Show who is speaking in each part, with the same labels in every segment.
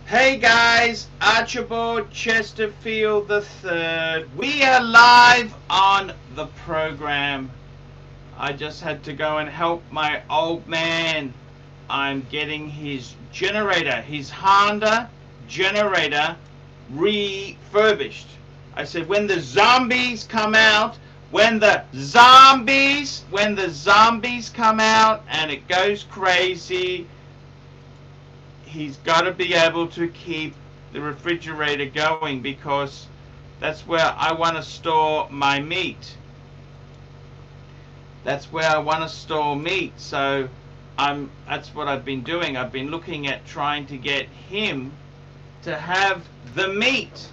Speaker 1: Hey guys, Archibald Chesterfield III. We are live on the program. I just had to go and help my old man. I'm getting his generator, his Honda generator refurbished. I said when the zombies come out, when the zombies come out and it goes crazy, he's got to be able to keep the refrigerator going because that's where I want to store my meat. That's where I want to store meat. So that's what I've been doing. I've been looking at trying to get him to have the meat.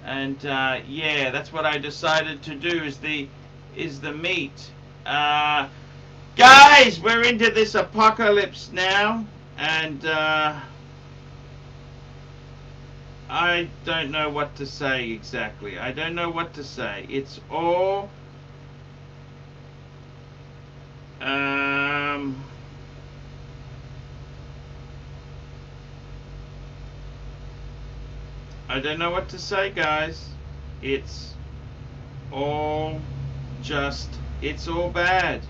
Speaker 1: And yeah, that's what I decided to do is the meat. Guys, we're into this apocalypse now, and I don't know what to say exactly. I don't know what to say. It's all I don't know what to say, guys. It's all it's all bad.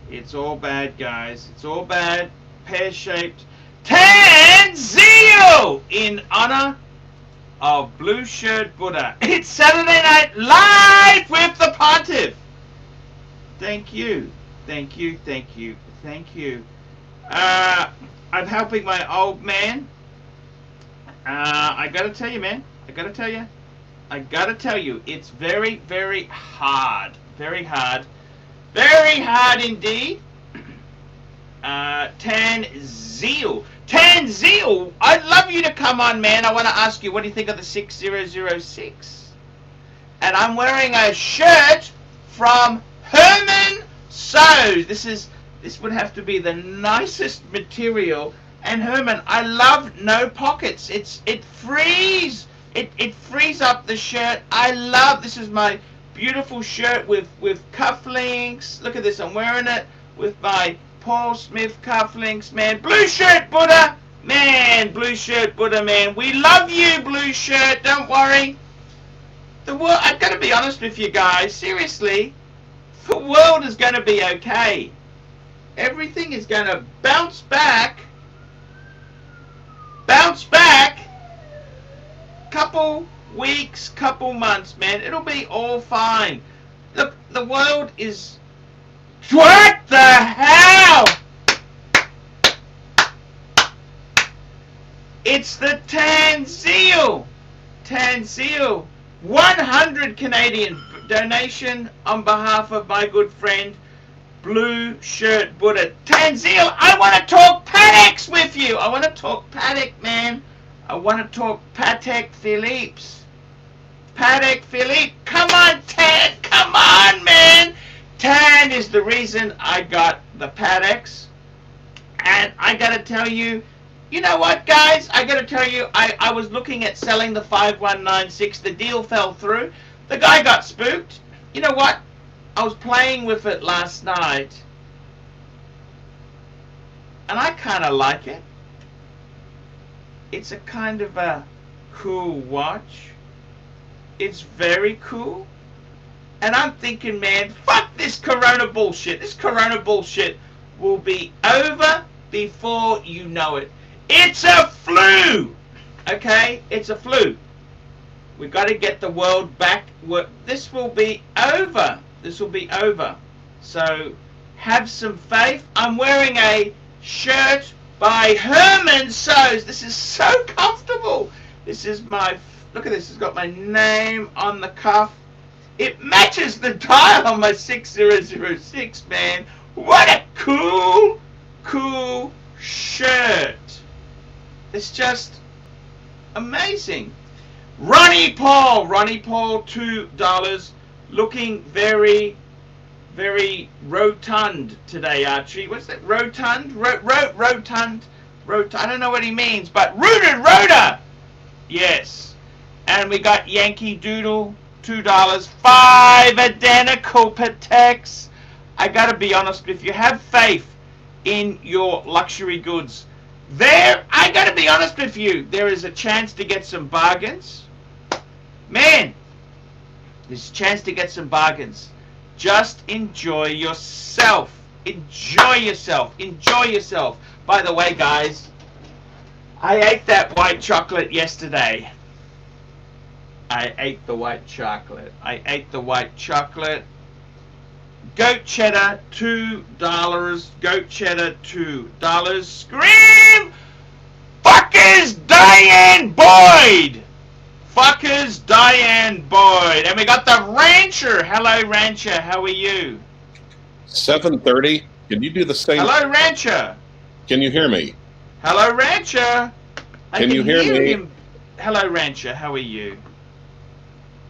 Speaker 1: It's all bad, guys. It's all bad. Pear-shaped Tanzio in honor of Blue Shirt Buddha. It's Saturday Night Live with the Pontiff. Thank you. I'm helping my old man. I gotta tell you, man. I gotta tell you. It's very, very hard. Very hard indeed. Tanzio, I'd love you to come on, man. I want to ask you, what do you think of the 6006? And I'm wearing a shirt from Herman Sews. This would have to be the nicest material. And Herman, I love no pockets. It frees up the shirt. I love this is my beautiful shirt with cufflinks. Look at this, I'm wearing it with my Paul Smith cufflinks, man. Blue Shirt Buddha, man. Blue Shirt Buddha, man. We love you, Blue Shirt. Don't worry. The world, I've got to be honest with you guys, seriously, the world is going to be okay. Everything is going to bounce back. Couple weeks, couple months, man. It'll be all fine. Look, the world is... What the hell? It's the Tanzio. 100 Canadian donation on behalf of my good friend Blue Shirt Buddha. Tanzio, I want to talk Patek's with you. I want to talk Patek, man. I want to talk Patek Philippe's. Patek Philippe, come on, Tan, come on, man. Tan is the reason I got the Pateks. And I gotta tell you, you know what, guys? I gotta tell you, I was looking at selling the 5196. The deal fell through. The guy got spooked. You know what? I was playing with it last night. And I kind of like it. It's a kind of a cool watch. It's very cool. And I'm thinking, man, fuck this corona bullshit. This corona bullshit will be over before you know it. It's a flu. Okay? It's a flu. We've got to get the world back. This will be over. This will be over. So have some faith. I'm wearing a shirt by Herman Sews. This is so comfortable. This is my, look at this, it's got my name on the cuff. It matches the dial on my 6006, man. What a cool shirt. It's just amazing. Ronnie Paul, $2, looking very rotund today, Archie. What's that? Rotund? Rotund. I don't know what he means, but rooted rotor. Yes. And we got Yankee Doodle, $2. 5 identical Pateks. I gotta be honest with you. Have faith in your luxury goods. There, I gotta be honest with you, there is a chance to get some bargains. Man, there's a chance to get some bargains. Just enjoy yourself. Enjoy yourself. Enjoy yourself. By the way, guys, I ate that white chocolate yesterday. I ate the white chocolate. I ate the white chocolate. Goat cheddar, $2. Goat cheddar, $2. Scream! Fuckers Diane Boyd! Fuckers Diane Boyd. And we got the Rancher. Hello, Rancher. How are you?
Speaker 2: 7:30. Can you do the same?
Speaker 1: Hello, Rancher.
Speaker 2: Can you hear me?
Speaker 1: Hello, Rancher. I
Speaker 2: Can you hear me?
Speaker 1: him. Hello, Rancher. How are you?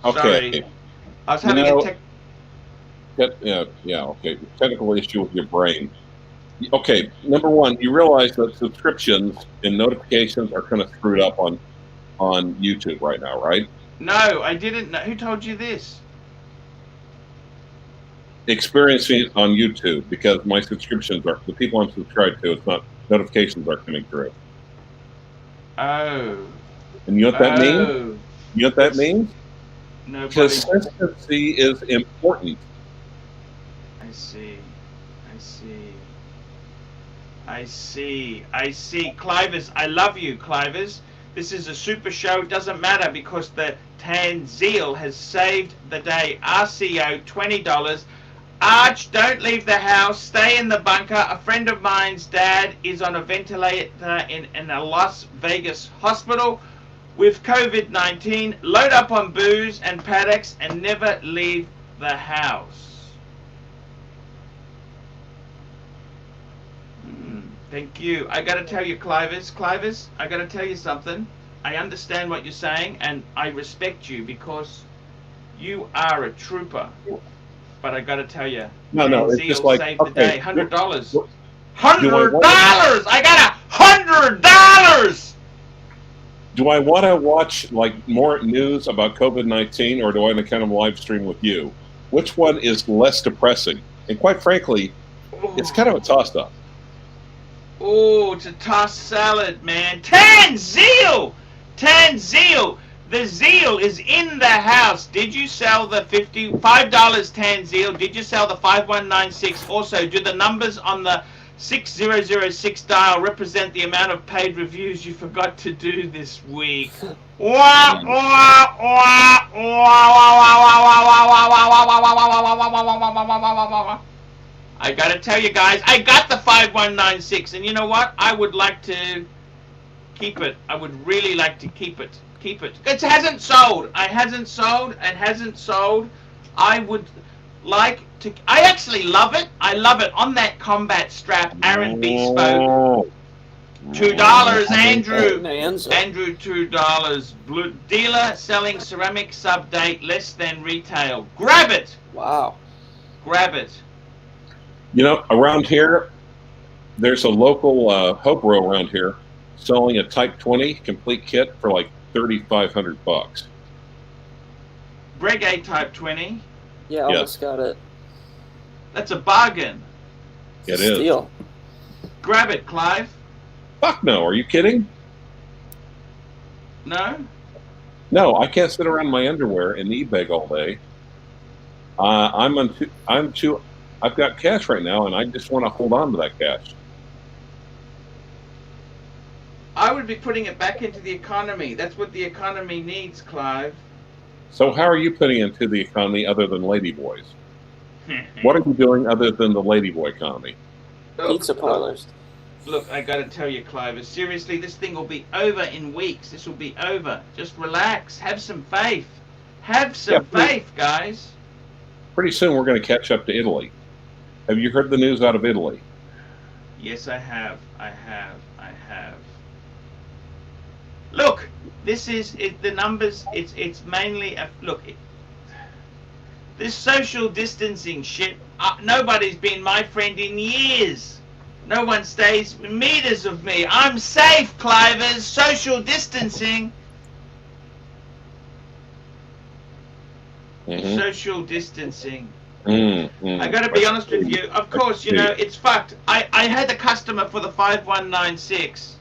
Speaker 2: Okay.
Speaker 1: Sorry. I was having a tech...
Speaker 2: Okay. Technical issue with your brain. Okay, number one, you realize that subscriptions and notifications are kind of screwed up on YouTube right now, right?
Speaker 1: No, I didn't know. Who told you this?
Speaker 2: Experiencing it on YouTube because my subscriptions are, the people I'm subscribed to, it's not, notifications aren't coming through.
Speaker 1: Oh.
Speaker 2: And you know what that means? You know what that means?
Speaker 1: Nobody...
Speaker 2: Consistency is important.
Speaker 1: I see. I see. Clivers, I love you, Clivers. This is a super show. It doesn't matter because the Tanzil has saved the day. RCO, $20. Arch, don't leave the house. Stay in the bunker. A friend of mine's dad is on a ventilator in a Las Vegas hospital with COVID-19. Load up on booze and paddocks and never leave the house. Thank you. I gotta tell you, Clivers, I gotta tell you something. I understand what you're saying, and I respect you because you are a trooper. But I gotta tell you,
Speaker 2: no, it's just like,
Speaker 1: saved the day. $100. $100! I got $100!
Speaker 2: Do I want to watch like more news about COVID-19, or do I want to kind of live stream with you? Which one is less depressing? And quite frankly, it's kind of a toss-up.
Speaker 1: Oh, it's a tossed salad, man. Tanzil! The Zeal is in the house. Did you sell the $5 Tanzil? Did you sell the 5196? Also, do the numbers on the 6006 dial represent the amount of paid reviews you forgot to do this week? I gotta tell you guys, I got the 5196, and you know what? I would like to keep it. I would really like to keep it. It hasn't sold. It hasn't sold. I would like to. I actually love it. I love it. On that combat strap, Aaron B spoke. $2, Andrew. Andrew, $2. Blue dealer selling ceramic sub date less than retail. Grab it.
Speaker 3: Wow.
Speaker 1: Grab it.
Speaker 2: You know, around here, there's a local Hopro around here selling a Type 20 complete kit for like $3,500.
Speaker 1: Greg A Type 20.
Speaker 3: Yeah, I almost got it.
Speaker 1: That's a bargain.
Speaker 2: It is.
Speaker 3: Steal.
Speaker 1: Grab it, Clive.
Speaker 2: Fuck no! Are you kidding?
Speaker 1: No.
Speaker 2: No, I can't sit around my underwear and e-bag all day. I've got cash right now, and I just want to hold on to that cash.
Speaker 1: I would be putting it back into the economy. That's what the economy needs, Clive.
Speaker 2: So how are you putting into the economy other than ladyboys? What are you doing other than the ladyboy economy?
Speaker 3: Pizza parlors.
Speaker 1: Look, I gotta tell you, Clive, seriously, this thing will be over in weeks. This will be over. Just relax. Have some faith. Have some faith, guys.
Speaker 2: Pretty soon we're going to catch up to Italy. Have you heard the news out of Italy?
Speaker 1: Yes, I have. Look, this is the numbers. It's mainly look. This social distancing shit. Nobody's been my friend in years. No one stays meters of me. I'm safe, Clivers. Social distancing. Social distancing. I gotta be honest with you. Of course, you know, it's fucked. I had a customer for the 5196.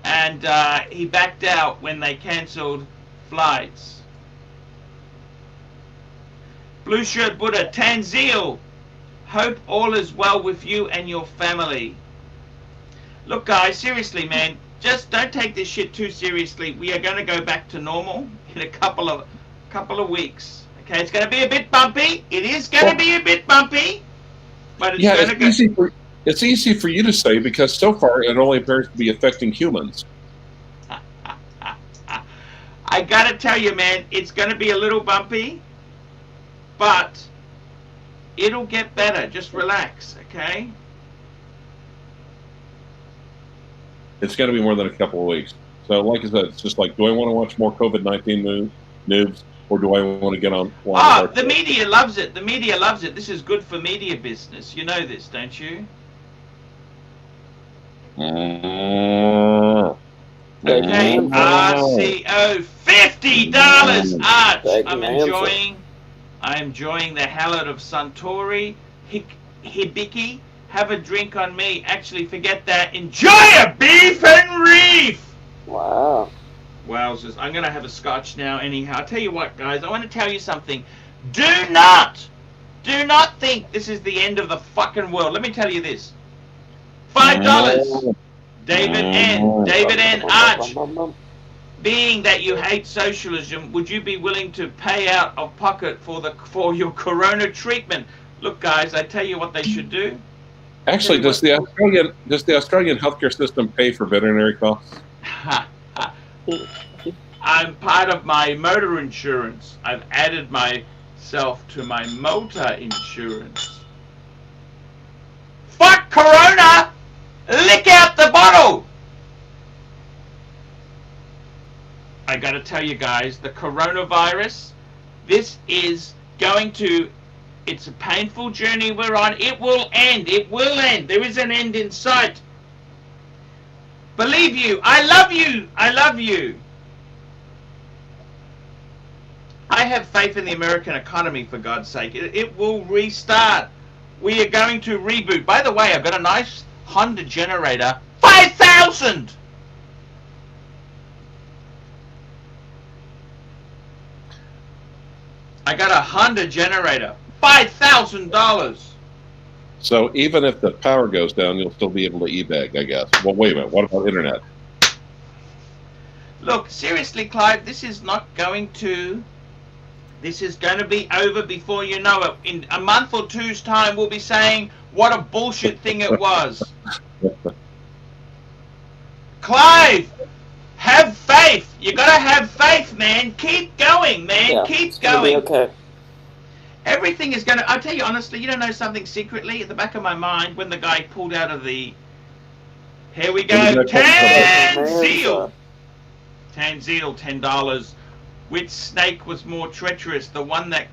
Speaker 1: and he backed out when they cancelled flights. Blue Shirt Buddha, Tanzil, hope all is well with you and your family. Look, guys, seriously, man, just don't take this shit too seriously. We are going to go back to normal in a couple of weeks. Okay, it's going to be a bit bumpy. It is going to be a bit bumpy, but it's going to go.
Speaker 2: It's easy for you to say because so far it only appears to be affecting humans.
Speaker 1: I got to tell you, man, it's going to be a little bumpy, but it'll get better. Just relax, okay?
Speaker 2: It's going to be more than a couple of weeks. So, like I said, it's just like, do I want to watch more COVID-19 news, or do I want to get on?
Speaker 1: The media loves it. The media loves it. This is good for media business. You know this, don't you? Okay, RCO, $50, Arch. I'm enjoying the hell out of Suntory. Hibiki, have a drink on me. Actually, forget that. Enjoy a beef and reef!
Speaker 3: Wow.
Speaker 1: Wowzers. I'm going to have a scotch now anyhow. I'll tell you what, guys. I want to tell you something. Do not think this is the end of the fucking world. Let me tell you this. $5. David N. Arch. Being that you hate socialism, would you be willing to pay out of pocket for your corona treatment? Look, guys, I tell you what they should do.
Speaker 2: Actually, does the Australian healthcare system pay for veterinary costs?
Speaker 1: I'm part of my motor insurance. I've added myself to my motor insurance. Fuck corona! Lick out the bottle! I gotta tell you guys, the coronavirus, this is going to, it's a painful journey we're on. It will end. It will end. There is an end in sight. Believe you. I love you. I love you. I have faith in the American economy, for God's sake. It will restart. We are going to reboot. By the way, I've got a nice Honda generator. 5,000! I got a Honda generator. $5,000.
Speaker 2: So even if the power goes down, you'll still be able to e-bag, I guess. Well, wait a minute. What about internet?
Speaker 1: Look, seriously, Clive, this is going to be over before you know it. In a month or two's time, we'll be saying what a bullshit thing it was. Clive, have faith. You gotta have faith, man. Keep going, man.
Speaker 3: Yeah,
Speaker 1: Keep going.
Speaker 3: Okay.
Speaker 1: Everything is gonna. I'll tell you honestly. You don't know something secretly at the back of my mind when the guy pulled out of the. Here we go. Tanzil. Tanzil, $10. Which snake was more treacherous? The one that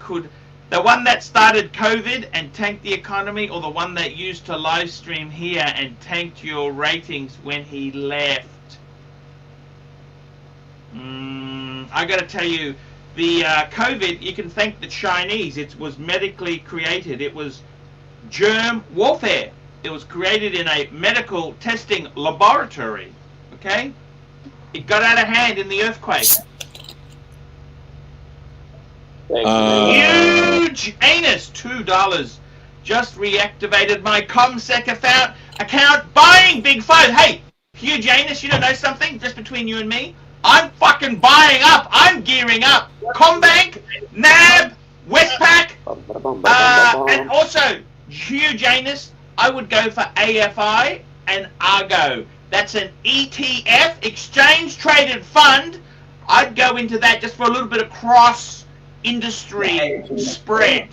Speaker 1: started COVID and tanked the economy, or the one that used to live stream here and tanked your ratings when he left? I gotta tell you, the COVID, you can thank the Chinese. It was medically created. It was germ warfare. It was created in a medical testing laboratory. Okay? It got out of hand in the earthquake. Huge anus, $2. Just reactivated my ComSec account. Buying Big Five. Hey, huge anus, you don't know something? Just between you and me, I'm fucking buying up. I'm gearing up. Combank, NAB, Westpac, and also huge anus. I would go for AFI and Argo. That's an ETF, exchange traded fund. I'd go into that just for a little bit of cross industry spread.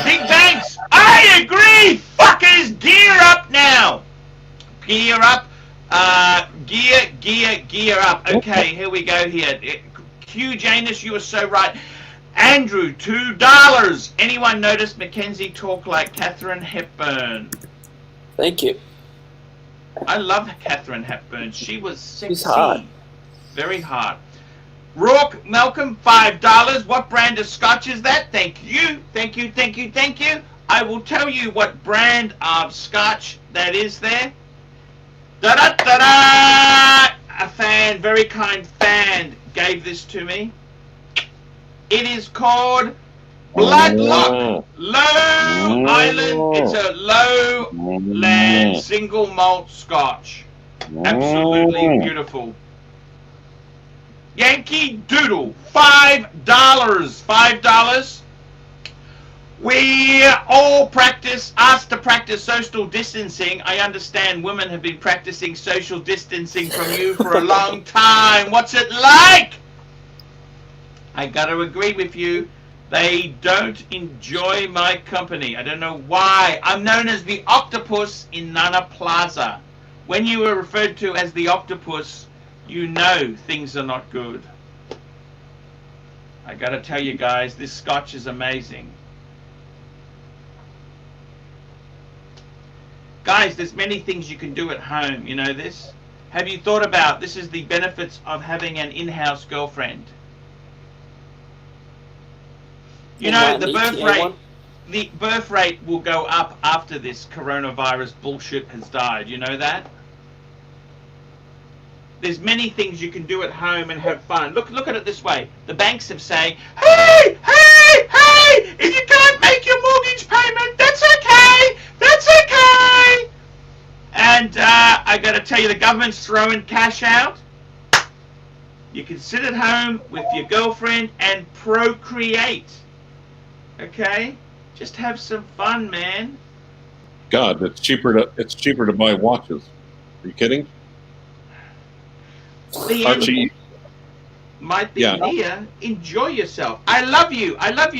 Speaker 1: Big banks, I agree. Fuckers, gear up now. Gear up. Gear up. Okay, here we go here. Huge anus, you were so right. Andrew, $2. Anyone notice Mackenzie talk like Katharine Hepburn?
Speaker 3: Thank you.
Speaker 1: I love Katharine Hepburn. She was sexy.
Speaker 3: She's hot.
Speaker 1: Very hot. Rourke, Malcolm, $5. What brand of scotch is that? Thank you. Thank you, thank you, thank you. I will tell you what brand of scotch that is there. Da-da-da-da! fan, very kind fan, gave this to me. It is called Bloodlock Low Island. It's a lowland single malt scotch. Absolutely beautiful. Yankee Doodle, $5. $5. We all asked to practice social distancing. I understand women have been practicing social distancing from you for a long time. What's it like? I gotta agree with you. They don't enjoy my company. I don't know why. I'm known as the octopus in Nana Plaza. When you were referred to as the octopus, you know things are not good. I gotta tell you guys, this scotch is amazing. Guys, there's many things you can do at home, you know this? Have you thought about, this is the benefits of having an in-house girlfriend. You know, the birth rate will go up after this coronavirus bullshit has died, you know that? There's many things you can do at home and have fun. Look at it this way. The banks have saying, hey, if you can't make your mortgage payment, that's okay. And I got to tell you, the government's throwing cash out. You can sit at home with your girlfriend and procreate. Okay? Just have some fun, man.
Speaker 2: God, it's cheaper to buy watches. Are you kidding?
Speaker 1: Archie, might be near. Enjoy yourself. I love you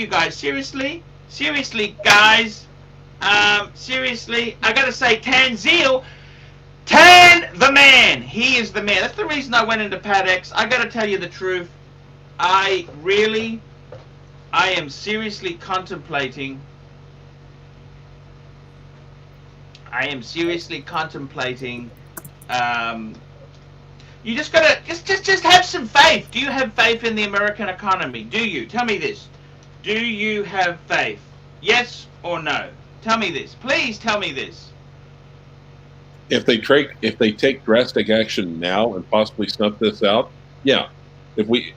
Speaker 1: guys. Seriously, guys. Seriously, I gotta say, Tan the man. He is the man. That's the reason I went into Padex. I gotta tell you the truth. I am seriously contemplating. You just gotta just have some faith. Do you have faith in the American economy? Do you? Tell me this. Do you have faith? Yes or no? Tell me this. Please tell me this.
Speaker 2: If they take drastic action now and possibly snuff this out, yeah. If we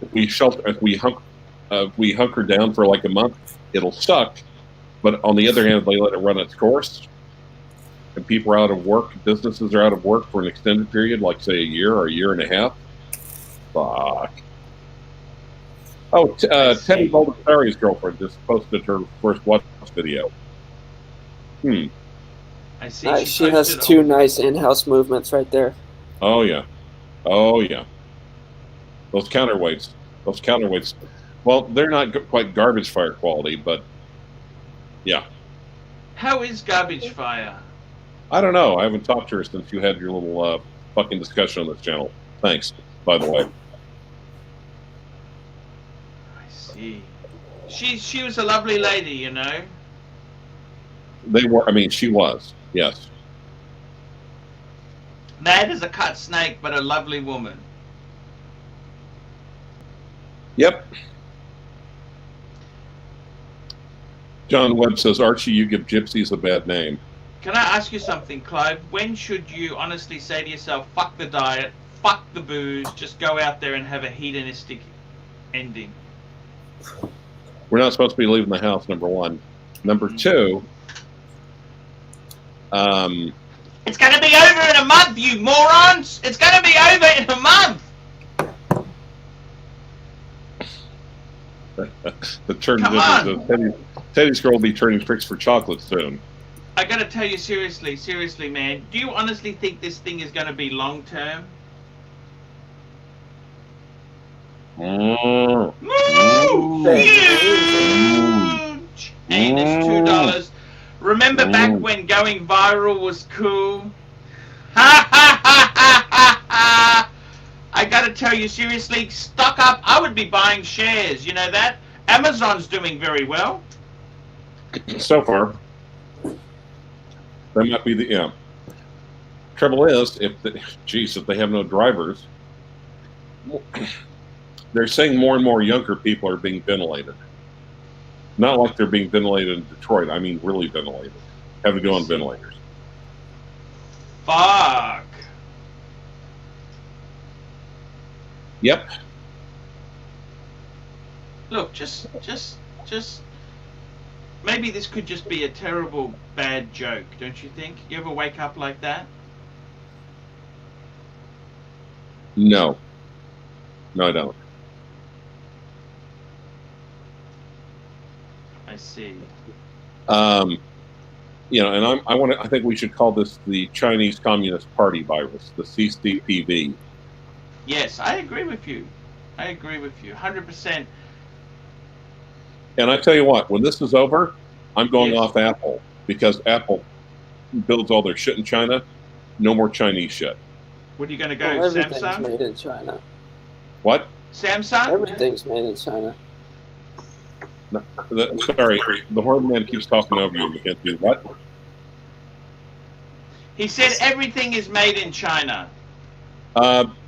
Speaker 2: hunker down for like a month, it'll suck. But on the other hand, if they let it run its course, and people are out of work, businesses are out of work for an extended period, like say a year or a year and a half, fuck. Oh, Teddy Baldessari's girlfriend just posted her first watch video.
Speaker 1: I see.
Speaker 3: She has two nice in-house movements right there.
Speaker 2: Oh yeah. Those counterweights. Well, they're not quite garbage fire quality, but yeah.
Speaker 1: How is garbage fire?
Speaker 2: I don't know. I haven't talked to her since you had your little fucking discussion on this channel. Thanks, by the way.
Speaker 1: I see. She was a lovely lady, you know.
Speaker 2: She was. Yes.
Speaker 1: Mad as a cut snake, but a lovely woman.
Speaker 2: Yep. John Webb says, Archie, you give gypsies a bad name.
Speaker 1: Can I ask you something, Clive? When should you honestly say to yourself, fuck the diet, fuck the booze, just go out there and have a hedonistic ending?
Speaker 2: We're not supposed to be leaving the house, number one. Number two,
Speaker 1: it's going to be over in a month, you morons! It's going to be over in a month!
Speaker 2: Teddy's girl will be turning tricks for chocolate soon.
Speaker 1: I gotta tell you seriously, man. Do you honestly think this thing is gonna be long term? Huge! And it's $2. Remember back when going viral was cool? I gotta tell you seriously, stock up. I would be buying shares, you know that? Amazon's doing very well.
Speaker 2: So far. That might be the trouble is, if they have no drivers, they're saying more and more younger people are being ventilated. Not like they're being ventilated in Detroit. I mean, really ventilated. Have to go on ventilators.
Speaker 1: Fuck.
Speaker 2: Yep.
Speaker 1: Look, just maybe this could just be a terrible bad joke, don't you think? You ever wake up like that?
Speaker 2: No. No, I don't.
Speaker 1: I see.
Speaker 2: You know, and I think we should call this the Chinese Communist Party virus, the CCPV.
Speaker 1: Yes, I agree with you. I agree with you, 100%.
Speaker 2: And I tell you what, when this is over, I'm going
Speaker 1: Yes.
Speaker 2: off Apple, because Apple builds all their shit in China. No more Chinese shit.
Speaker 1: What are you going to go,
Speaker 3: Well, everything's
Speaker 1: Samsung?
Speaker 3: made in China.
Speaker 2: What?
Speaker 1: Samsung?
Speaker 3: Everything's made in China.
Speaker 2: No, sorry, the horror man keeps talking over you. You can't do what?
Speaker 1: He said everything is made in China.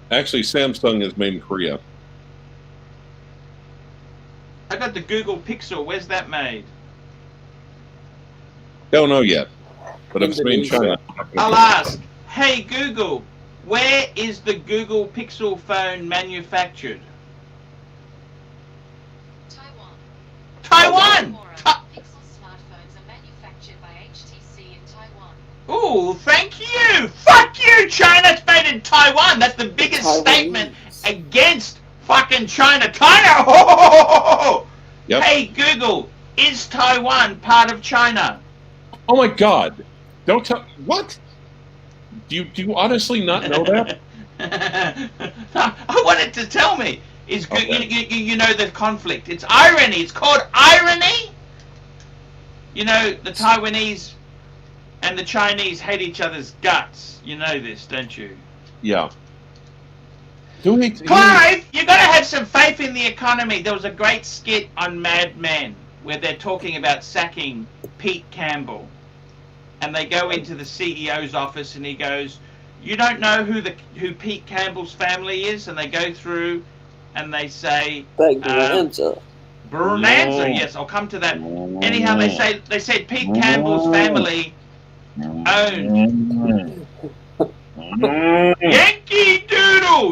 Speaker 2: Actually, Samsung is made in Korea.
Speaker 1: I got the Google Pixel. Where's that made?
Speaker 2: Don't know yet, but if it's made in China.
Speaker 1: I'll ask. Hey Google, where is the Google Pixel phone manufactured? Taiwan!
Speaker 4: Pixel smartphones are manufactured by HTC in Taiwan.
Speaker 1: Ooh, thank you! Fuck you, China! It's made in Taiwan! That's the biggest
Speaker 3: Taiwanese.
Speaker 1: statement against fucking China. China! Ho, ho, ho, ho, ho.
Speaker 2: Yep.
Speaker 1: Hey Google, is Taiwan part of China?
Speaker 2: Oh my God! Don't tell. What? Do you honestly not know that?
Speaker 1: I wanted to tell me.
Speaker 2: Okay.
Speaker 1: You know the conflict. It's irony. It's called irony. You know, the Taiwanese and the Chinese hate each other's guts. You know this, don't you?
Speaker 2: Yeah. Do we?
Speaker 1: Clive, you got to have some faith in the economy. There was a great skit on Mad Men where they're talking about sacking Pete Campbell. And they go into the CEO's office and he goes, "You don't know who Pete Campbell's family is?" And they go through and they say,
Speaker 3: Big Bonanza.
Speaker 1: Bonanza, yes, I'll come to that. Anyhow, they said Pete Campbell's family owned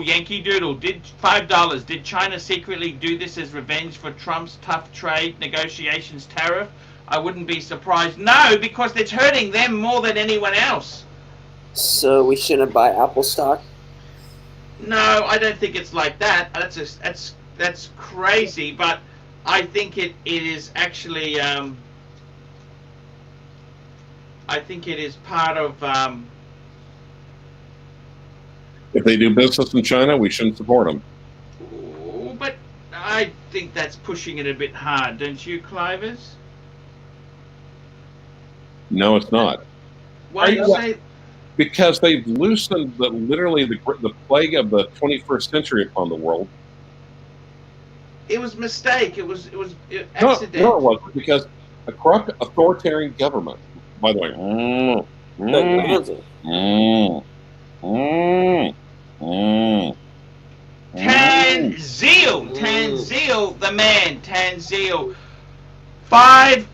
Speaker 1: Yankee Doodle did $5. Did China secretly do this as revenge for Trump's tough trade negotiations tariff? I wouldn't be surprised. No, because it's hurting them more than anyone else.
Speaker 3: So we shouldn't buy Apple stock?
Speaker 1: No, I don't think it's like that. That's crazy, but I think it is actually I think it is part of
Speaker 2: If they do business in China, we shouldn't support them.
Speaker 1: but I think that's pushing it a bit hard, don't you, Clivers?
Speaker 2: No, it's not.
Speaker 1: Why do you say?
Speaker 2: Because they've loosened literally the plague of the 21st century upon the world.
Speaker 1: It was mistake. It was
Speaker 2: No,
Speaker 1: accident.
Speaker 2: no, it wasn't, because a corrupt authoritarian government. By the way,
Speaker 3: Big Bonanza.
Speaker 1: Tanzil, the man, Tanzil. $5,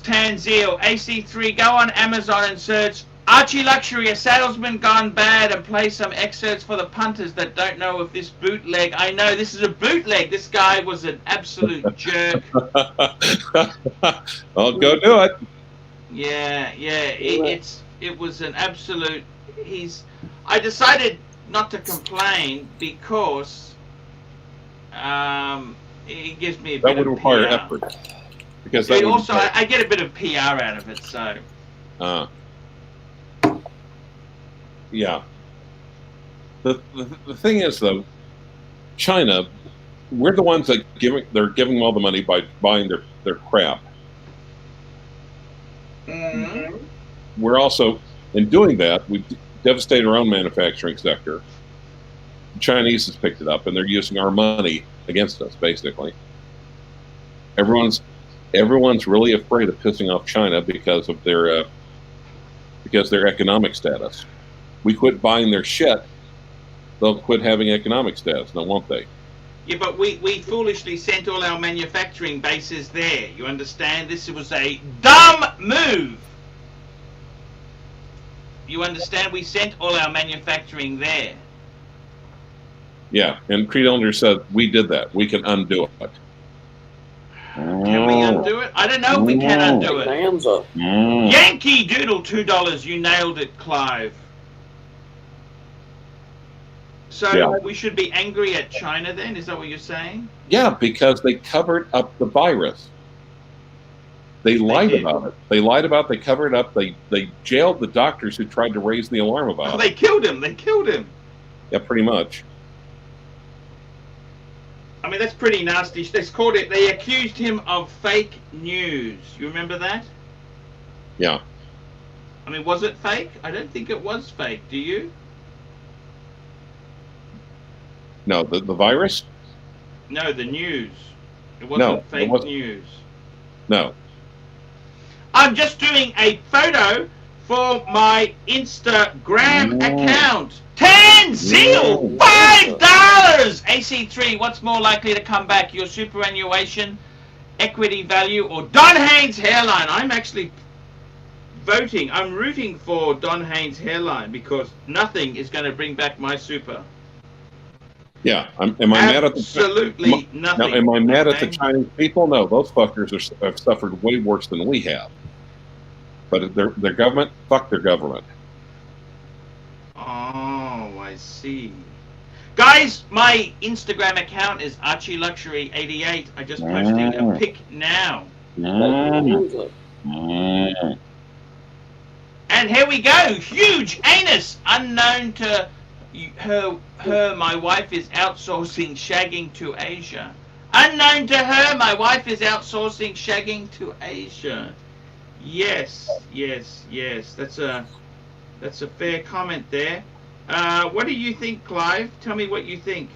Speaker 1: Tanzil. AC3, go on Amazon and search ARCHIELUXURY, a salesman gone bad, and play some excerpts for the punters that don't know of this bootleg. I know, this is a bootleg. This guy was an absolute jerk.
Speaker 2: I'll go do it.
Speaker 1: Yeah. It was an absolute. I decided not to complain because it gives me a bit
Speaker 2: That would
Speaker 1: of
Speaker 2: require
Speaker 1: PR.
Speaker 2: effort. Because that would
Speaker 1: Also, I get a bit of PR out of it, so.
Speaker 2: Yeah. The thing is, though, China, we're the ones that they're giving all the money by buying their crap.
Speaker 1: Mm-hmm.
Speaker 2: We're also, in doing that, we've devastated our own manufacturing sector. The Chinese has picked it up, and they're using our money against us, basically. Everyone's really afraid of pissing off China because of their economic status. We quit buying their shit, they'll quit having economic status, now won't they?
Speaker 1: Yeah, but we foolishly sent all our manufacturing bases there. You understand? This was a dumb move. You understand? We sent all our manufacturing there.
Speaker 2: Yeah, and Creed Ellender said, we did that. We can undo it.
Speaker 1: Can we undo it? I don't know if we can undo it.
Speaker 3: Bonanza.
Speaker 1: Yankee Doodle, $2. You nailed it, Clive. So
Speaker 2: Yeah.
Speaker 1: we should be angry at China then? Is that what you're saying?
Speaker 2: Yeah, because they covered up the virus. They lied
Speaker 1: did.
Speaker 2: about it. They lied about it. They covered it up. They jailed the doctors who tried to raise the alarm about
Speaker 1: Oh,
Speaker 2: it.
Speaker 1: they killed him. They killed him.
Speaker 2: Yeah, pretty much.
Speaker 1: I mean, that's pretty nasty. They accused him of fake news. You remember that?
Speaker 2: Yeah.
Speaker 1: I mean, was it fake? I don't think it was fake. Do you?
Speaker 2: No, the virus?
Speaker 1: No, the news. It wasn't fake
Speaker 2: it wasn't.
Speaker 1: news.
Speaker 2: No.
Speaker 1: I'm just doing a photo for my Instagram account. 10 zeal, $5. AC3, what's more likely to come back? Your superannuation, equity value, or Don Haynes hairline? I'm actually voting. I'm rooting for Don Haynes hairline because nothing is going to bring back my super.
Speaker 2: Yeah. Am I mad at the
Speaker 1: Absolutely nothing.
Speaker 2: Now, am I mad at the
Speaker 1: Okay?
Speaker 2: Chinese people? No, those fuckers have suffered way worse than we have. But their government, fuck their government.
Speaker 1: Oh, I see. Guys, my Instagram account is ARCHIELUXURY88. I just posting a pic now.
Speaker 3: Bonanza.
Speaker 1: And here we go. Huge anus. Unknown to her, my wife is outsourcing shagging to Asia. Unknown to her, my wife is outsourcing shagging to Asia. Yes. That's a fair comment there. What do you think, Clive? Tell me what you think.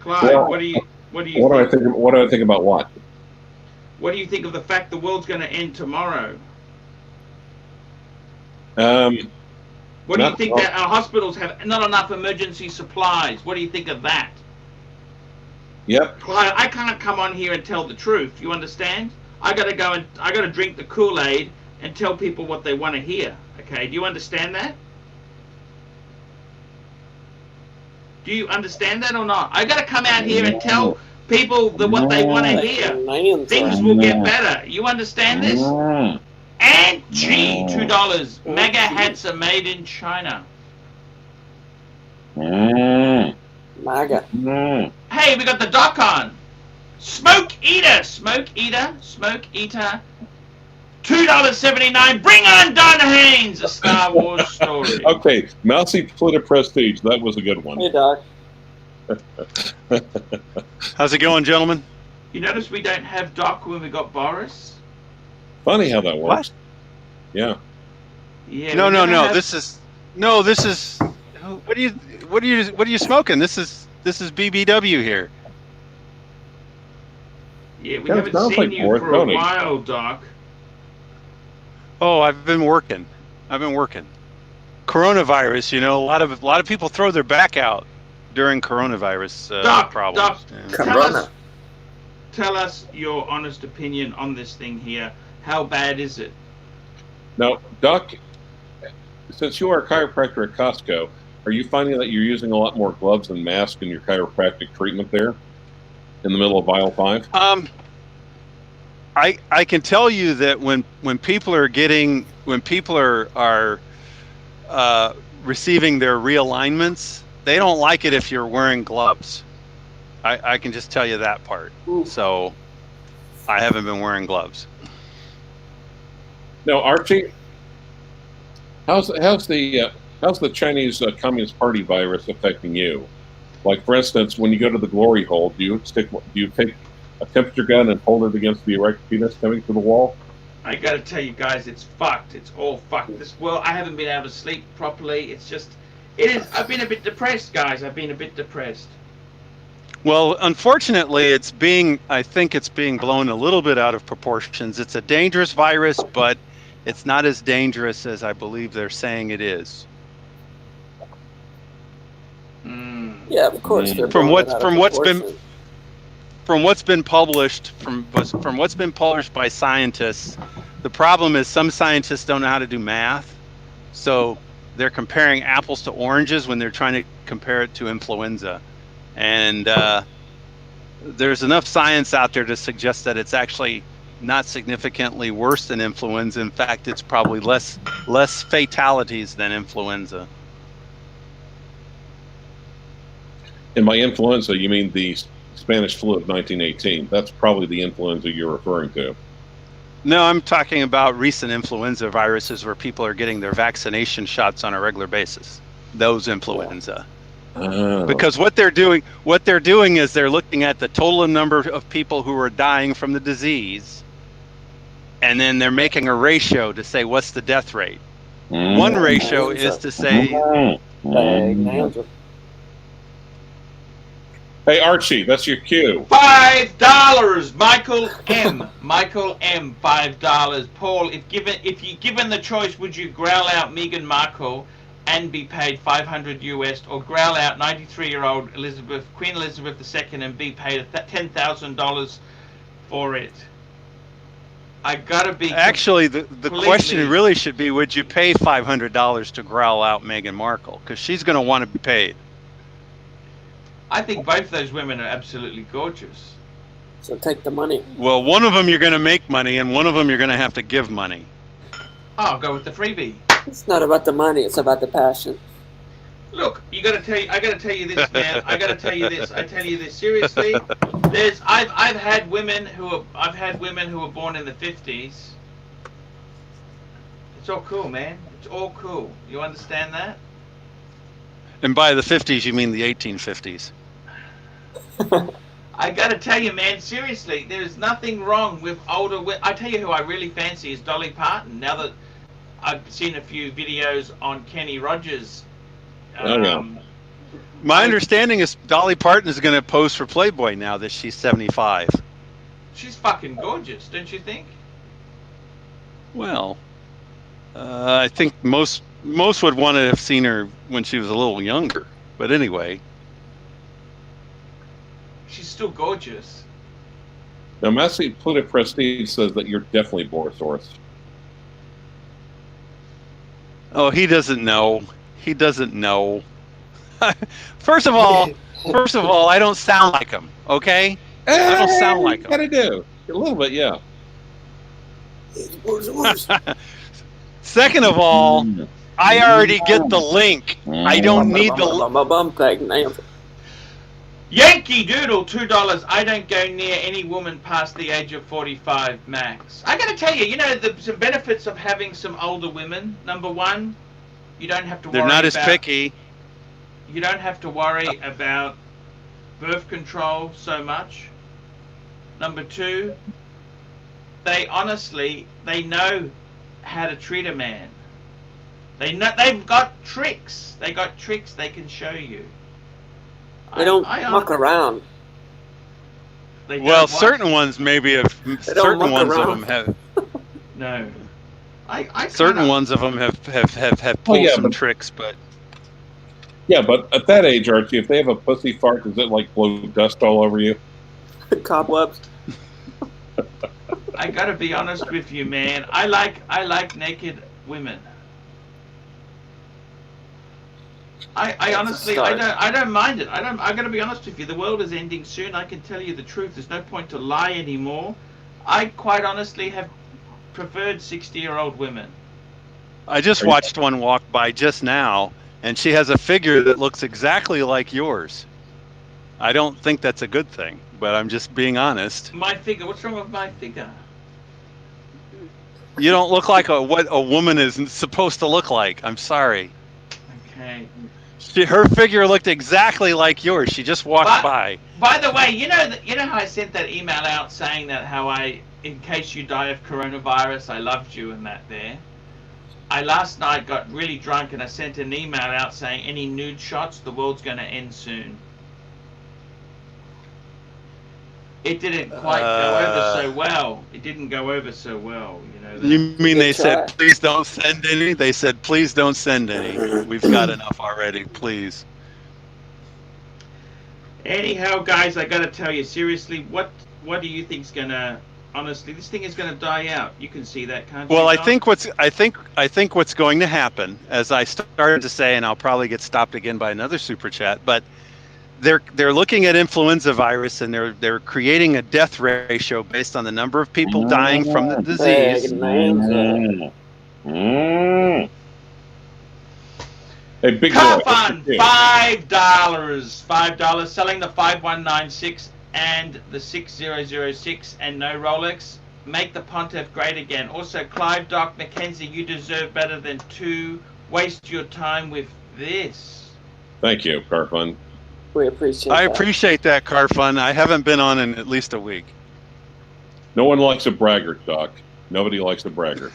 Speaker 1: Clive,
Speaker 2: Well,
Speaker 1: what do you
Speaker 2: What do I think? What do I think about what?
Speaker 1: What do you think of the fact the world's going to end tomorrow? What do you think that our hospitals have not enough emergency supplies? What do you think of that?
Speaker 2: Yep.
Speaker 1: Clive, I can't come on here and tell the truth. You understand? I got to drink the Kool-Aid and tell people what they want to hear. Okay? Do you understand that? Do you understand that or not? I got to come out here and tell people what they want to hear.
Speaker 3: Bonanza.
Speaker 1: Things will get better. You understand this? And G, $2. Mega hats are made in China.
Speaker 3: MAGA.
Speaker 1: Hey, we got the doc on. Smoke Eater. $2.79. Bring on Don Haynes, a Star Wars story.
Speaker 2: Okay, Mousy Plitter Prestige. That was a good one.
Speaker 3: Hey, Doc.
Speaker 5: How's it going, gentlemen?
Speaker 1: You notice we don't have Doc when we got Boris?
Speaker 2: Funny how that works.
Speaker 5: What?
Speaker 2: Yeah.
Speaker 1: Yeah.
Speaker 5: No.
Speaker 1: we never have-
Speaker 5: This is. What are you smoking? This is BBW here.
Speaker 1: Yeah, we
Speaker 2: Kinda
Speaker 1: haven't
Speaker 2: sounds
Speaker 1: seen
Speaker 2: like
Speaker 1: you
Speaker 2: Boris,
Speaker 1: for a
Speaker 2: don't he?
Speaker 1: while, Doc.
Speaker 5: Oh, I've been working. Coronavirus. You know, a lot of people throw their back out during coronavirus
Speaker 1: Doc,
Speaker 5: problems.
Speaker 1: Doc.
Speaker 5: Yeah.
Speaker 1: Tell us your honest opinion on this thing here. How bad is it?
Speaker 2: Now, Doc, since you are a chiropractor at Costco, are you finding that you're using a lot more gloves and masks in your chiropractic treatment there in the middle of aisle 5?
Speaker 5: I can tell you that when people are receiving their realignments, they don't like it if you're wearing gloves. I can just tell you that part. So I haven't been wearing gloves.
Speaker 2: Now, Archie, how's the Chinese Communist Party virus affecting you? Like, for instance, when you go to the glory hole, do you take a temperature gun and hold it against the erect penis coming through the wall?
Speaker 1: I gotta tell you guys, it's fucked. It's all fucked. This world, I haven't been able to sleep properly. It is. I've been a bit depressed, guys. I've been a bit depressed.
Speaker 5: Well, unfortunately, I think it's being blown a little bit out of proportions. It's a dangerous virus, but it's not as dangerous as I believe they're saying it is.
Speaker 3: Yeah, of course. They're
Speaker 5: From
Speaker 3: blowing it out of proportion.
Speaker 5: what's been published by scientists, the problem is some scientists don't know how to do math. So they're comparing apples to oranges when they're trying to compare it to influenza. And there's enough science out there to suggest that it's actually not significantly worse than influenza. In fact, it's probably less fatalities than influenza.
Speaker 2: And by influenza, you mean the Spanish flu of 1918. That's probably the influenza you're referring to.
Speaker 5: No, I'm talking about recent influenza viruses where people are getting their vaccination shots on a regular basis. Those influenza.
Speaker 2: Oh.
Speaker 5: Because what they're doing is they're looking at the total number of people who are dying from the disease, and then they're making a ratio to say what's the death rate. One ratio is to say,
Speaker 2: hey Archie, that's your cue.
Speaker 1: $5, Michael M. Michael M. $5. Paul, if you given the choice, would you growl out Meghan Markle and be paid $500 US, or growl out 93-year-old Queen Elizabeth II and be paid $10,000 for it? I gotta be.
Speaker 5: Actually, the question really should be, would you pay $500 to growl out Meghan Markle? Because she's going to want to be paid.
Speaker 1: I think both those women are absolutely gorgeous.
Speaker 3: So take the money.
Speaker 5: Well, one of them you're going to make money, and one of them you're going to have to give money.
Speaker 1: I'll go with the freebie.
Speaker 3: It's not about the money; it's about the passion.
Speaker 1: Look, I gotta tell you this, man. I tell you this seriously. I've had women who were born in the 50s. It's all cool, man. It's all cool. You understand that?
Speaker 5: And by the 50s, you mean the 1850s.
Speaker 1: I gotta tell you, man, seriously, there's nothing wrong with older women. I tell you who I really fancy is Dolly Parton. Now that I've seen a few videos on Kenny Rogers.
Speaker 5: My understanding is Dolly Parton is going to pose for Playboy now that she's 75.
Speaker 1: She's fucking gorgeous, don't you think?
Speaker 5: Well, I think most would want to have seen her when she was a little younger. But anyway.
Speaker 1: She's still gorgeous.
Speaker 2: Now, Massey Politic Prestige says that you're definitely Boris Horst.
Speaker 5: Oh, he doesn't know. He doesn't know. First of all, I don't sound like him. Okay, I don't sound like him.
Speaker 2: Gotta do a little bit, yeah.
Speaker 5: Second of all, I already get the link. I don't need the.
Speaker 1: Yankee Doodle, $2. I don't go near any woman past the age of 45 max. I gotta tell you, you know, some benefits of having some older women. Number one, you don't have to worry.
Speaker 5: They're not as picky.
Speaker 1: You don't have to worry about birth control so much. Number two, they know how to treat a man. They've got tricks. They got tricks they can show you.
Speaker 3: They don't muck around.
Speaker 5: Well, certain ones maybe have. Certain ones of them have.
Speaker 1: No.
Speaker 5: Certain ones of them have pulled some tricks, but.
Speaker 2: Yeah, but at that age, Archie, if they have a pussy fart, does it like blow dust all over you?
Speaker 3: Cobwebs.
Speaker 1: I gotta be honest with you, man. I like naked women. I honestly, I don't mind it. I gotta be honest with you. The world is ending soon. I can tell you the truth. There's no point to lie anymore. I quite honestly have preferred 60-year-old women.
Speaker 5: I just watched one walk by just now, and she has a figure that looks exactly like yours. I don't think that's a good thing, but I'm just being honest.
Speaker 1: My figure? What's wrong with my figure?
Speaker 5: You don't look like what a woman is supposed to look like. I'm sorry.
Speaker 1: Okay.
Speaker 5: Her figure looked exactly like yours. She just walked by.
Speaker 1: By the way, you know how I sent that email out saying that in case you die of coronavirus, I loved you and that there. I last night got really drunk and I sent an email out saying any nude shots, the world's going to end soon. It didn't quite go over so well. It didn't go over so well, you know.
Speaker 5: You mean they said, please don't send any? They said, please don't send any. We've got enough already, please.
Speaker 1: Anyhow, guys, I got to tell you, seriously, what do you think's going to Honestly, this thing is going to die out. You can see that, can't you?
Speaker 5: Well, I
Speaker 1: John?
Speaker 5: think what's going to happen, as I started to say, and I'll probably get stopped again by another super chat, but they're looking at influenza virus and they're creating a death ratio based on the number of people dying from the disease.
Speaker 2: Hey, big
Speaker 1: Car
Speaker 2: boy.
Speaker 1: fund, $5, selling the 5196 and the 6006 and no Rolex. Make the Pontiff great again. Also, Clive, Doc, Mackenzie, you deserve better than to waste your time with this.
Speaker 2: Thank you, Carfun.
Speaker 3: We appreciate
Speaker 5: I
Speaker 3: that.
Speaker 5: appreciate that, Car Fun. I haven't been on in at least a week.
Speaker 2: No one likes a braggart, Doc. Nobody likes a braggart.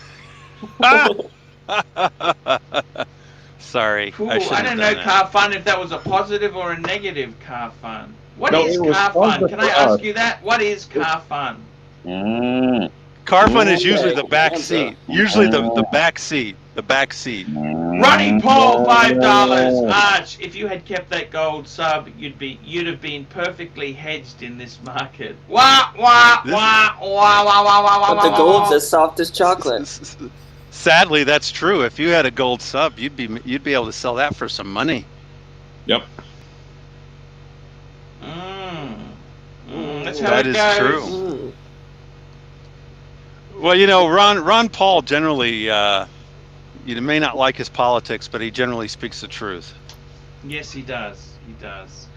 Speaker 5: Sorry.
Speaker 1: Cool.
Speaker 5: I
Speaker 1: I don't know, Car Fun, if that was a positive or a negative Car Fun. What is Car Fun? Can I ask you that? What is Car Fun?
Speaker 5: Car Fun is usually the back seat. Usually the back seat. The back seat.
Speaker 1: Ronnie Paul, $5. Arch, if you had kept that gold sub, you'd have been perfectly hedged in this market. Wah wah wah wah wah wah wah.
Speaker 3: But the gold's as soft as chocolate.
Speaker 5: Sadly, that's true. If you had a gold sub, you'd be able to sell that for some money.
Speaker 2: Yep.
Speaker 1: That's how
Speaker 5: That
Speaker 1: it
Speaker 5: is
Speaker 1: goes.
Speaker 5: true. Well, you know, Ron Paul generally, you may not like his politics, but he generally speaks the truth.
Speaker 1: Yes, he does. He does.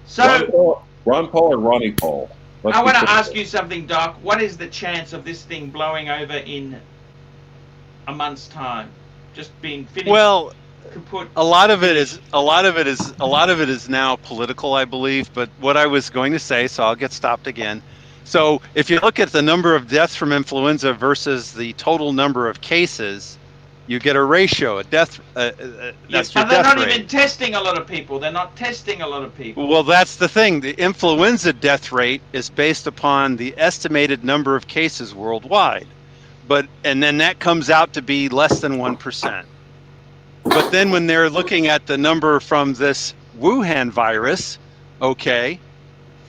Speaker 1: So,
Speaker 2: Ron Paul or Ronnie Paul?
Speaker 1: I want to ask you something, Doc. What is the chance of this thing blowing over in a month's time? Just being finished.
Speaker 5: Well,
Speaker 1: kaput.
Speaker 5: a lot of it is now political, I believe. But what I was going to say, so I'll get stopped again. So if you look at the number of deaths from influenza versus the total number of cases, you get a ratio, a death.
Speaker 1: Yes,
Speaker 5: that's your
Speaker 1: but they're
Speaker 5: death
Speaker 1: not
Speaker 5: rate.
Speaker 1: even testing a lot of people. They're not testing a lot of people.
Speaker 5: Well, that's the thing. The influenza death rate is based upon the estimated number of cases worldwide, and then that comes out to be less than 1%. But then when they're looking at the number from this Wuhan virus, okay,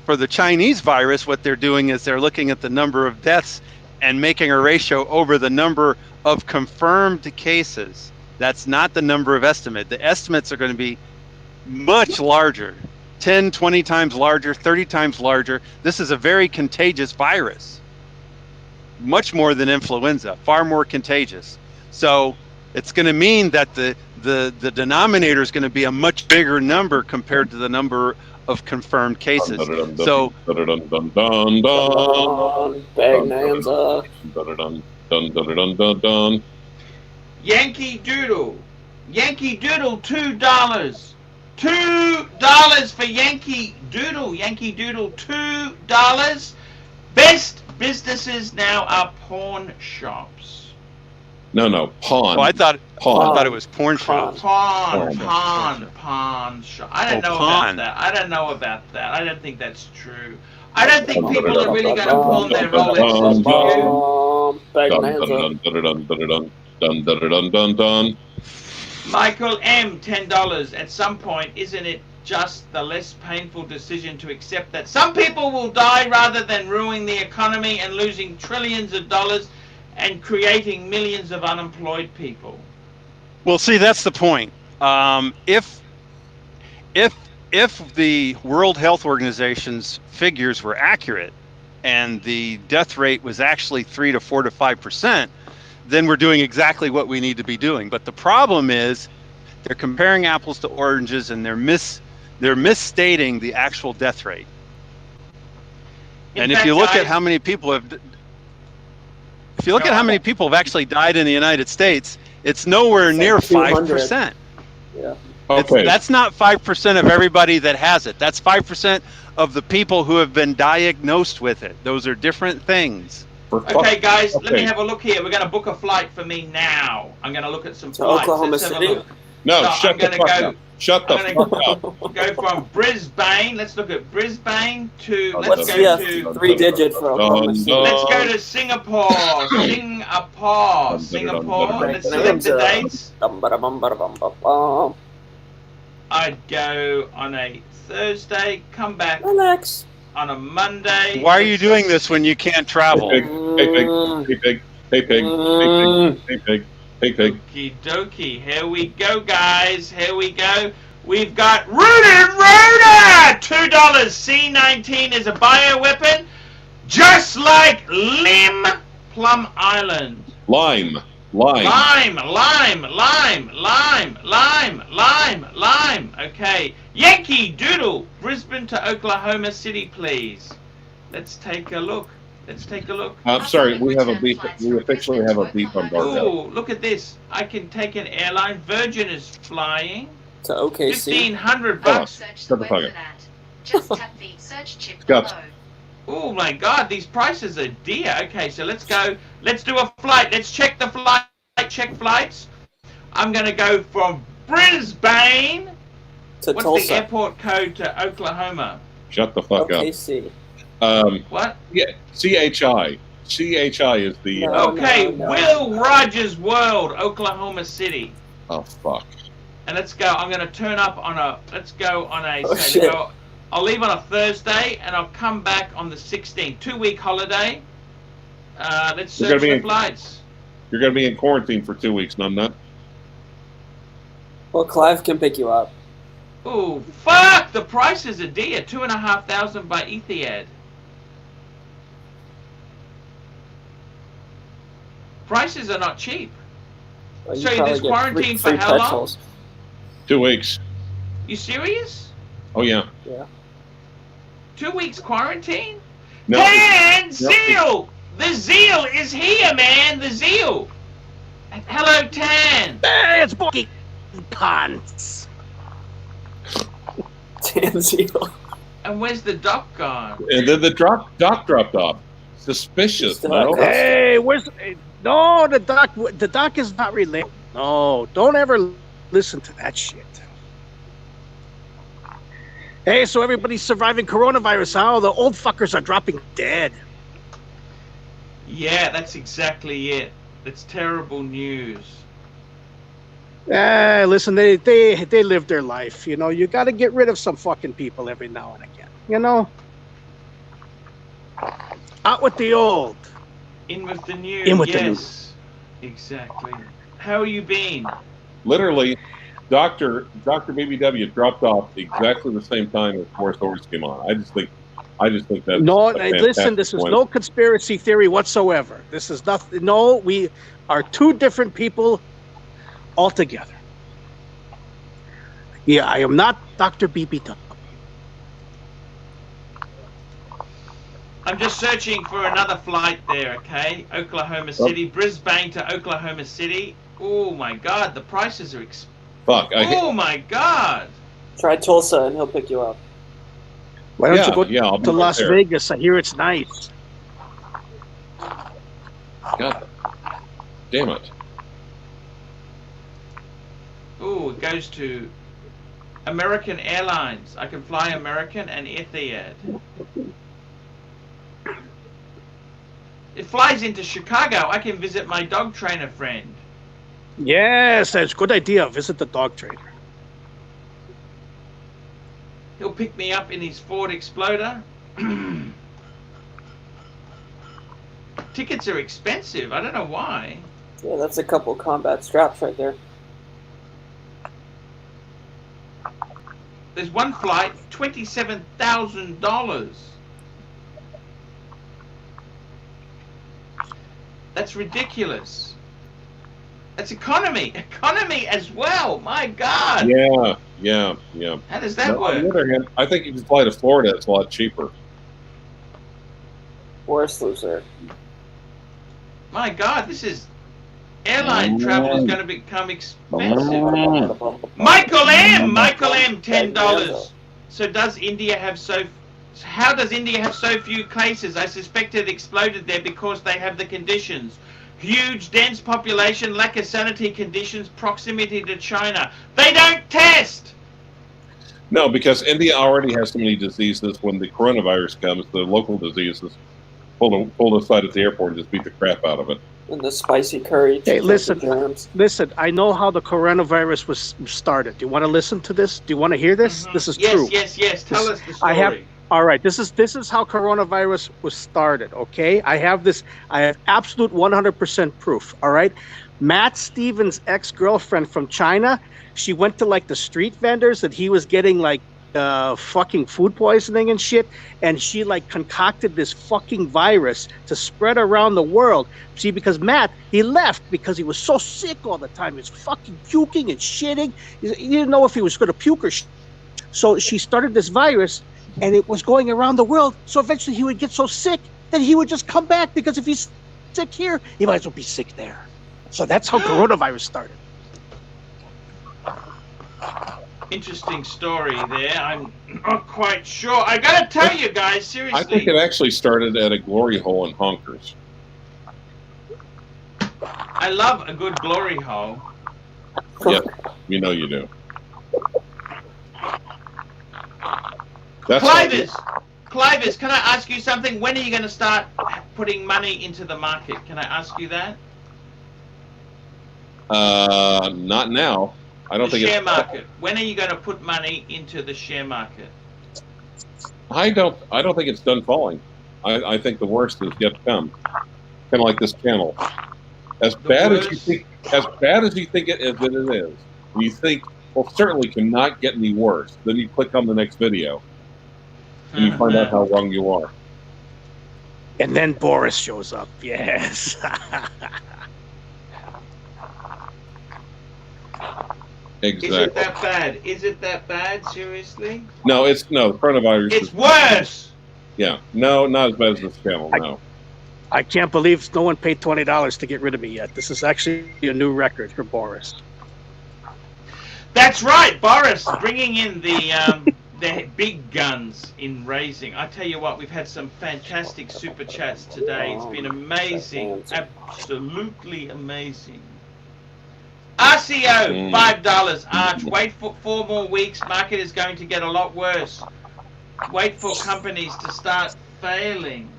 Speaker 5: for the Chinese virus, what they're doing is they're looking at the number of deaths and making a ratio over the number of confirmed cases. That's not the number of estimate. The estimates are going to be much larger, 10, 20 times larger, 30 times larger. This is a very contagious virus, much more than influenza, far more contagious. So it's going to mean that the denominator is going to be a much bigger number compared to the number of confirmed cases. So
Speaker 1: Yankee Doodle, $2. $2 for Yankee Doodle. Yankee Doodle, $2. Best businesses now are pawn shops.
Speaker 2: No, pawn.
Speaker 5: I thought it was porn shops.
Speaker 1: Pawn shop. I don't know
Speaker 5: pawn.
Speaker 1: about that. I don't know about that. I don't think that's true. I don't think people are really going to pawn their Rolexes. Michael M, $10. At some point, isn't it just the less painful decision to accept that some people will die rather than ruining the economy and losing trillions of dollars and creating millions of unemployed people?
Speaker 5: Well, see, that's the point. If the World Health Organization's figures were accurate and the death rate was actually 3 to 4 to 5%, then we're doing exactly what we need to be doing. But the problem is they're comparing apples to oranges and they're misstating the actual death rate. And if you look at how many people have actually died in the United States, it's nowhere near 5%.
Speaker 3: Yeah.
Speaker 2: Okay.
Speaker 5: That's not 5% of everybody that has it. That's 5% of the people who have been diagnosed with it. Those are different things.
Speaker 1: Okay, guys, let me have a look here. We're going to book a flight for me now. I'm going to look at some flights.
Speaker 3: Oklahoma
Speaker 1: Let's have a
Speaker 3: City?
Speaker 1: look.
Speaker 2: No,
Speaker 1: So
Speaker 2: shut
Speaker 1: I'm
Speaker 2: the
Speaker 1: gonna
Speaker 2: fuck
Speaker 1: go-
Speaker 2: up. Shut the
Speaker 1: I'm
Speaker 2: fuck up.
Speaker 1: Go from Brisbane. Let's look at Brisbane to.
Speaker 2: What's
Speaker 1: Let's
Speaker 3: What's
Speaker 1: go
Speaker 3: the
Speaker 1: to.
Speaker 3: 3-digit for Oklahoma City?
Speaker 1: Let's go to Singapore. Singapore. Let's select the dates. I'd go on a Thursday. Come back
Speaker 3: Relax.
Speaker 1: on a Monday.
Speaker 5: Why are you doing this when you can't travel?
Speaker 2: Hey pig, hey pig, hey pig, hey pig.
Speaker 1: Okie dokie. Here we go, guys. Here we go. We've got Rooted Rooter! $2. C19 is a bioweapon, just like Lim Plum Island.
Speaker 2: Lime.
Speaker 1: Lime. Okay. Yankee Doodle, Brisbane to Oklahoma City, please. Let's take a look.
Speaker 2: I'm sorry, we have a beep. We officially have a beep on Barco.
Speaker 1: Ooh, look at this. I can take an airline. Virgin is flying.
Speaker 3: To OKC.
Speaker 1: $1,500.
Speaker 4: Search
Speaker 2: Shut
Speaker 4: the
Speaker 2: the fuck
Speaker 4: web
Speaker 2: up.
Speaker 4: for that. Just tap the search chip
Speaker 2: Scott.
Speaker 4: below.
Speaker 1: Oh my God, these prices are dear. Okay, so let's go. Let's do a flight. Let's check the flight. Check flights. I'm gonna go from Brisbane.
Speaker 3: To
Speaker 1: What's
Speaker 3: Tulsa.
Speaker 1: the airport code to Oklahoma?
Speaker 2: Shut the fuck
Speaker 3: OKC.
Speaker 2: up.
Speaker 1: What?
Speaker 2: Yeah, CHI. CHI is the.
Speaker 3: No.
Speaker 1: Okay,
Speaker 3: no.
Speaker 1: Will Rogers World, Oklahoma City.
Speaker 2: Oh fuck.
Speaker 1: And let's go. I'm gonna turn up on a. Let's go on a.
Speaker 3: Oh,
Speaker 1: so
Speaker 3: shit.
Speaker 1: I'll leave on a Thursday and I'll come back on the 16th. 2-week holiday. Let's
Speaker 2: You're
Speaker 1: search
Speaker 2: gonna be
Speaker 1: for
Speaker 2: in-
Speaker 1: flights.
Speaker 2: You're gonna be in quarantine for 2 weeks, numbnut.
Speaker 3: Well, Clive can pick you up.
Speaker 1: Ooh, fuck! The prices are dear. 2,500 by Etihad. Prices are not cheap.
Speaker 3: Well, you
Speaker 1: So
Speaker 3: probably
Speaker 1: this
Speaker 3: get
Speaker 1: quarantine for
Speaker 3: free
Speaker 1: how long?
Speaker 3: pretzels.
Speaker 2: 2 weeks.
Speaker 1: You serious?
Speaker 2: Oh yeah.
Speaker 3: Yeah.
Speaker 1: 2 weeks quarantine?
Speaker 2: No.
Speaker 1: Tan Zeal! The Zeal is here, man! The Zeal! Hello, Tan!
Speaker 6: Hey, it's fucking pants.
Speaker 3: Tanzio.
Speaker 1: And where's the doc gone?
Speaker 2: And then the doc dropped off. Suspicious.
Speaker 3: Still
Speaker 2: No.
Speaker 3: at Costco.
Speaker 6: Hey, where's no the doc? The doc is not related. No, don't ever listen to that shit. Hey, so everybody's surviving coronavirus. How the old fuckers are dropping dead.
Speaker 1: Yeah, that's exactly it. That's terrible news.
Speaker 6: Listen, they live their life. You know, you got to get rid of some fucking people every now and again. You know, out with the old.
Speaker 1: In with the new.
Speaker 6: In with the new.
Speaker 1: Yes. Exactly. How have you been?
Speaker 2: Literally, Dr. BBW dropped off exactly the same time as Forrest Horse came on. I just think that's
Speaker 6: No,
Speaker 2: a
Speaker 6: listen,
Speaker 2: fantastic
Speaker 6: this is
Speaker 2: point.
Speaker 6: no conspiracy theory whatsoever. This is nothing. No, we are two different people altogether. Yeah, I am not Dr. BB.
Speaker 1: I'm just searching for another flight there, okay? Oklahoma City, Brisbane to Oklahoma City. Oh my God, the prices are
Speaker 2: Fuck.
Speaker 1: Oh my God!
Speaker 3: Try Tulsa and he'll pick you up.
Speaker 6: Why don't you go
Speaker 2: I'll be
Speaker 6: to
Speaker 2: right
Speaker 6: Las
Speaker 2: there.
Speaker 6: Vegas? I hear it's nice.
Speaker 2: God damn it.
Speaker 1: Ooh, it goes to American Airlines. I can fly American and Etihad. It flies into Chicago. I can visit my dog trainer friend.
Speaker 6: Yes, that's a good idea. Visit the dog trainer.
Speaker 1: He'll pick me up in his Ford Exploder. Tickets are expensive. I don't know why.
Speaker 3: Yeah, that's a couple combat straps right there.
Speaker 1: There's one flight, $27,000. That's ridiculous. That's economy as well. My God.
Speaker 2: Yeah.
Speaker 1: How does that
Speaker 2: On the
Speaker 1: work?
Speaker 2: other hand, I think if you fly to Florida, it's a lot cheaper.
Speaker 3: Forrest lives there.
Speaker 1: My God, this is airline travel is going to become expensive. Michael M, $10. So does India have how does India have so few cases? I suspect it exploded there because they have the conditions. Huge, dense population, lack of sanitary conditions, proximity to China. They don't test!
Speaker 2: No, because India already has so many diseases. When the coronavirus comes, the local diseases pull aside at the airport and just beat the crap out of it.
Speaker 3: And the spicy curry.
Speaker 6: Hey,
Speaker 3: to
Speaker 6: listen.
Speaker 3: kill the germs.
Speaker 6: Listen, I know how the coronavirus was started. Do you want to listen to this? Do you want to hear this? This is
Speaker 1: yes,
Speaker 6: true.
Speaker 1: Yes. Tell us the story.
Speaker 6: All right, this is how coronavirus was started. Okay, I have absolute 100% proof. All right, Matt Stevens' ex-girlfriend from China, she went to like the street vendors that he was getting like fucking food poisoning and shit, and she like concocted this fucking virus to spread around the world. See, because Matt, he left because he was so sick all the time. He was fucking puking and shitting. He didn't know if he was going to puke or shit. So she started this virus, and it was going around the world. So eventually he would get so sick that he would just come back, because if he's sick here, he might as well be sick there. So that's how coronavirus started.
Speaker 1: Interesting story there. I'm not quite sure. I gotta tell you guys, seriously.
Speaker 2: I think it actually started at a glory hole in Honkers.
Speaker 1: I love a good glory hole.
Speaker 2: Yeah, you know you do. That's
Speaker 1: Clivers, can I ask you something? When are you going to start putting money into the market? Can I ask you that?
Speaker 2: Not now. I don't think
Speaker 1: share market. When are you going to put money into the share market?
Speaker 2: I don't think it's done falling. I think the worst is yet to come. Kind of like this channel. As bad as you think it is, and you think, well, certainly cannot get any worse. Then you click on the next video, and you find out how wrong you are.
Speaker 6: And then Boris shows up. Yes.
Speaker 2: Exactly.
Speaker 1: Is it that bad? Is it that bad? Seriously?
Speaker 2: No, coronavirus.
Speaker 1: It's worse.
Speaker 2: Yeah, no, not as bad as this channel. No.
Speaker 6: I can't believe no one paid $20 to get rid of me yet. This is actually a new record for Boris.
Speaker 1: That's right, Boris, bringing in the big guns in raising. I tell you what, we've had some fantastic super chats today. It's been amazing, absolutely amazing. RCO, $5. Arch, wait for 4 more weeks. Market is going to get a lot worse. Wait for companies to start failing.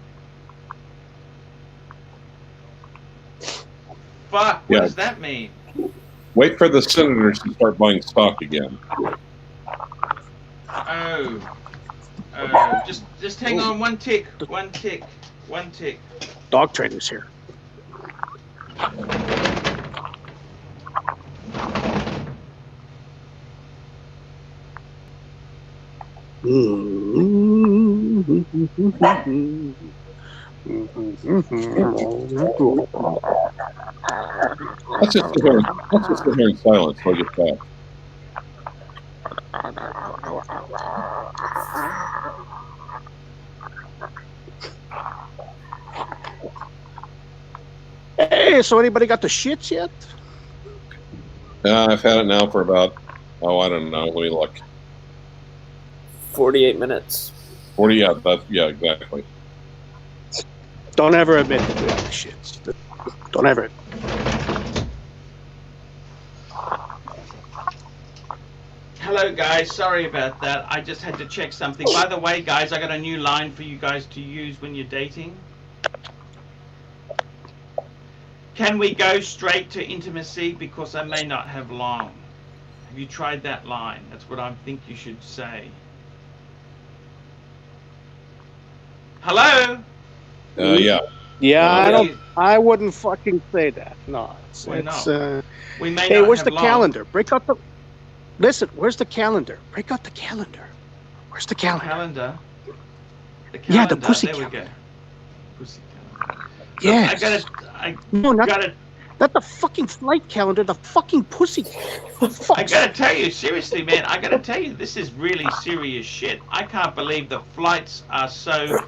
Speaker 1: Fuck, what does that mean?
Speaker 2: Wait for the senators to start buying stock again.
Speaker 1: Oh, just hang on one tick.
Speaker 6: Dog trainers here.
Speaker 2: Let's just sit here in silence till I get back.
Speaker 6: Hey, so anybody got the shits yet?
Speaker 2: I've had it now for about, I don't know. Let me look.
Speaker 3: 48 minutes.
Speaker 2: 40, yeah, exactly.
Speaker 6: Don't ever admit that you have the shits. Don't ever.
Speaker 1: Hello guys, sorry about that. I just had to check something. By the way, guys, I got a new line for you guys to use when you're dating. Can we go straight to intimacy, because I may not have long? Have you tried that line? That's what I think you should say.
Speaker 2: Yeah.
Speaker 6: Yeah, I wouldn't fucking say that. No,
Speaker 1: Why not? We may
Speaker 6: hey,
Speaker 1: not
Speaker 6: where's
Speaker 1: have
Speaker 6: the
Speaker 1: long.
Speaker 6: calendar? Break out the. Listen, where's the calendar? Break out the calendar. Where's the calendar?
Speaker 1: The calendar.
Speaker 6: Yeah, the pussy
Speaker 1: There
Speaker 6: calendar.
Speaker 1: we go. Pussy calendar.
Speaker 6: Yes.
Speaker 1: Not
Speaker 6: the fucking flight calendar. The fucking pussy.
Speaker 1: I gotta tell you, seriously, man. I gotta tell you, this is really serious shit. I can't believe the flights are so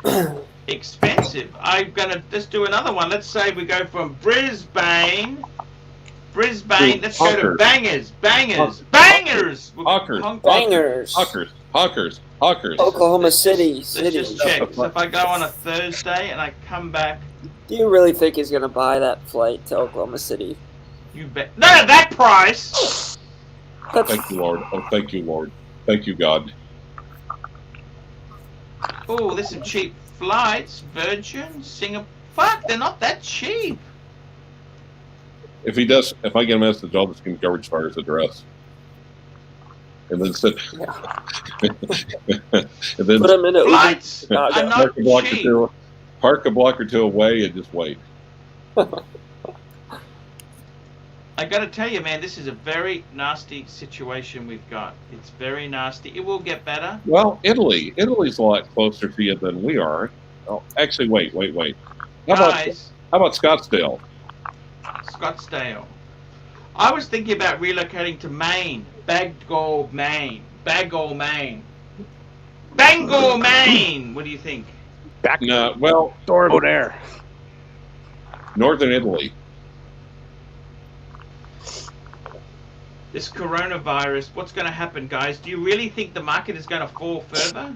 Speaker 1: expensive. I'm gonna just do another one. Let's say we go from Brisbane. Let's go to Bangers.
Speaker 2: Hawkers.
Speaker 3: Oklahoma City.
Speaker 1: Let's just check. So if I go on a Thursday and I come back,
Speaker 3: do you really think he's gonna buy that flight to Oklahoma City?
Speaker 1: You bet. No, that price.
Speaker 2: Thank you, Lord. Oh, thank you, Lord. Thank you, God.
Speaker 1: Oh, there's some cheap flights. Virgin, Singapore. Fuck, they're not that cheap.
Speaker 2: If I get a message, I'll just give Coverage Fire's address. and then sit,
Speaker 3: Yeah.
Speaker 2: and then
Speaker 3: Put them in an Uber.
Speaker 1: Flights are
Speaker 3: Chicago.
Speaker 1: not cheap.
Speaker 2: park a block or two away and just wait.
Speaker 1: I gotta tell you, man, this is a very nasty situation we've got. It's very nasty. It will get better.
Speaker 2: Well, Italy's a lot closer to you than we are. Oh, actually, wait.
Speaker 1: Guys,
Speaker 2: How about Scottsdale?
Speaker 1: Scottsdale. I was thinking about relocating to Maine. Bangor, Maine. Bangor, Maine. Bangor, Maine! What do you think?
Speaker 6: Back
Speaker 2: No, well,
Speaker 6: door over there.
Speaker 2: Northern Italy.
Speaker 1: This coronavirus, what's going to happen, guys? Do you really think the market is going to fall further?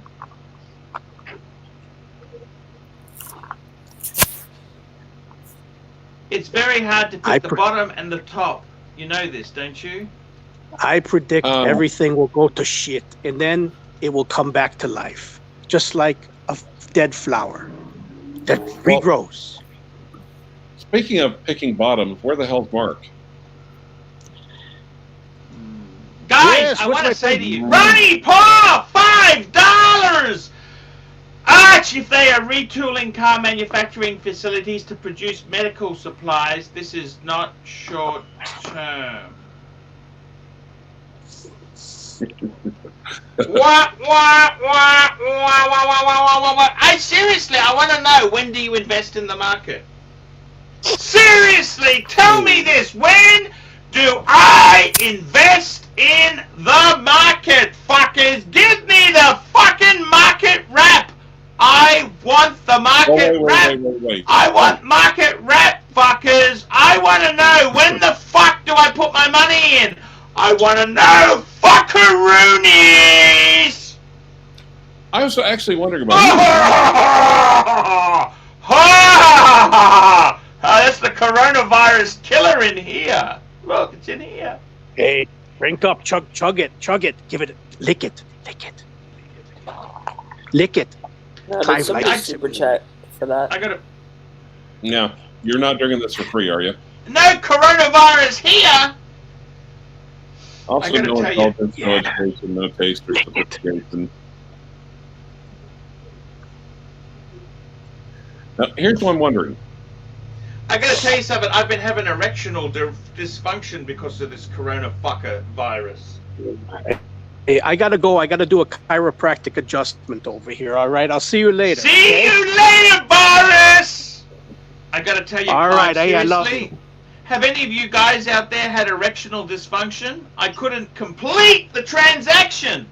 Speaker 1: It's very hard to pick the bottom and the top. You know this, don't you?
Speaker 6: I predict everything will go to shit, and then it will come back to life, just like a dead flower that regrows.
Speaker 2: Speaking of picking bottoms, where the hell's Mark?
Speaker 1: Guys,
Speaker 6: Yes,
Speaker 1: I
Speaker 6: what's
Speaker 1: want
Speaker 6: my
Speaker 1: to say to
Speaker 6: thing?
Speaker 1: you, Ronnie Paul, $5! Arch, if they are retooling car manufacturing facilities to produce medical supplies, this is not short term. What? I seriously, I want to know, when do you invest in the market? Seriously, tell me this. When do I invest in the market, fuckers? Give me the fucking market wrap. I want the market wrap.
Speaker 2: Wait.
Speaker 1: I want market wrap, fuckers. I want to know, when the fuck do I put my money in? I want to know, fuckaroonies.
Speaker 2: I was actually wondering about
Speaker 1: that's the coronavirus killer in here. Look, it's in here.
Speaker 6: Hey, drink up, chug it, give it, lick it.
Speaker 3: No,
Speaker 6: Time
Speaker 3: did somebody
Speaker 6: like-
Speaker 3: super chat for that?
Speaker 1: I gotta.
Speaker 2: No, you're not drinking this for free, are you?
Speaker 1: No coronavirus here.
Speaker 2: Also,
Speaker 1: gotta
Speaker 2: no
Speaker 1: tell you-
Speaker 2: indulgence, no education, no taste or sophistication. Now, here's what I'm wondering.
Speaker 1: I gotta tell you something. I've been having erectional dysfunction because of this corona fucker virus.
Speaker 6: Hey, I gotta go. I gotta do a chiropractic adjustment over here. All right, I'll see you later.
Speaker 1: See you later, Boris! I gotta tell you,
Speaker 6: All right, hey, I love
Speaker 1: seriously, have any of you guys out there had erectional dysfunction? I couldn't complete the transaction.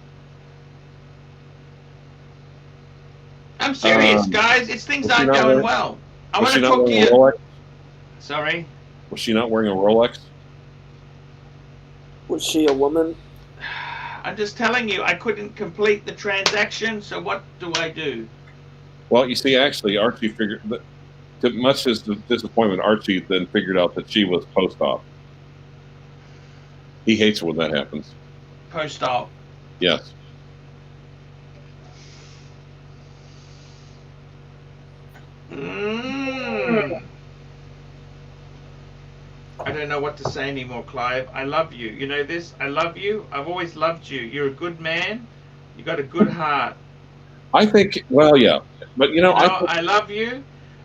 Speaker 1: I'm serious, guys. It's things aren't going well. I want to talk to you.
Speaker 2: Rolex?
Speaker 1: Sorry.
Speaker 2: Was she not wearing a Rolex?
Speaker 3: Was she a woman?
Speaker 1: I'm just telling you, I couldn't complete the transaction, so what do I do?
Speaker 2: Well, you see, actually, Archie figured that, to much his disappointment, Archie then figured out that she was post-op. He hates it when that happens.
Speaker 1: Post-op.
Speaker 2: Yes.
Speaker 1: I don't know what to say anymore, Clive. I love you. You know this? I love you. I've always loved you. You're a good man. You got a good heart.
Speaker 2: I think, well, yeah. But, you know,
Speaker 1: I love you.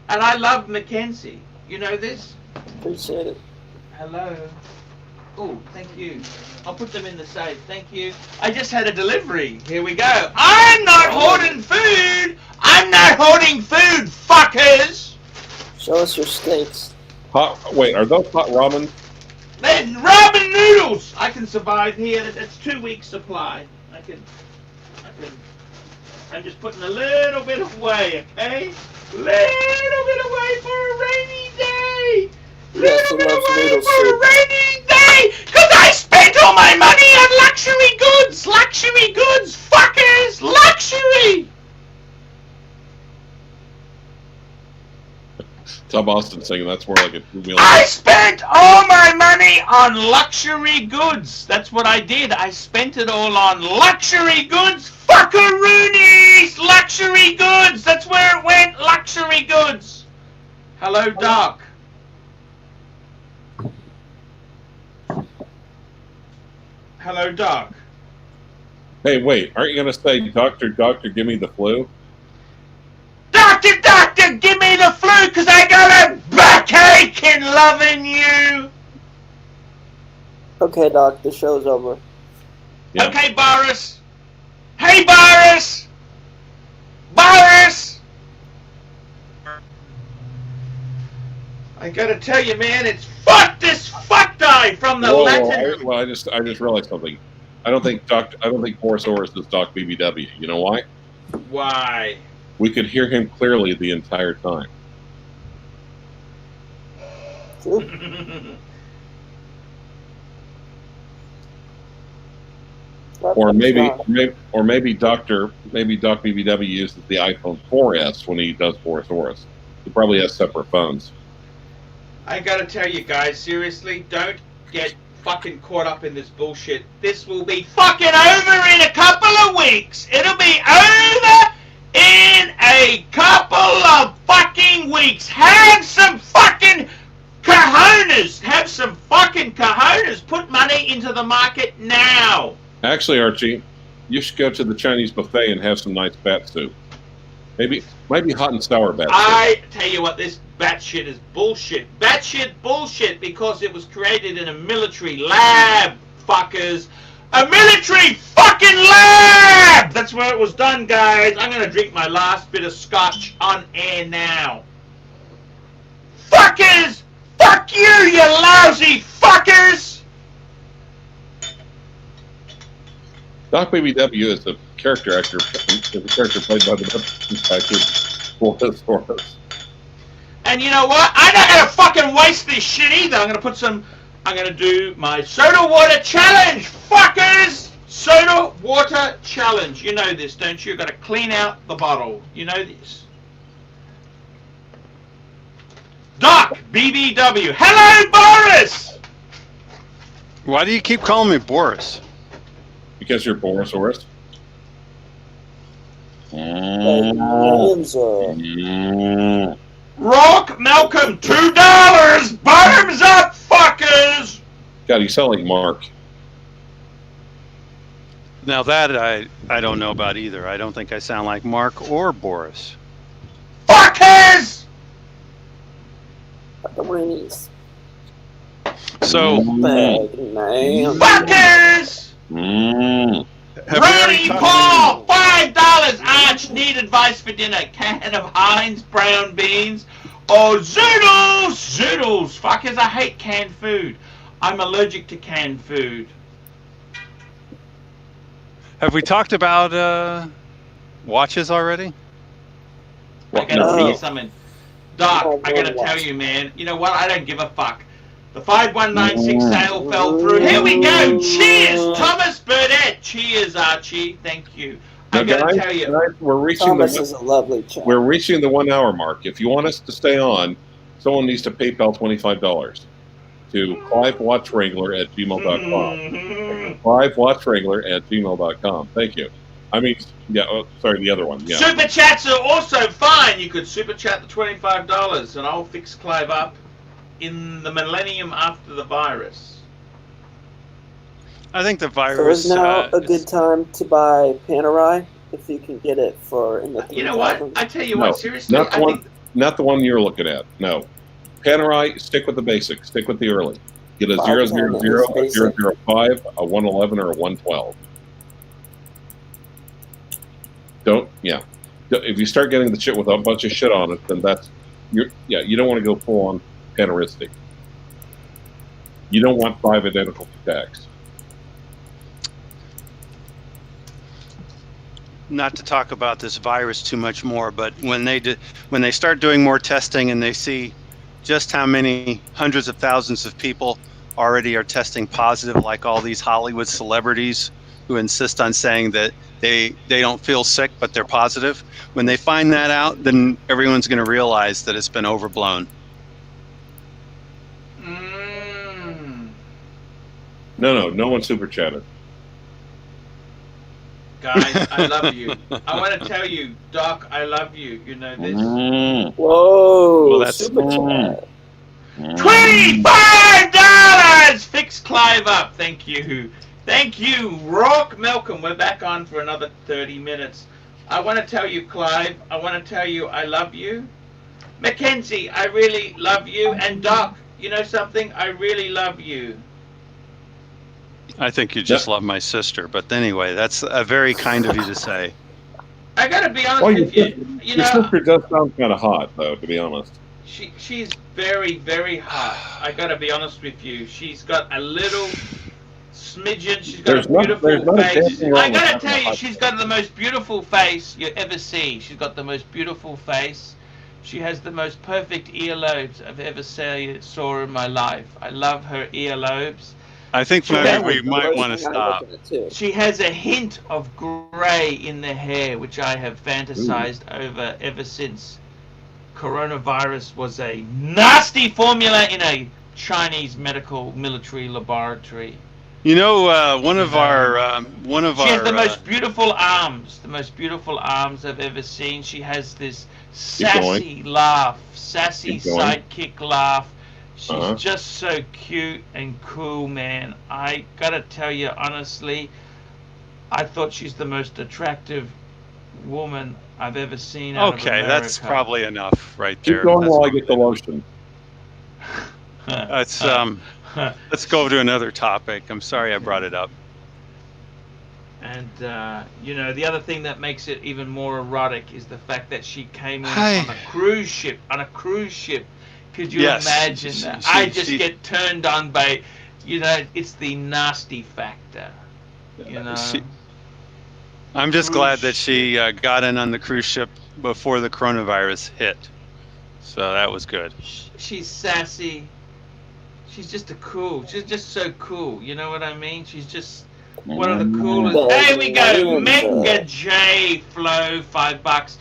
Speaker 1: And I love Mackenzie. You know this?
Speaker 3: Appreciate it.
Speaker 1: Hello. Oh, thank you. I'll put them in the safe. Thank you. I just had a delivery. Here we go. I'm not hoarding food. I'm not hoarding food, fuckers.
Speaker 3: Show us your steaks.
Speaker 2: wait, are those hot ramen?
Speaker 1: They're ramen noodles. I can survive here. That's 2 weeks supply. I'm just putting a little bit away, okay? Little bit away for a rainy day.
Speaker 3: Yes,
Speaker 1: Little
Speaker 3: he
Speaker 1: bit
Speaker 3: loves
Speaker 1: away
Speaker 3: noodle
Speaker 1: for a
Speaker 3: soup.
Speaker 1: rainy day. Cause I spent all my money on luxury goods. Luxury goods, fuckers. Luxury.
Speaker 2: Tom Austin singing, that's more like a 2 meal.
Speaker 1: I spent all my money on luxury goods. That's what I did. I spent it all on luxury goods. Fuckaroonies! Luxury goods. That's where it went. Luxury goods. Hello, Doc. Hello, Doc.
Speaker 2: Hey, wait, aren't you going to say, Doctor, give me the flu?
Speaker 1: Doctor, doctor, give me the flu, cause I got a backache in loving you.
Speaker 3: Okay, Doc, the show's over.
Speaker 2: Yeah.
Speaker 1: Okay, Boris. Hey, Boris. Boris. I gotta tell you, man, it's fuck this fuck guy from the Latin.
Speaker 2: I just realized something. I don't think Boris Orris is Doc BBW. You know why?
Speaker 1: Why?
Speaker 2: We could hear him clearly the entire time. Or maybe Doc BBW uses the iPhone 4S when he does Boris Orris. He probably has separate phones.
Speaker 1: I gotta tell you guys, seriously, don't get fucking caught up in this bullshit. This will be fucking over in a couple of weeks. It'll be over in a couple of fucking weeks. Have some fucking cojones. Have some fucking cojones. Put money into the market now.
Speaker 2: Actually, Archie, you should go to the Chinese buffet and have some nice bat soup. Might be hot and sour bat soup.
Speaker 1: I tell you what, this batshit is bullshit. Batshit bullshit because it was created in a military lab, fuckers. A military fucking lab! That's where it was done, guys. I'm gonna drink my last bit of scotch on air now. Fuckers! Fuck you, you lousy fuckers!
Speaker 2: Doc BBW is a character actor. Is a character played by the actor Boris Orris.
Speaker 1: And you know what? I'm not gonna fucking waste this shit either. I'm gonna do my soda water challenge, fuckers! Soda water challenge. You know this, don't you? You've got to clean out the bottle. You know this. Doc BBW. Hello, Boris!
Speaker 5: Why do you keep calling me Boris?
Speaker 2: Because you're Boris Orris.
Speaker 1: Rock Malcolm, $2. Bottoms up, fuckers!
Speaker 2: God, you sound like Mark.
Speaker 5: Now that I don't know about either. I don't think I sound like Mark or Boris.
Speaker 1: Fuckers!
Speaker 3: Fuckers.
Speaker 5: So,
Speaker 1: Fuckers!
Speaker 5: have
Speaker 1: Ronnie
Speaker 5: we already
Speaker 1: Paul,
Speaker 5: talked-
Speaker 1: $5. Arch, need advice for dinner. Can of Heinz brown beans or zoodles? Zoodles. Fuckers, I hate canned food. I'm allergic to canned food.
Speaker 5: Have we talked about watches already?
Speaker 1: I gotta tell you something. Doc, I gotta tell you, man. You know what? I don't give a fuck. The 5196 sale fell through. Here we go. Cheers, Thomas Burdett. Cheers, Archie. Thank you. I gotta tell you.
Speaker 2: Guys, we're
Speaker 3: Thomas is a lovely child.
Speaker 2: We're reaching the 1 hour mark. If you want us to stay on, someone needs to PayPal $25 to CliveWatchWrangler@gmail.com. CliveWatchWrangler@gmail.com. Thank you. I mean, yeah. Oh, sorry, the other one. Yeah.
Speaker 1: Super chats are also fine. You could super chat the $25, and I'll fix Clive up in the millennium after the virus.
Speaker 5: I think the
Speaker 3: So
Speaker 5: virus.
Speaker 3: is now a good time to buy Panerai if you can get it for in the.
Speaker 1: You know what? I tell you
Speaker 2: No,
Speaker 1: what. Seriously,
Speaker 2: not the
Speaker 1: I
Speaker 2: one.
Speaker 1: think
Speaker 2: Not the one you're looking at. No. Panerai, stick with the basics. Stick with the early. Get a 000, 005, a 111, or a 112. If you start getting the shit with a bunch of shit on it, then you don't want to go full on Panoristic. You don't want 5 identical attacks.
Speaker 5: Not to talk about this virus too much more, but when they start doing more testing and they see just how many hundreds of thousands of people already are testing positive, like all these Hollywood celebrities who insist on saying that they don't feel sick but they're positive, when they find that out, then everyone's going to realize that it's been overblown.
Speaker 2: No one super chatted.
Speaker 1: guys, I love you. I want to tell you, Doc, I love you. You know this.
Speaker 3: Whoa!
Speaker 5: Well, that's-
Speaker 3: super chat.
Speaker 1: $25! Fix Clive up. Thank you. Thank you, Rock Malcolm. We're back on for another 30 minutes. I want to tell you, Clive, I want to tell you I love you. Mackenzie, I really love you. And Doc, you know something? I really love you.
Speaker 5: I think you just love my sister, but anyway, that's very kind of you to say.
Speaker 1: I gotta be honest
Speaker 2: Well,
Speaker 1: with you. You
Speaker 2: your
Speaker 1: know,
Speaker 2: sister does sound kind of hot, though, to be honest.
Speaker 1: she's very, very hot. I gotta be honest with you. She's got a little smidgen. She's got
Speaker 2: There's
Speaker 1: a beautiful
Speaker 2: not a damn
Speaker 1: face.
Speaker 2: thing wrong
Speaker 1: I
Speaker 2: with
Speaker 1: gotta
Speaker 2: having
Speaker 1: tell
Speaker 2: a
Speaker 1: you,
Speaker 2: hot
Speaker 1: she's
Speaker 2: face.
Speaker 1: got the most beautiful face you ever see. She's got the most beautiful face. She has the most perfect earlobes I've ever saw in my life. I love her earlobes.
Speaker 5: I think
Speaker 1: Yeah,
Speaker 5: maybe
Speaker 3: That was
Speaker 5: we
Speaker 3: the
Speaker 5: might
Speaker 3: first
Speaker 5: want to
Speaker 3: thing I looked
Speaker 5: stop.
Speaker 3: at, too.
Speaker 1: She has a hint of grey in the hair, which I have fantasized over ever since coronavirus was a nasty formula in a Chinese medical military laboratory.
Speaker 5: You know, one of
Speaker 1: She has the
Speaker 5: our
Speaker 1: most beautiful arms, the most beautiful arms I've ever seen. She has this sassy laugh, sassy
Speaker 2: Keep going.
Speaker 1: sidekick laugh. She's
Speaker 2: Uh-huh.
Speaker 1: just so cute and cool, man. I gotta tell you honestly, I thought she's the most attractive woman I've ever seen out of
Speaker 5: okay,
Speaker 1: America.
Speaker 5: that's probably enough right there.
Speaker 2: Keep going
Speaker 5: That's
Speaker 2: while I
Speaker 5: probably
Speaker 2: get the lotion.
Speaker 5: Let's let's go to another topic. I'm sorry I brought it up.
Speaker 1: And you know, the other thing that makes it even more erotic is the fact that she came in
Speaker 5: Hi.
Speaker 1: on a cruise ship. On a cruise ship, could you
Speaker 5: Yes.
Speaker 1: imagine
Speaker 5: She-
Speaker 1: that?
Speaker 5: she-
Speaker 1: I just
Speaker 5: she-
Speaker 1: get turned on by, you know, it's the nasty factor. You know,
Speaker 5: I'm just
Speaker 1: Cruise
Speaker 5: glad that she got in on the cruise ship before the coronavirus hit. So that was good.
Speaker 1: She's sassy. She's just she's just so cool. You know what I mean? She's just one of the coolest. There we go. Mega J Flow, $5.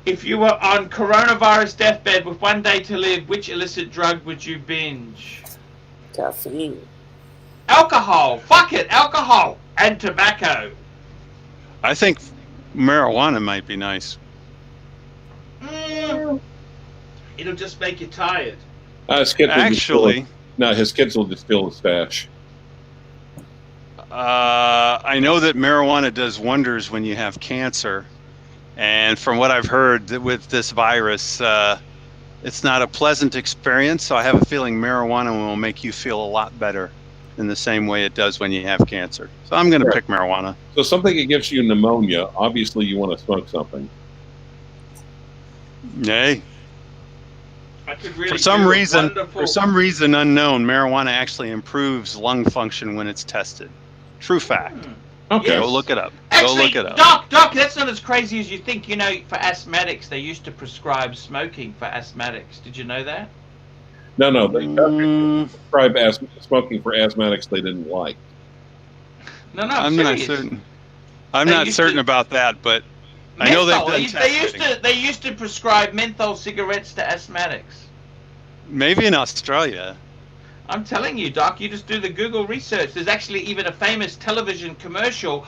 Speaker 1: If you were on coronavirus deathbed with 1 day to live, which illicit drug would you binge?
Speaker 3: Caffeine.
Speaker 1: Alcohol. Fuck it. Alcohol and tobacco.
Speaker 5: I think marijuana might be nice.
Speaker 1: It'll just make you tired.
Speaker 2: His kids will
Speaker 5: Actually,
Speaker 2: his kids will just steal the stash.
Speaker 5: I know that marijuana does wonders when you have cancer. And from what I've heard with this virus, it's not a pleasant experience. So I have a feeling marijuana will make you feel a lot better in the same way it does when you have cancer. So I'm going to pick marijuana.
Speaker 2: So something that gives you pneumonia, obviously you want to smoke something.
Speaker 5: Yay.
Speaker 1: I could really
Speaker 5: For some
Speaker 1: do a
Speaker 5: reason,
Speaker 1: wonderful-
Speaker 5: for some reason unknown, marijuana actually improves lung function when it's tested. True fact.
Speaker 2: Okay.
Speaker 1: Yes.
Speaker 5: Go look it up.
Speaker 1: Actually,
Speaker 5: Go look it up.
Speaker 1: Doc, that's not as crazy as you think. You know, for asthmatics, they used to prescribe smoking for asthmatics. Did you know that?
Speaker 2: No, they
Speaker 5: Mm,
Speaker 2: prescribe smoking for asthmatics they didn't like.
Speaker 1: No,
Speaker 5: I'm not
Speaker 1: serious.
Speaker 5: certain. I'm
Speaker 1: They
Speaker 5: not
Speaker 1: used
Speaker 5: certain
Speaker 1: to-
Speaker 5: about that, but I know they've
Speaker 1: Menthol.
Speaker 5: done
Speaker 1: They used to prescribe menthol cigarettes to asthmatics.
Speaker 5: maybe in Australia.
Speaker 1: I'm telling you, Doc, you just do the Google research. There's actually even a famous television commercial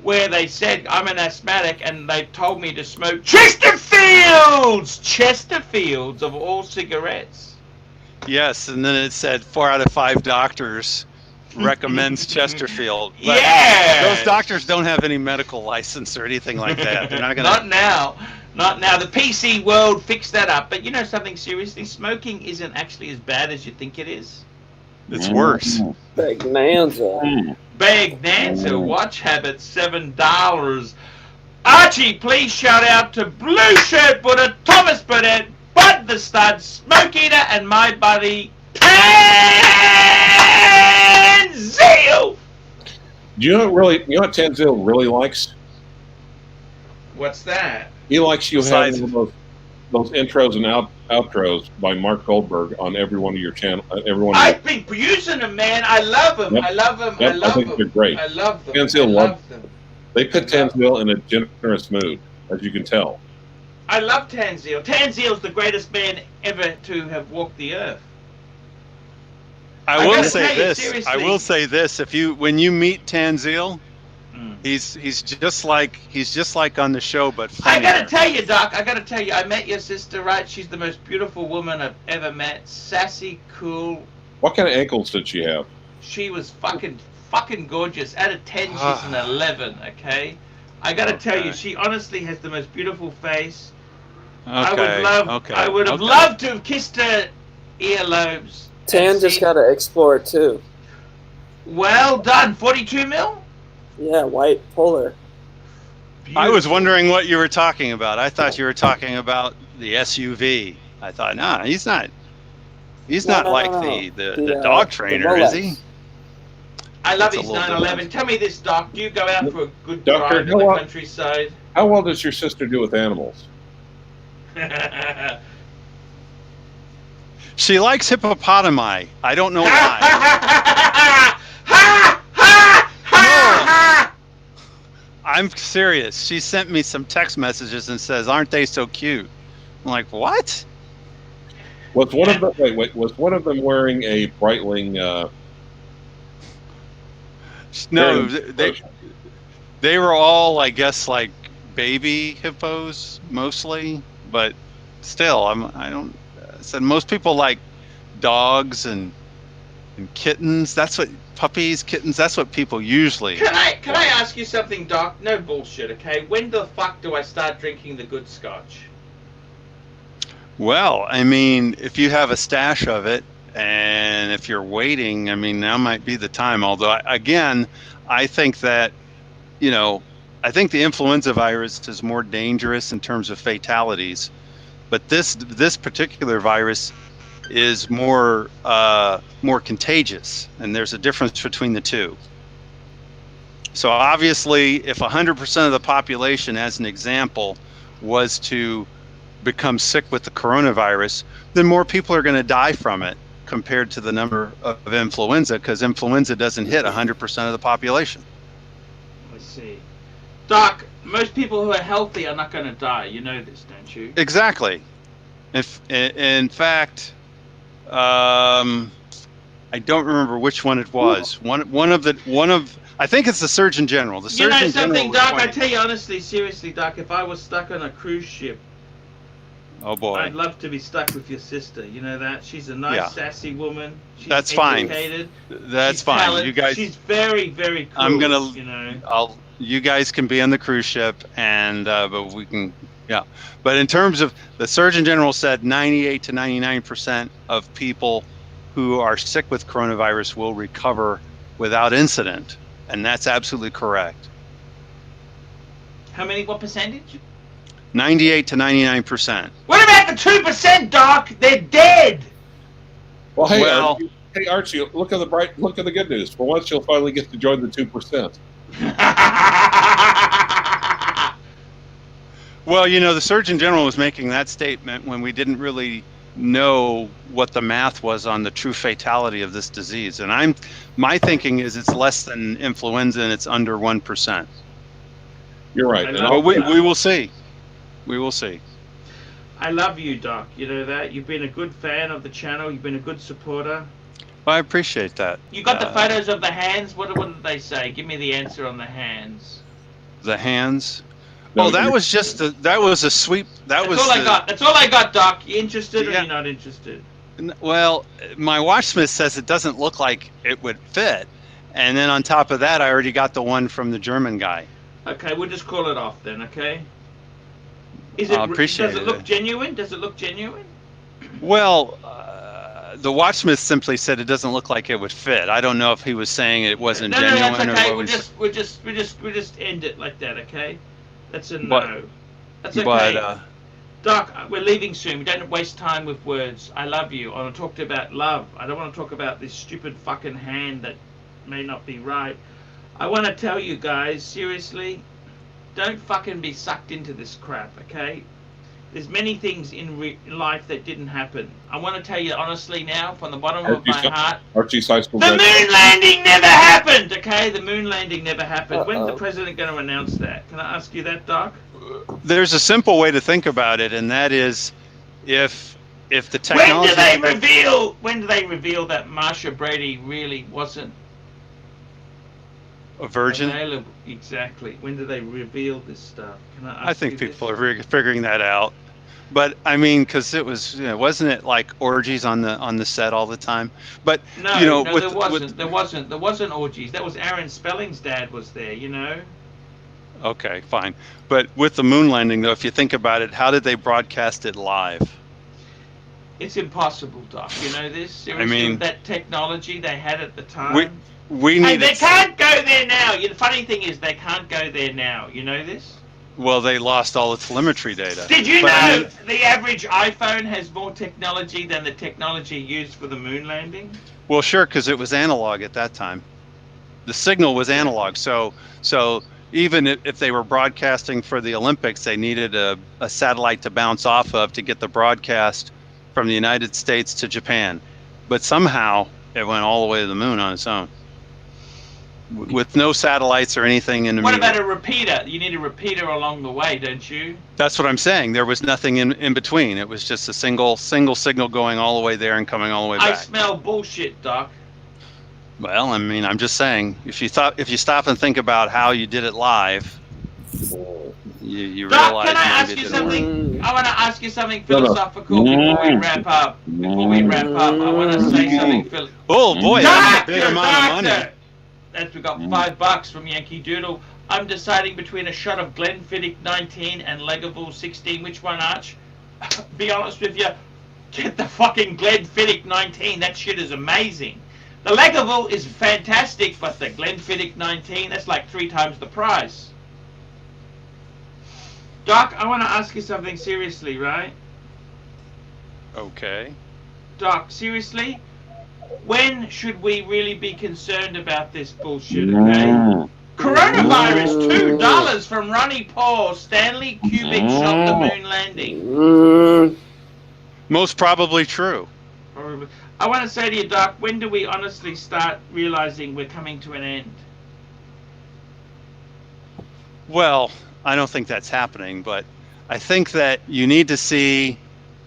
Speaker 1: where they said, I'm an asthmatic, and they told me to smoke Chesterfields of all cigarettes.
Speaker 5: Yes, and then it said 4 out of 5 doctors recommends Chesterfield. But
Speaker 1: Yeah.
Speaker 5: those doctors don't have any medical license or anything like that. They're not
Speaker 1: Not
Speaker 5: gonna.
Speaker 1: now. Not now. The PC world fixed that up. But you know something, seriously, smoking isn't actually as bad as you think it is.
Speaker 5: It's worse.
Speaker 3: Bonanza.
Speaker 1: Bagnanza watch habit, $7. Archie, please shout out to Blue Shirt Buddha, Thomas Burnett, Bud the Stud, Smoke Eater, and my buddy Tanzil.
Speaker 2: You know what Tanzil really likes?
Speaker 1: What's that?
Speaker 2: He likes you
Speaker 5: Besides-
Speaker 2: having those intros and outros by Mark Goldberg on every one of your channel.
Speaker 1: I've been using them, man. I love them.
Speaker 2: Yep.
Speaker 1: I love them.
Speaker 2: Yep,
Speaker 1: I
Speaker 2: I
Speaker 1: love
Speaker 2: think
Speaker 1: them.
Speaker 2: they're great.
Speaker 1: I love them.
Speaker 2: Tanzil
Speaker 1: I love them.
Speaker 2: They put Tanzil in a generous mood, as you can tell.
Speaker 1: I love Tanzil. Tanzil's the greatest man ever to have walked the earth. I
Speaker 5: I will
Speaker 1: gotta
Speaker 5: say
Speaker 1: tell you,
Speaker 5: this.
Speaker 1: seriously.
Speaker 5: I will say this. When you meet Tanzil,
Speaker 1: Mm.
Speaker 5: he's just like on the show, but
Speaker 1: I
Speaker 5: funnier.
Speaker 1: gotta tell you, Doc. I gotta tell you. I met your sister, right? She's the most beautiful woman I've ever met. Sassy, cool.
Speaker 2: What kind of ankles did she have?
Speaker 1: She was fucking fucking gorgeous. Out of 10, she's an 11, okay? I gotta tell you,
Speaker 5: Okay.
Speaker 1: she honestly has the most beautiful face.
Speaker 5: Okay.
Speaker 1: I would have loved to have kissed her earlobes.
Speaker 3: Tan just got to explore too.
Speaker 1: Well done, 42 mil?
Speaker 3: Yeah, white polar.
Speaker 5: I was wondering what you were talking about. I thought you were talking about the SUV. I thought, no, he's not. He's not like the dog trainer, is he?
Speaker 1: I love
Speaker 5: It's
Speaker 1: his
Speaker 5: a little
Speaker 1: 911. Tell me this, Doc. Do you go out for a good
Speaker 2: Doctor,
Speaker 1: drive in the countryside?
Speaker 2: How well does your sister do with animals?
Speaker 5: She likes hippopotami. I don't know why. I'm serious. She sent me some text messages and says, "Aren't they so cute?" I'm like, "What?"
Speaker 2: Was one of them was one of them wearing a Breitling?
Speaker 5: No, they were all, I guess, like baby hippos mostly, but still, I don't. Said most people like dogs and kittens. That's what puppies, kittens. That's what people usually.
Speaker 1: Can I ask you something, Doc? No bullshit, okay? When the fuck do I start drinking the good scotch?
Speaker 5: Well, I mean, if you have a stash of it, and if you're waiting, I mean, now might be the time. Although, again, I think that, I think the influenza virus is more dangerous in terms of fatalities, but this particular virus is more contagious, and there's a difference between the two. So obviously, if 100% of the population, as an example, was to become sick with the coronavirus, then more people are going to die from it compared to the number of influenza, because influenza doesn't hit 100% of the population.
Speaker 1: I see. Doc, most people who are healthy are not going to die. You know this, don't you?
Speaker 5: Exactly. In fact, I don't remember which one it was. One of I think it's the Surgeon General. The Surgeon
Speaker 1: something,
Speaker 5: General.
Speaker 1: Doc? I tell you honestly, seriously, Doc, if I was stuck on a cruise ship,
Speaker 5: Oh boy.
Speaker 1: I'd love to be stuck with your sister. You know that? She's a nice, sassy woman. She's
Speaker 5: That's fine.
Speaker 1: educated.
Speaker 5: That's
Speaker 1: She's
Speaker 5: fine.
Speaker 1: talented.
Speaker 5: You guys.
Speaker 1: She's very, very cool.
Speaker 5: I'm gonna.
Speaker 1: You know.
Speaker 5: You guys can be on the cruise ship, and but we can. Yeah. But in terms of the Surgeon General said, 98 to 99% of people who are sick with coronavirus will recover without incident, and that's absolutely correct.
Speaker 1: How many? What percentage?
Speaker 5: 98 to 99%.
Speaker 1: What about the 2%, Doc? They're dead.
Speaker 2: Well, hey, Archie, look at the good news. For once, you'll finally get to join the 2%.
Speaker 5: Well, the Surgeon General was making that statement when we didn't really know what the math was on the true fatality of this disease. And my thinking is it's less than influenza and it's under 1%.
Speaker 2: You're right.
Speaker 5: But we will see. We will see.
Speaker 1: I love you, Doc. You know that? You've been a good fan of the channel. You've been a good supporter.
Speaker 5: Well, I appreciate that.
Speaker 1: You got the photos of the hands? What did they say? Give me the answer on the hands.
Speaker 5: The hands?
Speaker 2: No,
Speaker 5: that was a sweep. That's
Speaker 1: all I got. That's all I got, Doc. You interested or you're not interested?
Speaker 5: Well, my watchsmith says it doesn't look like it would fit. And then on top of that, I already got the one from the German guy.
Speaker 1: Okay, we'll just call it off then, okay?
Speaker 5: I appreciate it.
Speaker 1: Does it look genuine? Does it look genuine?
Speaker 5: Well, the watchsmith simply said it doesn't look like it would fit. I don't know if he was saying it wasn't genuine
Speaker 1: that's okay.
Speaker 5: or what.
Speaker 1: We'll just end it like that, okay? That's a no.
Speaker 5: But,
Speaker 1: that's okay.
Speaker 5: But,
Speaker 1: Doc, we're leaving soon. We don't waste time with words. I love you. I want to talk about love. I don't want to talk about this stupid fucking hand that may not be right. I want to tell you guys, seriously, don't fucking be sucked into this crap, okay? There's many things in life that didn't happen. I want to tell you honestly now, from the bottom of my heart,
Speaker 2: the
Speaker 1: moon landing never happened, okay? The moon landing never happened. When's the president going to announce that? Can I ask you that, Doc?
Speaker 5: There's a simple way to think about it, and that is if the technology...
Speaker 1: When do they reveal that Marsha Brady really wasn't
Speaker 5: a virgin?
Speaker 1: Available? Exactly. When do they reveal this stuff? Can I ask
Speaker 5: I think
Speaker 1: you
Speaker 5: people
Speaker 1: this?
Speaker 5: are figuring that out. But I mean, because it was, wasn't it like orgies on the set all the time? But
Speaker 1: No, no,
Speaker 5: with
Speaker 1: there wasn't orgies. That was Aaron Spelling's dad was there.
Speaker 5: okay, fine. But with the moon landing, though, if you think about it, how did they broadcast it live?
Speaker 1: It's impossible, Doc. You know this? Seriously,
Speaker 5: mean-
Speaker 1: with that technology they had at the time.
Speaker 5: We
Speaker 1: Hey,
Speaker 5: need.
Speaker 1: they can't go there now. The funny thing is, they can't go there now. You know this?
Speaker 5: Well, they lost all the telemetry data.
Speaker 1: Did you
Speaker 5: But
Speaker 1: know
Speaker 5: I mean-
Speaker 1: the average iPhone has more technology than the technology used for the moon landing?
Speaker 5: Well, sure, because it was analog at that time. The signal was analog, so even if they were broadcasting for the Olympics, they needed a satellite to bounce off of to get the broadcast from the United States to Japan. But somehow it went all the way to the moon on its own, with no satellites or anything in the
Speaker 1: What
Speaker 5: middle.
Speaker 1: about a repeater? You need a repeater along the way, don't you?
Speaker 5: That's what I'm saying. There was nothing in between. It was just a single signal going all the way there and coming all the way
Speaker 1: I
Speaker 5: back.
Speaker 1: smell bullshit, Doc.
Speaker 5: Well, I mean, I'm just saying, if you stop and think about how you did it live, you
Speaker 1: Doc,
Speaker 5: realize
Speaker 1: can I ask
Speaker 5: maybe
Speaker 1: you
Speaker 5: it didn't work.
Speaker 1: something? I want to ask you something
Speaker 2: No, no.
Speaker 1: philosophical before we wrap up. Before we wrap up, I want to say something philosophical.
Speaker 5: Oh boy, that's a big amount of money.
Speaker 1: That's, we got $5 from Yankee Doodle. I'm deciding between a shot of Glenfiddich 19 and Lagavulin 16. Which one, Arch? Be honest with you, get the fucking Glenfiddich 19. That shit is amazing. The Lagavulin is fantastic, but the Glenfiddich 19, that's like 3 times the price. Doc, I want to ask you something seriously, right?
Speaker 5: Okay.
Speaker 1: Doc, seriously? When should we really be concerned about this bullshit, okay? Coronavirus, $2 from Ronnie Paul. Stanley Kubrick shot the moon landing.
Speaker 5: Most probably true.
Speaker 1: Probably. I want to say to you, Doc, when do we honestly start realizing we're coming to an end?
Speaker 5: Well, I don't think that's happening, but I think that you need to see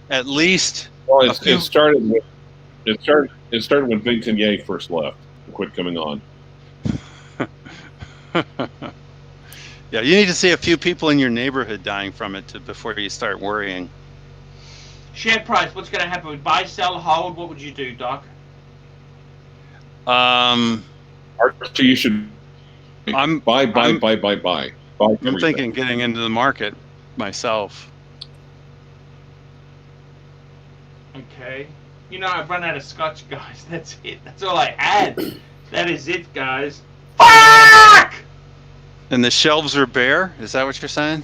Speaker 5: at least.
Speaker 2: Well, it started when Vincent Yang first left and quit coming on.
Speaker 5: Yeah, you need to see a few people in your neighborhood dying from it before you start worrying.
Speaker 1: Share price, what's going to happen? Buy, sell, hold? What would you do, Doc?
Speaker 2: Archie, you should buy.
Speaker 5: I'm
Speaker 2: Everything.
Speaker 5: thinking getting into the market myself.
Speaker 1: Okay. You know, I've run out of scotch, guys. That's it. That's all I had. That is it, guys. Fuck!
Speaker 5: And the shelves are bare? Is that what you're saying?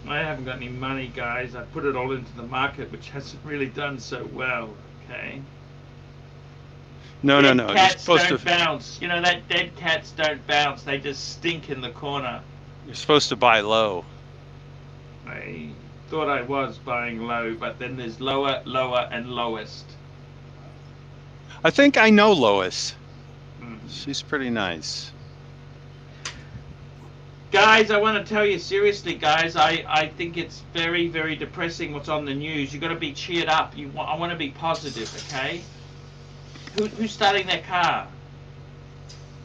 Speaker 1: I haven't got any money, guys. I put it all into the market, which hasn't really done so well. Okay.
Speaker 5: No.
Speaker 1: Dead
Speaker 5: You're
Speaker 1: cats
Speaker 5: supposed
Speaker 1: don't
Speaker 5: to.
Speaker 1: bounce. You know that dead cats don't bounce. They just stink in the corner.
Speaker 5: You're supposed to buy low.
Speaker 1: I thought I was buying low, but then there's lower, lower, and lowest.
Speaker 5: I think I know Lois.
Speaker 1: Mm.
Speaker 5: She's pretty nice.
Speaker 1: Guys, I want to tell you seriously, guys. I think it's very, very depressing what's on the news. You got to be cheered up. I want to be positive, okay? Who's starting their car?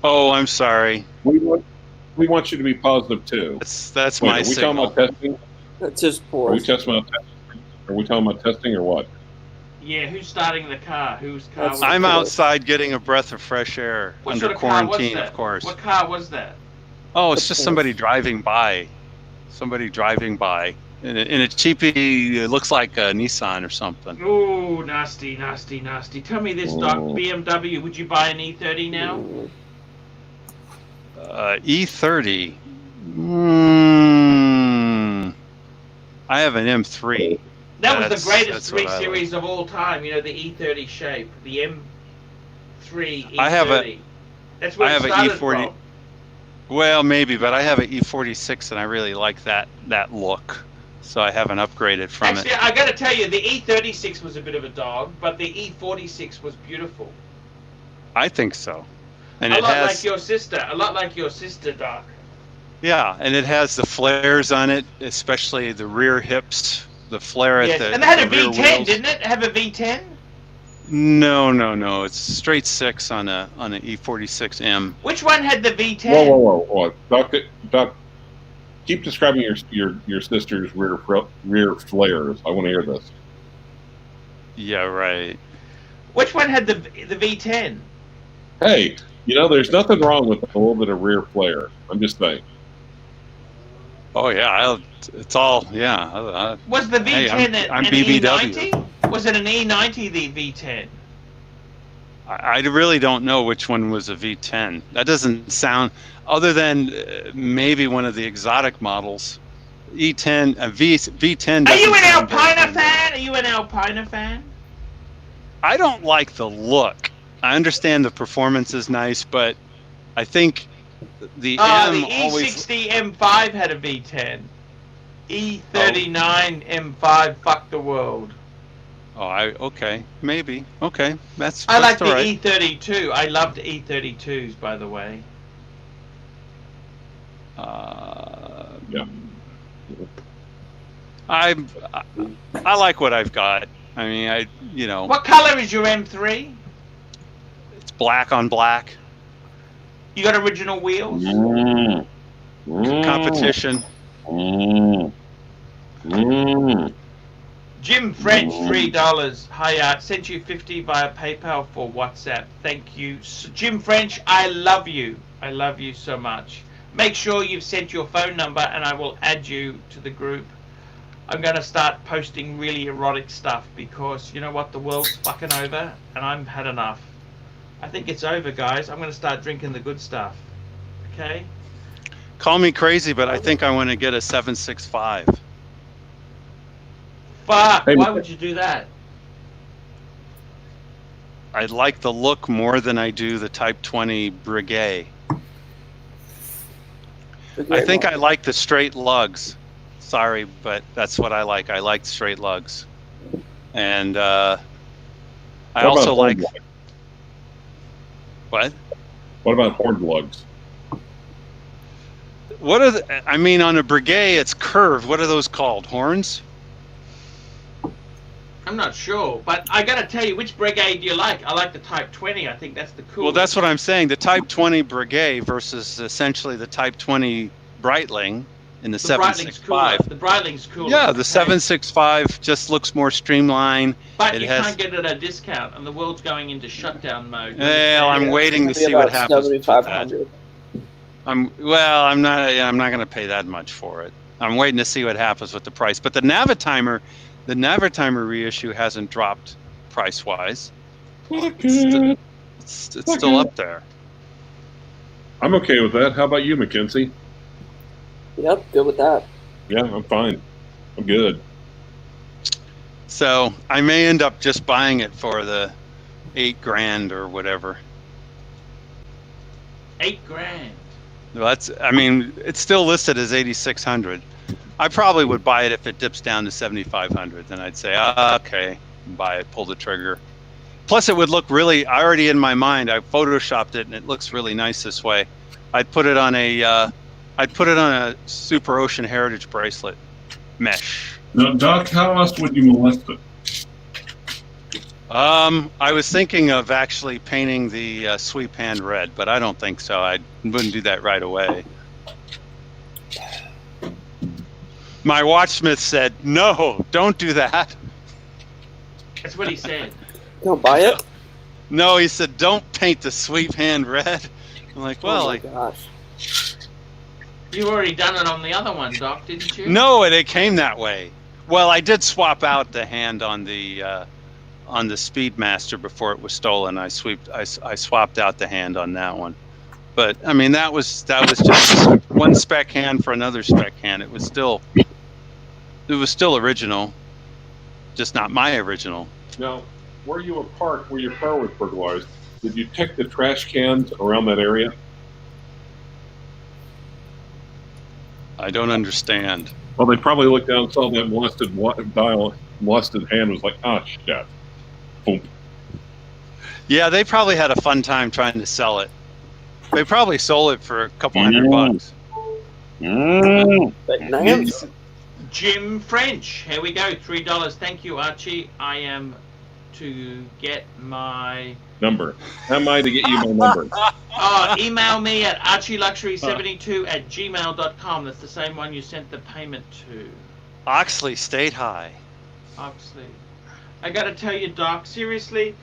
Speaker 5: Oh, I'm sorry.
Speaker 2: We want you to be positive too.
Speaker 5: That's
Speaker 2: Wait,
Speaker 5: my
Speaker 2: are we
Speaker 5: signal.
Speaker 2: talking about testing?
Speaker 3: That's just
Speaker 2: Are
Speaker 3: poor.
Speaker 2: we talking about testing or what?
Speaker 1: Yeah, who's starting the car? Whose car?
Speaker 3: That's-
Speaker 1: was
Speaker 5: I'm
Speaker 1: it?
Speaker 5: outside getting a breath of fresh air
Speaker 1: What
Speaker 5: under
Speaker 1: sort of car was
Speaker 5: quarantine,
Speaker 1: that?
Speaker 5: of course.
Speaker 1: What car was that?
Speaker 5: Oh, it's just somebody driving by. Somebody driving by. In a cheapy, it looks like a Nissan or something.
Speaker 1: Oh, nasty, nasty, nasty. Tell me this, Doc.
Speaker 2: Oh.
Speaker 1: BMW, would you buy an E30 now?
Speaker 5: E30. I have an M3.
Speaker 1: That was
Speaker 5: That's-
Speaker 1: the greatest
Speaker 5: that's what
Speaker 1: 3
Speaker 5: I like.
Speaker 1: Series of all time. You know, the E30 shape. The M3 E30.
Speaker 5: I have
Speaker 1: That's where
Speaker 5: I
Speaker 1: it
Speaker 5: have a
Speaker 1: started
Speaker 5: E40.
Speaker 1: from.
Speaker 5: Well, maybe, but I have an E46 and I really like that look. So I haven't upgraded from
Speaker 1: Actually,
Speaker 5: it.
Speaker 1: I got to tell you, the E36 was a bit of a dog, but the E46 was beautiful.
Speaker 5: I think so. And
Speaker 1: A
Speaker 5: it
Speaker 1: lot
Speaker 5: has
Speaker 1: like your sister. A lot like your sister, Doc.
Speaker 5: yeah, and it has the flares on it, especially the rear hips, the flare
Speaker 1: Yes,
Speaker 5: at the
Speaker 1: and they had a
Speaker 5: the rear
Speaker 1: V10,
Speaker 5: wheels.
Speaker 1: didn't it? Have a V10?
Speaker 5: No. It's straight 6 on an E46M.
Speaker 1: Which one had the V10?
Speaker 2: Whoa. Doc, Keep describing your sister's rear flares. I want to hear this.
Speaker 5: Yeah, right.
Speaker 1: Which one had the V10?
Speaker 2: Hey, there's nothing wrong with a little bit of rear flare. I'm just saying.
Speaker 5: Oh yeah, it's all yeah.
Speaker 1: Was the V10
Speaker 5: Hey, I'm
Speaker 1: an
Speaker 5: BBW.
Speaker 1: E90? Was it an E90, the V10?
Speaker 5: I really don't know which one was a V10. That doesn't sound, other than maybe one of the exotic models. E10, V10.
Speaker 1: Are you an
Speaker 5: sound very
Speaker 1: Alpina
Speaker 5: familiar.
Speaker 1: fan? Are you an Alpina fan?
Speaker 5: I don't like the look. I understand the performance is nice, but I think the
Speaker 1: Oh,
Speaker 5: M
Speaker 1: the
Speaker 5: always.
Speaker 1: E60 M5 had a V10. E39 M5 fucked the world.
Speaker 5: Oh, okay, maybe. Okay, that's.
Speaker 1: I like
Speaker 5: that's
Speaker 1: the
Speaker 5: all right.
Speaker 1: E32. I loved E32s, by the way.
Speaker 2: Yeah.
Speaker 5: I like what I've got. I mean,
Speaker 1: What color is your M3?
Speaker 5: it's black on black.
Speaker 1: You got original wheels?
Speaker 5: Competition.
Speaker 1: Jim French, $3. Hi, sent you 50 via PayPal for WhatsApp. Thank you. Jim French, I love you. I love you so much. Make sure you've sent your phone number and I will add you to the group. I'm going to start posting really erotic stuff because, you know what, the world's fucking over and I've had enough. I think it's over, guys. I'm going to start drinking the good stuff. Okay?
Speaker 5: Call me crazy, but I think I want to get a 765.
Speaker 1: Fuck,
Speaker 2: Hey,
Speaker 1: why would you do that?
Speaker 5: I like the look more than I do the Type 20 Breguet. I think I like the straight lugs. Sorry, but that's what I like. I like straight lugs. And I
Speaker 2: What
Speaker 5: also
Speaker 2: about
Speaker 5: like...
Speaker 2: horn lugs?
Speaker 5: What?
Speaker 2: What about horn lugs?
Speaker 5: What are I mean, on a Breguet, it's curved. What are those called? Horns?
Speaker 1: I'm not sure, but I gotta tell you, which Breguet do you like? I like the Type 20. I think that's the coolest.
Speaker 5: Well, that's what I'm saying. The Type 20 Breguet versus essentially the Type 20 Breitling in the
Speaker 1: Breitling's cooler.
Speaker 5: 765.
Speaker 1: The Breitling's cooler.
Speaker 5: Yeah, the
Speaker 1: Okay.
Speaker 5: 765 just looks more streamlined.
Speaker 1: But
Speaker 5: it
Speaker 1: you
Speaker 5: has-
Speaker 1: can't get it at a discount, and the world's going into shutdown mode.
Speaker 5: Well, I'm waiting to
Speaker 3: It'll be
Speaker 5: see what
Speaker 3: about
Speaker 5: happens with that.
Speaker 3: 7,500.
Speaker 5: I'm not going to pay that much for it. I'm waiting to see what happens with the price. But the Navitimer reissue hasn't dropped price-wise. It's still up there.
Speaker 2: I'm okay with that. How about you, Mackenzie?
Speaker 3: Yep, good with that.
Speaker 2: Yeah, I'm fine. I'm good.
Speaker 5: So I may end up just buying it for the $8,000 or whatever.
Speaker 1: $8,000.
Speaker 5: It's still listed as 8,600. I probably would buy it if it dips down to 7,500. Then I'd say, okay, buy it, pull the trigger. Plus, it would look really. I already in my mind, I photoshopped it, and it looks really nice this way. I'd put it on a Super Ocean Heritage bracelet mesh.
Speaker 2: Now, Doc, how else would you molest it?
Speaker 5: I was thinking of actually painting the sweep hand red, but I don't think so. I wouldn't do that right away. My watchsmith said, "No, don't do that."
Speaker 1: That's what he said.
Speaker 3: Don't buy it?
Speaker 5: No, he said, "Don't paint the sweep hand red." I'm like, well,
Speaker 3: oh my gosh.
Speaker 1: You've already done it on the other one, Doc, didn't you?
Speaker 5: no, it came that way. Well, I did swap out the hand on the Speedmaster before it was stolen. I swapped out the hand on that one. But I mean, that was just one spec hand for another spec hand. It was still original, just not my original.
Speaker 2: Now, where you were parked, where your car was burglarized, did you check the trash cans around that area?
Speaker 5: I don't understand.
Speaker 2: Well, they probably looked down and saw that molested hand was like, ah, shit. Boom.
Speaker 5: Yeah, they probably had a fun time trying to sell it. They probably sold it for a couple $100.
Speaker 3: But nice.
Speaker 1: Jim French. Here we go. $3. Thank you, Archie. I am to get my...
Speaker 2: Number. How am I to get you my number?
Speaker 1: Email me at archieluxury72@gmail.com. That's the same one you sent the payment to.
Speaker 5: Oxley stayed high.
Speaker 1: Oxley. I gotta tell you, Doc, seriously,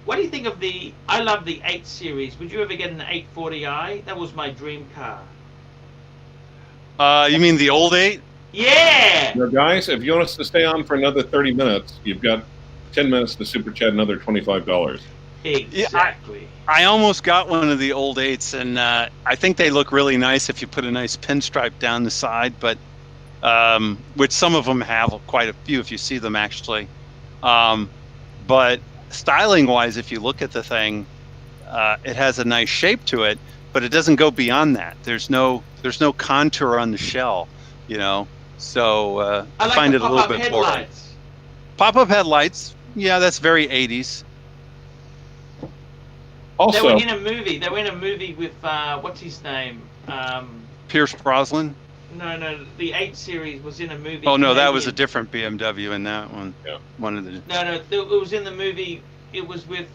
Speaker 1: what do you think of I love the 8 series. Would you ever get an 840i? That was my dream car.
Speaker 5: You mean the old 8?
Speaker 1: Yeah!
Speaker 2: Now, guys, if you want us to stay on for another 30 minutes, you've got 10 minutes to super chat another $25.
Speaker 1: Exactly.
Speaker 5: I almost got one of the old 8s, and I think they look really nice if you put a nice pinstripe down the side, but which some of them have quite a few if you see them actually. But styling-wise, if you look at the thing, it has a nice shape to it, but it doesn't go beyond that. There's no contour on the shell, you know. So
Speaker 1: I like
Speaker 5: find
Speaker 1: the
Speaker 5: it a little
Speaker 1: pop-up
Speaker 5: bit boring.
Speaker 1: headlights.
Speaker 5: Pop-up headlights, yeah, that's very 80s.
Speaker 1: They
Speaker 2: Also,
Speaker 1: were in a movie. They were in a movie with what's his name?
Speaker 5: Pierce Brosnan.
Speaker 1: No, the 8 series was in a movie.
Speaker 5: Oh no, that was a
Speaker 1: Canadian.
Speaker 5: different BMW in that one.
Speaker 2: Yeah.
Speaker 5: One of the.
Speaker 1: No, it was in the movie. It was with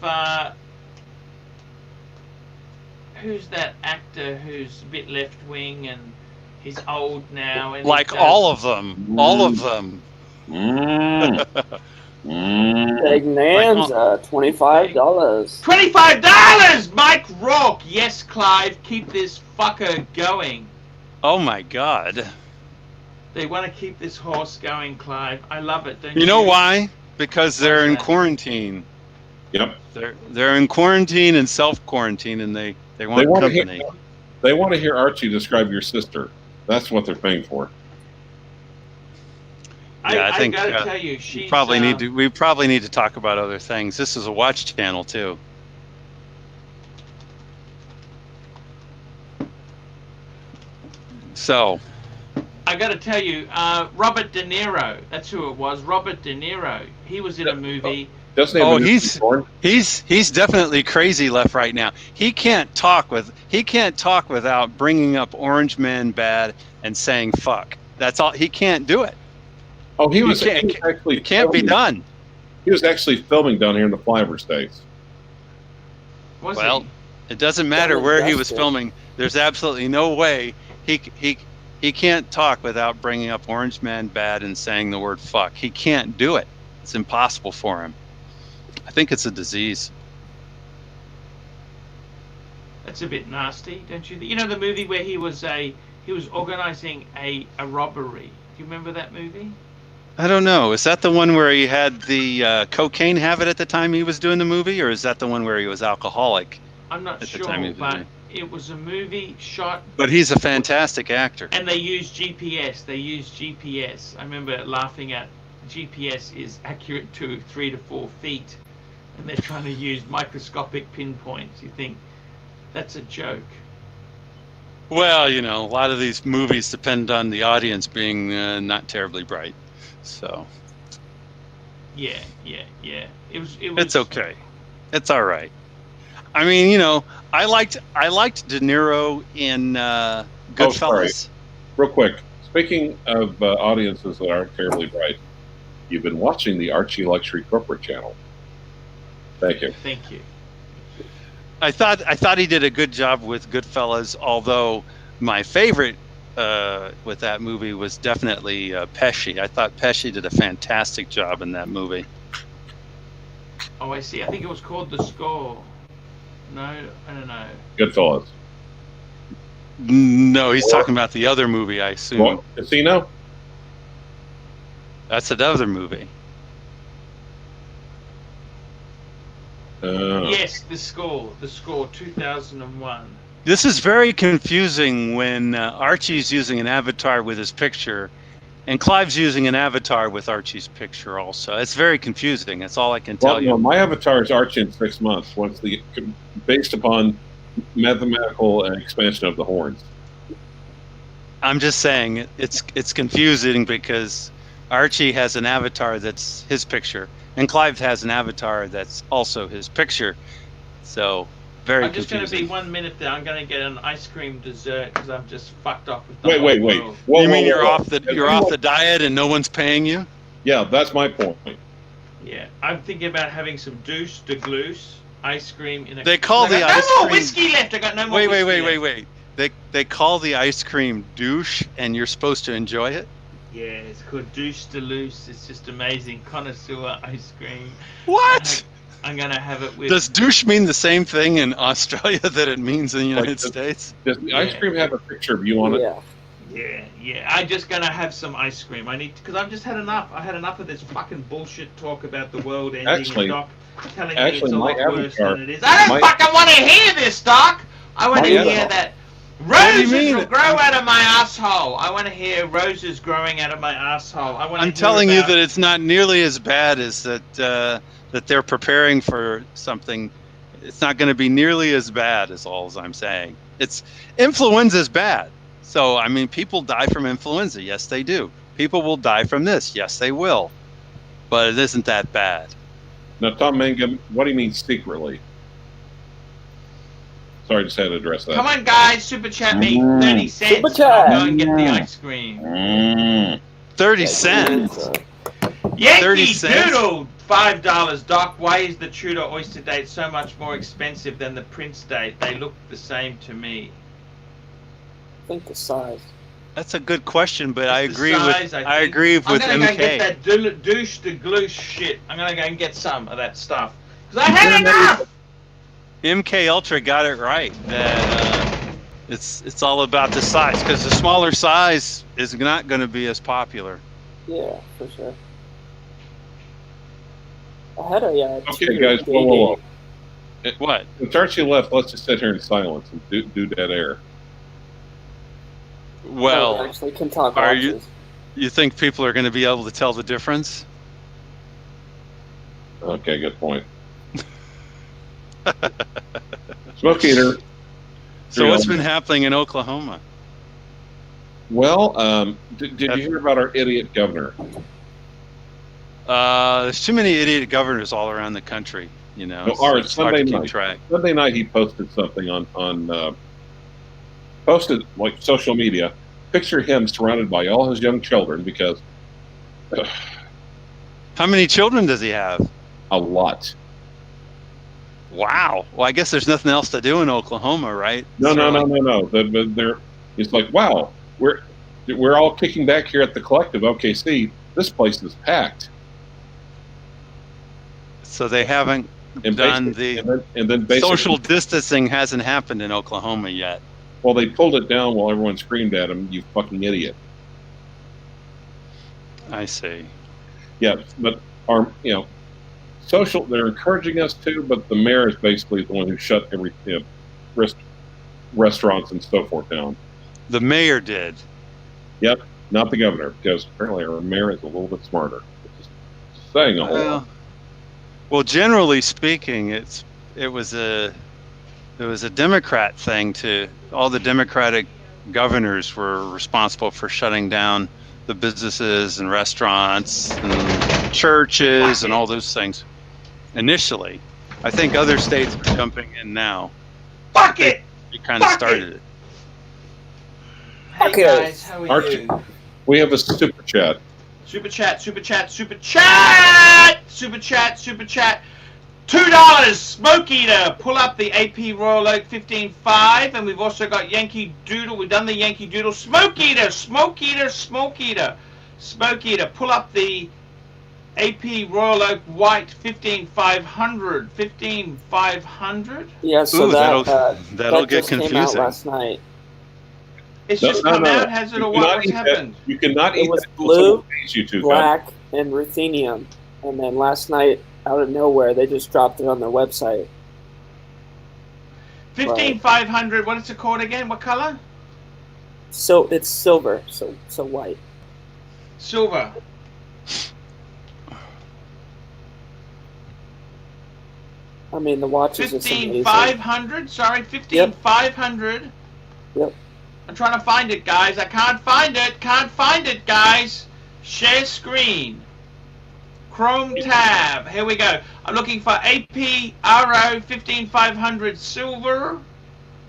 Speaker 1: who's that actor who's a bit left wing and he's old now and
Speaker 5: Like all of them. All of them.
Speaker 2: mm,
Speaker 3: Big Nanza, $25.
Speaker 1: $25, Mike Rourke. Yes, Clive, keep this fucker going.
Speaker 5: Oh my God.
Speaker 1: They want to keep this horse going, Clive. I love it. Don't you?
Speaker 5: You know why? Because they're in
Speaker 1: What's that?
Speaker 5: quarantine.
Speaker 2: yep.
Speaker 5: They're in quarantine and self-quarantine, and they want
Speaker 2: want to
Speaker 5: company.
Speaker 2: They want to hear Archie describe your sister. That's what they're paying for.
Speaker 5: Yeah, I think,
Speaker 1: gotta tell you, she's
Speaker 5: we probably need to talk about other things. This is a watch channel too. So
Speaker 1: I gotta tell you, Robert De Niro. That's who it was. Robert De Niro. He was in a movie.
Speaker 2: Doesn't he have
Speaker 5: Oh,
Speaker 2: a new
Speaker 5: he's-
Speaker 2: born?
Speaker 5: he's definitely crazy left right now. He can't talk without bringing up Orange Man bad and saying fuck. That's all. He can't do it.
Speaker 2: Oh, he was
Speaker 5: can't-
Speaker 2: actually
Speaker 5: It can't be
Speaker 2: filming-
Speaker 5: done.
Speaker 2: He was actually filming down here in the flyover states.
Speaker 1: Was
Speaker 5: Well,
Speaker 1: he?
Speaker 5: it doesn't matter
Speaker 3: Done
Speaker 5: where he
Speaker 3: and
Speaker 5: was
Speaker 3: dusted.
Speaker 5: filming. There's absolutely no way he can't talk without bringing up Orange Man bad and saying the word fuck. He can't do it. It's impossible for him. I think it's a disease.
Speaker 1: That's a bit nasty, don't you? You know the movie where he was organizing a robbery. Do you remember that movie?
Speaker 5: I don't know. Is that the one where he had the cocaine habit at the time he was doing the movie, or is that the one where he was alcoholic?
Speaker 1: I'm not
Speaker 5: At the
Speaker 1: sure,
Speaker 5: time he was
Speaker 1: but
Speaker 5: doing
Speaker 1: it was a movie shot,
Speaker 5: But he's a fantastic actor.
Speaker 1: and they used GPS. I remember laughing at GPS is accurate to 3 to 4 feet, and they're trying to use microscopic pinpoints. You think that's a joke?
Speaker 5: Well, you know, a lot of these movies depend on the audience being not terribly bright. So
Speaker 1: Yeah. It was.
Speaker 5: it's okay. It's all right. I mean, you know, I liked De Niro in Goodfellas.
Speaker 2: Real quick, speaking of audiences that aren't terribly bright, you've been watching the Archie Luxury corporate channel. Thank you.
Speaker 1: Thank you.
Speaker 5: I thought he did a good job with Goodfellas, although my favorite with that movie was definitely Pesci. I thought Pesci did a fantastic job in that movie.
Speaker 1: Oh, I see. I think it was called The Score. No, I don't know.
Speaker 2: Goodfellas.
Speaker 5: No, he's talking about the other movie, I assume.
Speaker 2: Well, Casino?
Speaker 5: That's another movie.
Speaker 1: Yes, The Score, 2001.
Speaker 5: This is very confusing when Archie's using an avatar with his picture, and Clive's using an avatar with Archie's picture also. It's very confusing. That's all I can tell
Speaker 2: Well,
Speaker 5: you.
Speaker 2: no, my avatar is Archie in 6 months, based upon mathematical expansion of the horns.
Speaker 5: I'm just saying it's confusing because Archie has an avatar that's his picture, and Clive has an avatar that's also his picture. So very
Speaker 1: I'm just going to
Speaker 5: confusing.
Speaker 1: be 1 minute there. I'm going to get an ice cream dessert because I'm just fucked off with the
Speaker 2: Wait.
Speaker 1: whole world.
Speaker 2: Whoa,
Speaker 5: You mean
Speaker 2: whoa,
Speaker 5: you're
Speaker 2: whoa.
Speaker 5: off the diet and no one's paying you?
Speaker 2: Yeah, that's my point.
Speaker 1: Yeah, I'm thinking about having some douche de glous. ice cream in a.
Speaker 5: They call the
Speaker 1: I
Speaker 5: ice
Speaker 1: got no more
Speaker 5: cream.
Speaker 1: whiskey left. I got no more.
Speaker 5: Wait,
Speaker 1: whiskey left.
Speaker 5: They call the ice cream douche, and you're supposed to enjoy it.
Speaker 1: Yeah, it's called douche de loose. It's just amazing connoisseur ice cream.
Speaker 5: What?
Speaker 1: I'm gonna have it with.
Speaker 5: Does douche mean the same thing in Australia that it means in the United
Speaker 2: the-
Speaker 5: States?
Speaker 2: Does the ice cream have a picture of you on it?
Speaker 3: Yeah.
Speaker 1: Yeah. I'm just gonna have some ice cream. I need because I've just had enough. I had enough of this fucking bullshit talk about the world ending
Speaker 2: Actually-
Speaker 1: and Doc telling me
Speaker 2: actually,
Speaker 1: it's a
Speaker 2: my
Speaker 1: lot worse
Speaker 2: avatar-
Speaker 1: than it is. I don't
Speaker 2: my-
Speaker 1: fucking want to hear this, Doc. I want to
Speaker 2: My
Speaker 1: hear
Speaker 2: avatar-
Speaker 1: that
Speaker 5: do you
Speaker 1: roses
Speaker 5: mean?
Speaker 1: will grow out of my asshole. I want to hear roses growing out of my asshole. I want.
Speaker 5: I'm telling you that it's not nearly as bad as that they're preparing for something. It's not going to be nearly as bad as all I'm saying. It's influenza's bad. So I mean, people die from influenza. Yes, they do. People will die from this. Yes, they will. But it isn't that bad.
Speaker 2: Now, Tom Mangum, what do you mean secretly? Sorry, I just had to address that.
Speaker 1: Come on, guys, super chat me 30 cents.
Speaker 3: Super chat.
Speaker 1: I'll go and get the ice cream.
Speaker 5: 30 cents.
Speaker 1: Yankee
Speaker 5: 30 cents?
Speaker 1: Doodle, $5. Doc, why is the Tudor oyster date so much more expensive than the Prince date? They look the same to me.
Speaker 3: I think the size.
Speaker 5: That's a good question, but I
Speaker 1: It's the
Speaker 5: agree
Speaker 1: size,
Speaker 5: with
Speaker 1: I
Speaker 5: I
Speaker 1: think.
Speaker 5: agree with
Speaker 1: I'm gonna go and
Speaker 5: MK.
Speaker 1: get that douche de gloosh shit. I'm gonna go and get some of that stuff. Because I had enough!
Speaker 5: MK Ultra got it right. That it's all about the size, because the smaller size is not going to be as popular.
Speaker 3: Yeah, for sure. I had a
Speaker 2: Okay, guys, whoa.
Speaker 5: What?
Speaker 2: Since Archie left, let's just sit here in silence and do dead air.
Speaker 5: Well,
Speaker 3: actually can talk.
Speaker 5: are you-
Speaker 3: watches.
Speaker 5: you think people are going to be able to tell the difference?
Speaker 2: Okay, good point. Smoke eater.
Speaker 5: So what's been happening in Oklahoma?
Speaker 2: Well, did you hear about our idiot governor?
Speaker 5: There's too many idiot governors all around the country. You know,
Speaker 2: No,
Speaker 5: so
Speaker 2: ours,
Speaker 5: it's hard to
Speaker 2: Sunday
Speaker 5: keep
Speaker 2: night.
Speaker 5: track.
Speaker 2: Sunday night he posted something on posted like social media. Picture him surrounded by all his young children because
Speaker 5: How many children does he have?
Speaker 2: a lot.
Speaker 5: Wow. Well, I guess there's nothing else to do in Oklahoma, right?
Speaker 2: No.
Speaker 5: They're
Speaker 2: It's like, wow, we're all kicking back here at the collective OKC. This place is packed.
Speaker 5: So they haven't
Speaker 2: And
Speaker 5: done
Speaker 2: basically-
Speaker 5: the
Speaker 2: and then basically,
Speaker 5: social distancing hasn't happened in Oklahoma yet.
Speaker 2: well, they pulled it down while everyone screamed at him, "You fucking idiot!"
Speaker 5: I see.
Speaker 2: Yeah, but our social. They're encouraging us to, but the mayor is basically the one who shut every restaurants and so forth down.
Speaker 5: The mayor did.
Speaker 2: Yep, not the governor, because apparently our mayor is a little bit smarter. Just saying a whole lot.
Speaker 5: Well, generally speaking, it was a Democrat thing. To all the Democratic governors were responsible for shutting down the businesses and restaurants and churches and all those things. Initially, I think other states are jumping in now.
Speaker 1: Fuck it!
Speaker 5: You kind of
Speaker 1: Fuck
Speaker 5: started it.
Speaker 1: Hey
Speaker 3: Okay.
Speaker 1: guys, how are
Speaker 2: Archie.
Speaker 1: you?
Speaker 2: We have a super chat.
Speaker 1: Super chat, super chat, super chat! Super chat, super chat. $2, Smoke Eater. Pull up the AP Royal Oak 15.5, and we've also got Yankee Doodle. We've done the Yankee Doodle. Smoke Eater, Smoke Eater, Smoke Eater. Smoke Eater. Pull up the AP Royal Oak White 15.500. 15.500?
Speaker 3: Yeah, so
Speaker 5: Ooh,
Speaker 3: that
Speaker 5: that'll
Speaker 3: that
Speaker 5: get
Speaker 3: just came out
Speaker 5: confusing.
Speaker 3: last night.
Speaker 1: It's just come out, has it,
Speaker 2: You
Speaker 1: or
Speaker 2: cannot
Speaker 1: what's
Speaker 2: eat that.
Speaker 1: happened?
Speaker 2: You cannot
Speaker 3: It
Speaker 2: eat
Speaker 3: was
Speaker 2: that until
Speaker 3: blue,
Speaker 2: someone pays you to.
Speaker 3: Black and ruthenium, and then last night, out of nowhere, they just dropped it on their website.
Speaker 1: 15.500, what is it called again? What color?
Speaker 3: So it's silver, so white.
Speaker 1: Silver.
Speaker 3: I mean, the watch is just amazing.
Speaker 1: 15,500? Sorry, 15,500.
Speaker 3: Yep.
Speaker 1: I'm trying to find it, guys. I can't find it. Can't find it, guys. Share screen. Chrome tab. Here we go. I'm looking for AP RO 15,500 silver.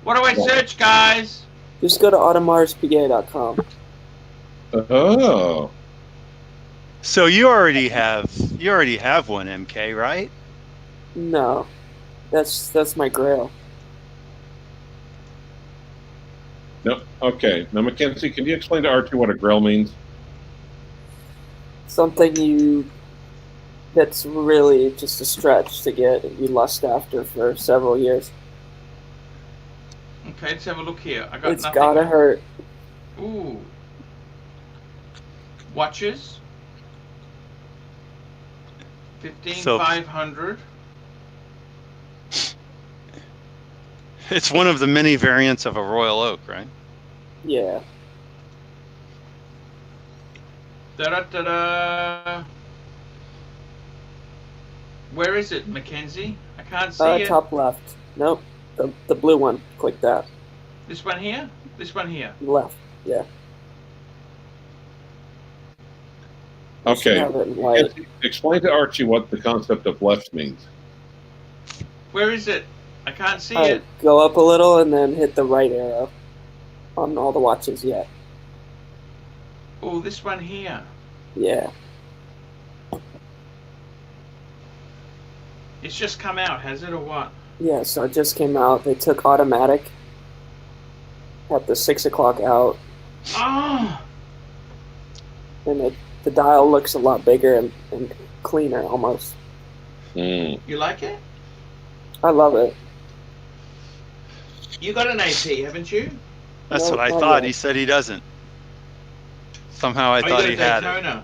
Speaker 1: What do I search, guys?
Speaker 3: Just go to automarspa.com.
Speaker 2: Oh.
Speaker 5: So you already have one, MK, right?
Speaker 3: No. That's my grail.
Speaker 2: No. Okay. Now, Mackenzie, can you explain to Archie what a grail means?
Speaker 3: Something that's really just a stretch to get you lust after for several years.
Speaker 1: Okay, let's have a look here. I got
Speaker 3: It's
Speaker 1: nothing.
Speaker 3: gotta hurt.
Speaker 1: Ooh. Watches. 15,500.
Speaker 5: It's one of the many variants of a Royal Oak, right?
Speaker 3: Yeah.
Speaker 1: Da-da-da-da. Where is it, Mackenzie? I can't see it.
Speaker 3: Top left. Nope. The blue one. Click that.
Speaker 1: This one here? This one here.
Speaker 3: Left. Yeah.
Speaker 2: Okay.
Speaker 3: Have it in white.
Speaker 2: Mackenzie, explain to Archie what the concept of left means.
Speaker 1: Where is it? I can't see
Speaker 3: Alright,
Speaker 1: it.
Speaker 3: go up a little and then hit the right arrow on all the watches. Yeah.
Speaker 1: Oh, this one here.
Speaker 3: Yeah.
Speaker 1: It's just come out, has it, or what?
Speaker 3: Yeah, so it just came out. They took automatic at the 6 o'clock out,
Speaker 1: Oh!
Speaker 3: and the dial looks a lot bigger and cleaner almost.
Speaker 2: Mm.
Speaker 1: You like it?
Speaker 3: I love it.
Speaker 1: You got an AP, haven't you?
Speaker 5: That's
Speaker 3: No,
Speaker 5: what I
Speaker 3: not
Speaker 5: thought.
Speaker 3: yet.
Speaker 5: He said he doesn't. Somehow I
Speaker 1: Oh, you
Speaker 5: thought
Speaker 1: got
Speaker 5: he
Speaker 1: a
Speaker 5: had it.
Speaker 1: Daytona.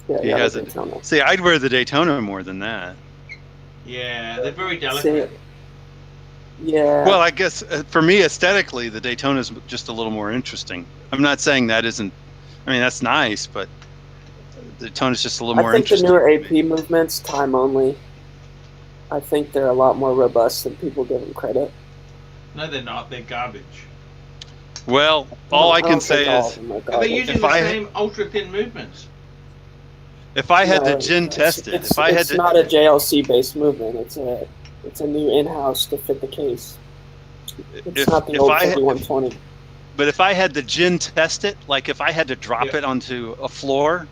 Speaker 3: Yeah,
Speaker 5: He
Speaker 3: got a
Speaker 5: has it.
Speaker 3: Daytona.
Speaker 5: See, I'd wear the Daytona more than that.
Speaker 1: Yeah, they're very
Speaker 3: See,
Speaker 1: delicate.
Speaker 3: yeah.
Speaker 5: Well, I guess for me, aesthetically, the Daytona is just a little more interesting. I'm not saying that isn't. I mean, that's nice, but the Daytona's just a little more
Speaker 3: I think the
Speaker 5: interesting.
Speaker 3: newer AP movements, time only. I think they're a lot more robust than people give them credit.
Speaker 1: No, they're not. They're garbage.
Speaker 5: Well, all I can
Speaker 3: don't
Speaker 5: say
Speaker 3: think all
Speaker 5: is,
Speaker 3: of them are
Speaker 1: Are they
Speaker 3: garbage.
Speaker 1: using
Speaker 5: If
Speaker 1: the
Speaker 5: I-
Speaker 1: same ultra-thin movements?
Speaker 5: if I had
Speaker 3: No,
Speaker 5: to gin test it, if I had
Speaker 3: it's
Speaker 5: to,
Speaker 3: not a JLC based movement. It's a new in-house to fit the case. It's not the old 5120.
Speaker 5: but if I had to gin test it, like if I had to drop
Speaker 1: Yeah.
Speaker 5: it onto a floor,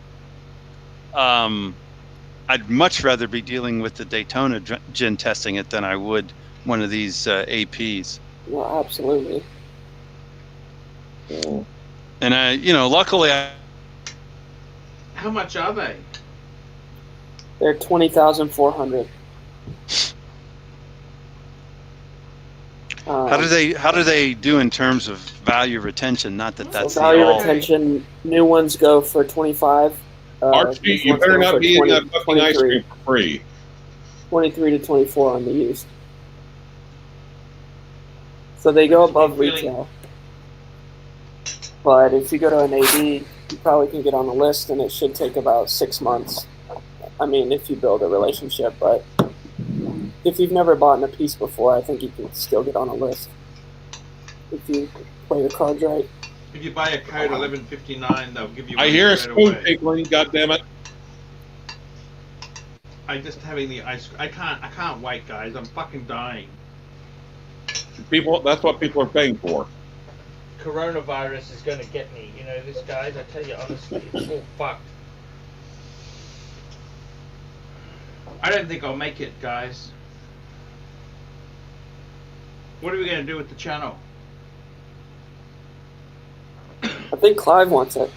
Speaker 5: I'd much rather be dealing with the Daytona gin testing it than I would one of these APs.
Speaker 3: No, absolutely.
Speaker 2: Mm.
Speaker 5: And luckily,
Speaker 1: How much are they?
Speaker 3: They're 20,400.
Speaker 5: how do they do in terms of value retention? Not that that's
Speaker 3: So
Speaker 5: the
Speaker 3: value
Speaker 5: all.
Speaker 3: retention, new ones go for 25.
Speaker 2: Archie,
Speaker 3: these
Speaker 2: you
Speaker 3: ones
Speaker 2: better
Speaker 3: go
Speaker 2: not
Speaker 3: for
Speaker 2: be eating
Speaker 3: 20,
Speaker 2: that fucking ice
Speaker 3: 23,
Speaker 2: cream for free.
Speaker 3: 23 to 24 on the used. So they go above
Speaker 1: Really?
Speaker 3: retail. But if you go to an AD, you probably can get on the list, and it should take about 6 months. I mean, if you build a relationship, but if you've never bought a piece before, I think you can still get on a list if you play your cards right.
Speaker 1: If you buy a code 1159, they'll give you one
Speaker 2: I hear a
Speaker 1: straight
Speaker 2: spoon
Speaker 1: away.
Speaker 2: tickling. God damn it!
Speaker 1: I'm just having the ice. I can't wait, guys. I'm fucking dying.
Speaker 2: People, that's what people are paying for.
Speaker 1: Coronavirus is going to get me. You know this, guys. I tell you honestly, it's all fucked. I don't think I'll make it, guys. What are we going to do with the channel?
Speaker 3: I think Clive wants it.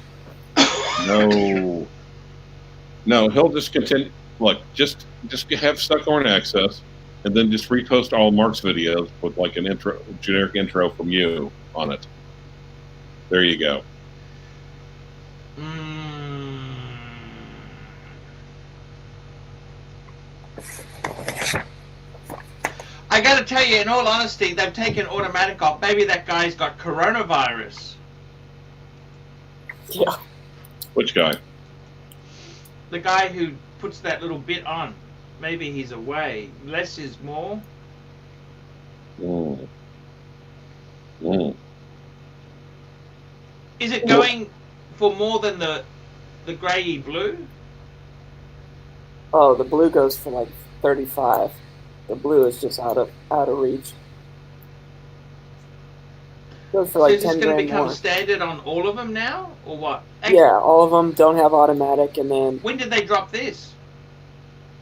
Speaker 2: No, no, he'll just continue. Look, just have Stuckhorn access, and then just repost all Mark's videos with like an intro, generic intro from you on it. There you go.
Speaker 1: I got to tell you, in all honesty, they've taken automatic off. Maybe that guy's got coronavirus.
Speaker 3: Yeah.
Speaker 2: Which guy?
Speaker 1: The guy who puts that little bit on. Maybe he's away. Less is more.
Speaker 2: Mm. Mm.
Speaker 1: Is it going for more than the grey blue?
Speaker 3: Oh, the blue goes for like 35. The blue is just out of reach. Goes for
Speaker 1: So
Speaker 3: like
Speaker 1: is this
Speaker 3: 10
Speaker 1: going to
Speaker 3: grand
Speaker 1: become
Speaker 3: more.
Speaker 1: standard on all of them now, or what?
Speaker 3: Yeah, all of them don't have automatic, and then
Speaker 1: When did they drop this?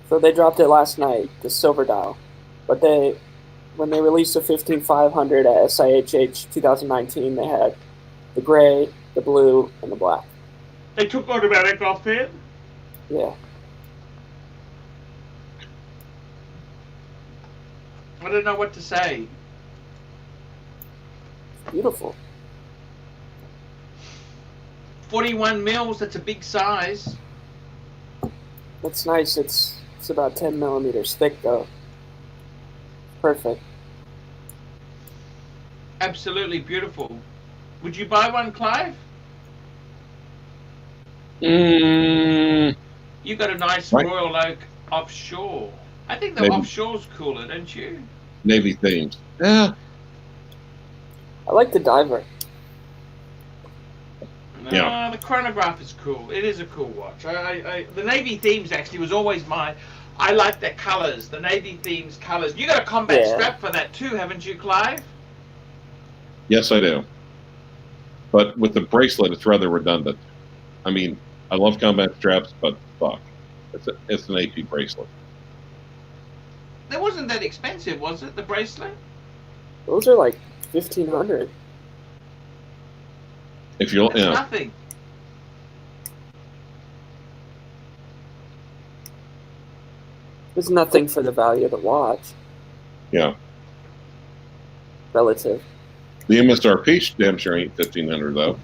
Speaker 3: so they dropped it last night. The silver dial. But when they released the 15500 at SIHH 2019, they had the gray, the blue, and the black.
Speaker 1: They took automatic off it?
Speaker 3: Yeah.
Speaker 1: I don't know what to say.
Speaker 3: Beautiful.
Speaker 1: 41 mils, that's a big size.
Speaker 3: That's nice. It's about 10 millimeters thick, though. Perfect.
Speaker 1: Absolutely beautiful. Would you buy one, Clive? You got a nice
Speaker 2: Right.
Speaker 1: Royal Oak offshore. I think the
Speaker 2: Maybe.
Speaker 1: offshore's cooler, don't you?
Speaker 2: Navy themes. Yeah.
Speaker 3: I like the diver.
Speaker 2: Yeah.
Speaker 1: The chronograph is cool. It is a cool watch. The Navy themes actually was always I like their colours. The Navy themes colours. You got a combat
Speaker 3: Yeah.
Speaker 1: strap for that too, haven't you, Clive?
Speaker 2: Yes, I do. But with the bracelet, it's rather redundant. I mean, I love combat straps, but fuck, it's an AP bracelet.
Speaker 1: That wasn't that expensive, was it? The bracelet?
Speaker 3: Those are like 1,500.
Speaker 2: If you,
Speaker 1: That's
Speaker 2: you know,
Speaker 1: nothing.
Speaker 3: There's nothing for the value of the watch.
Speaker 2: yeah,
Speaker 3: Relative.
Speaker 2: the MSRP damn sure ain't 1,500 though.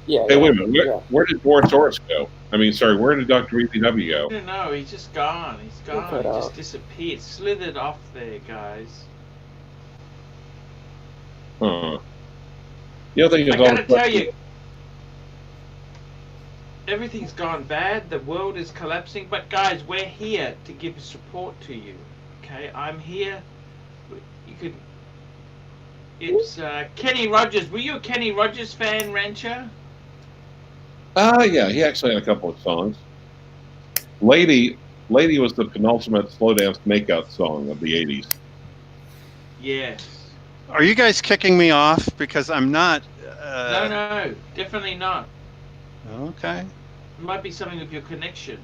Speaker 3: Yeah.
Speaker 2: Hey,
Speaker 3: yeah,
Speaker 2: wait a minute,
Speaker 3: yeah.
Speaker 2: where did Boris go? I mean, sorry, where did Dr. EPW
Speaker 1: I
Speaker 2: go?
Speaker 1: don't know. He's just gone. He's gone.
Speaker 3: cut
Speaker 1: He just
Speaker 3: out.
Speaker 1: disappeared. Slithered off there, guys.
Speaker 2: Huh. The other thing is,
Speaker 1: I gotta tell you, everything's gone bad. The world is collapsing. But guys, we're here to give support to you. Okay, I'm here. You could. It's Kenny Rogers. Were you a Kenny Rogers fan, Rancher?
Speaker 2: Yeah, he actually had a couple of songs. Lady was the penultimate slow dance makeout song of the 80s.
Speaker 1: Yes.
Speaker 5: Are you guys kicking me off? Because I'm not.
Speaker 1: No, definitely not.
Speaker 5: Okay.
Speaker 1: It might be something with your connection.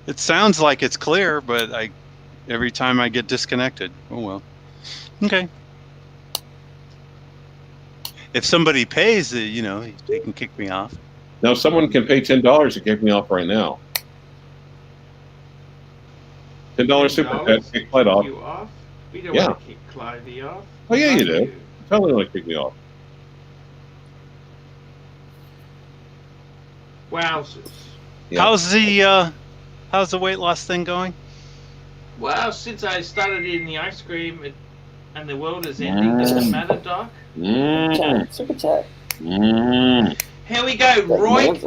Speaker 5: It sounds like it's clear, but every time I get disconnected. Oh well. Okay. If somebody pays, they can kick me off.
Speaker 2: Now, someone can pay $10 to kick me off right now. $10 super chat, kick Clyde off.
Speaker 1: You off? We don't
Speaker 2: Yeah.
Speaker 1: want to kick Clivey off.
Speaker 2: Oh, yeah, you
Speaker 1: Love
Speaker 2: do. Totally want to kick me off.
Speaker 1: Wowzers.
Speaker 2: Yeah.
Speaker 5: How's the weight loss thing going?
Speaker 1: Well, since I started eating the ice cream and the world is ending, does it matter, Doc?
Speaker 3: Super chat.
Speaker 1: Here we go.
Speaker 3: nails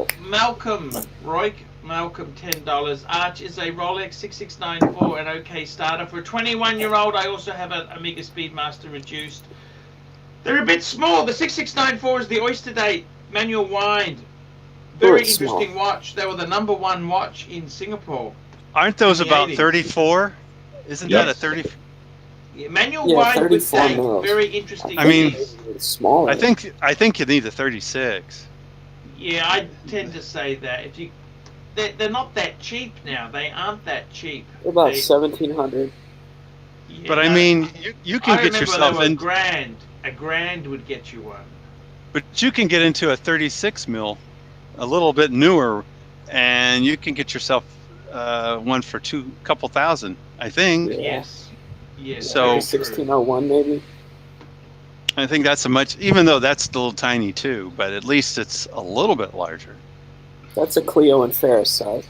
Speaker 1: Roy Malcolm, $10. Arch is a Rolex 6694, an okay starter. For a 21-year-old, I also have an Omega Speedmaster reduced. They're a bit small. The 6694 is the Oyster Date manual wind. Very
Speaker 3: it's small.
Speaker 1: interesting watch. They were the #1 watch in Singapore.
Speaker 5: Aren't those
Speaker 1: In the
Speaker 5: about
Speaker 1: 80s.
Speaker 5: 34? Isn't
Speaker 2: Yes.
Speaker 5: that a 30?
Speaker 1: Yeah, manual
Speaker 3: Yeah,
Speaker 1: wind with
Speaker 3: 34
Speaker 1: date.
Speaker 3: mils.
Speaker 1: Very interesting.
Speaker 5: I mean,
Speaker 1: piece.
Speaker 3: It's smaller.
Speaker 5: I think you need a 36.
Speaker 1: Yeah, I tend to say that. They're not that cheap now. They aren't that cheap.
Speaker 3: They're about
Speaker 1: They-
Speaker 3: 1,700.
Speaker 1: Yeah,
Speaker 5: But I mean, you can
Speaker 1: I
Speaker 5: get
Speaker 1: remember
Speaker 5: yourself
Speaker 1: they were
Speaker 5: in,
Speaker 1: grand. A grand would get you one.
Speaker 5: but you can get into a 36 mil, a little bit newer, and you can get yourself one for couple thousand, I think.
Speaker 3: Yeah.
Speaker 1: Yes. Yes.
Speaker 5: So-
Speaker 1: very
Speaker 3: Maybe
Speaker 1: true.
Speaker 3: 1601, maybe.
Speaker 5: I think that's even though that's still tiny too, but at least it's a little bit larger.
Speaker 3: That's a Clio and Ferris size.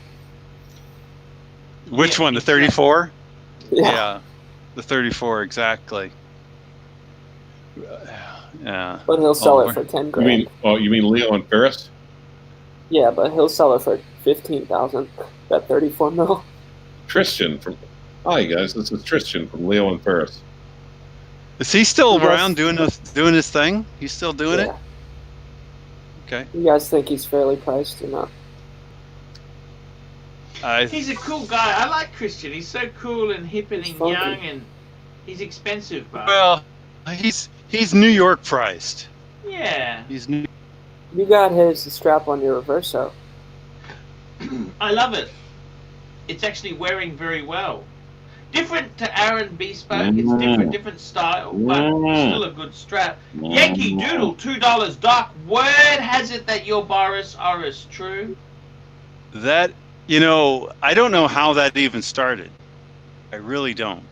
Speaker 5: Which
Speaker 1: Yeah,
Speaker 5: one, the
Speaker 1: exactly.
Speaker 5: 34?
Speaker 3: Yeah.
Speaker 5: Yeah, the 34 exactly. Yeah.
Speaker 3: But he'll sell
Speaker 5: Oh,
Speaker 3: it for 10
Speaker 2: You
Speaker 3: grand.
Speaker 2: mean Leo and Ferris?
Speaker 3: Yeah, but he'll sell it for 15,000. That 34 mil.
Speaker 2: Tristan from. Hi guys, this is Tristan from Leo and Ferris.
Speaker 5: Is he still
Speaker 3: Yes.
Speaker 5: around doing his thing? He's still doing it?
Speaker 3: Yeah.
Speaker 5: Okay.
Speaker 3: You guys think he's fairly priced or not?
Speaker 1: He's a cool guy. I like Christian. He's so cool and hip and
Speaker 3: He's funky.
Speaker 1: young, and he's expensive, but
Speaker 5: Well, he's New York priced.
Speaker 1: yeah,
Speaker 5: He's New.
Speaker 3: You got his strap on your reverso.
Speaker 1: I love it. It's actually wearing very well. Different to Aaron Bespoke. It's different style, but still a good strap. Yankee Doodle, $2. Doc, word has it that your virus is true.
Speaker 5: That, I don't know how that even started. I really don't.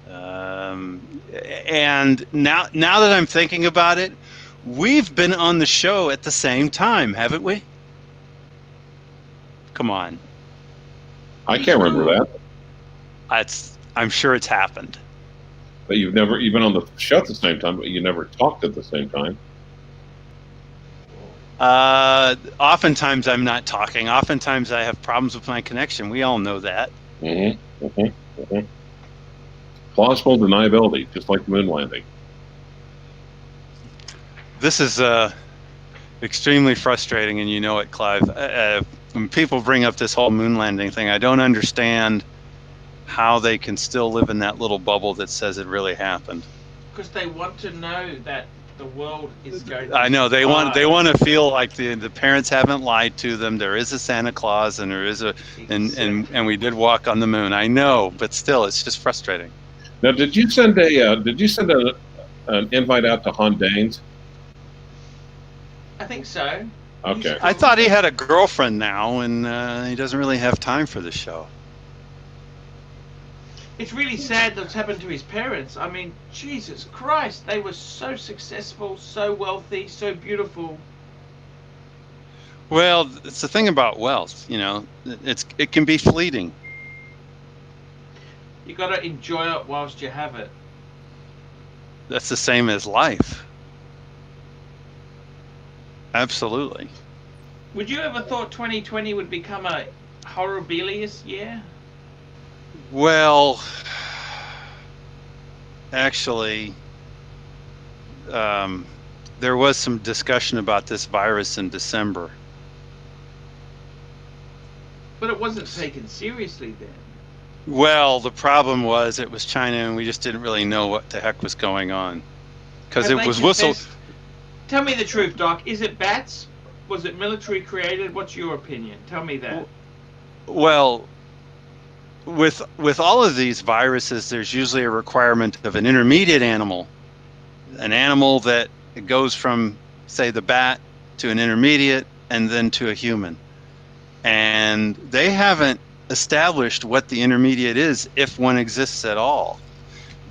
Speaker 5: And now that I'm thinking about it, we've been on the show at the same time, haven't we? Come on.
Speaker 2: I can't remember that.
Speaker 5: I'm sure it's happened.
Speaker 2: But you've been on the show at the same time, but you never talked at the same time.
Speaker 5: Oftentimes I'm not talking. Oftentimes I have problems with my connection. We all know that.
Speaker 2: Plausible deniability, just like the moon landing.
Speaker 5: This is extremely frustrating, and you know it, Clive. When people bring up this whole moon landing thing, I don't understand how they can still live in that little bubble that says it really happened.
Speaker 1: Because they want to know that the world is going to
Speaker 5: I know they want to feel like the parents haven't lied to them. There is a Santa Claus, and there is and we did walk on the moon. I know, but still, it's just frustrating.
Speaker 2: Now, did you send an invite out to Han Danes?
Speaker 1: I think so.
Speaker 2: Okay.
Speaker 5: I thought he had a girlfriend now, and he doesn't really have time for the show.
Speaker 1: It's really sad that's happened to his parents. I mean, Jesus Christ, they were so successful, so wealthy, so beautiful.
Speaker 5: Well, it's the thing about wealth, it can be fleeting.
Speaker 1: You got to enjoy it whilst you have it.
Speaker 5: That's the same as life. Absolutely.
Speaker 1: Would you ever thought 2020 would become a horribilious year?
Speaker 5: Well, actually, there was some discussion about this virus in December.
Speaker 1: But it wasn't taken seriously then.
Speaker 5: Well, the problem was it was China, and we just didn't really know what the heck was going on. Because it was whistled.
Speaker 1: Tell me the truth, Doc. Is it bats? Was it military created? What's your opinion? Tell me that.
Speaker 5: Well, with all of these viruses, there's usually a requirement of an intermediate animal, an animal that goes from, say, the bat to an intermediate and then to a human. And they haven't established what the intermediate is, if one exists at all.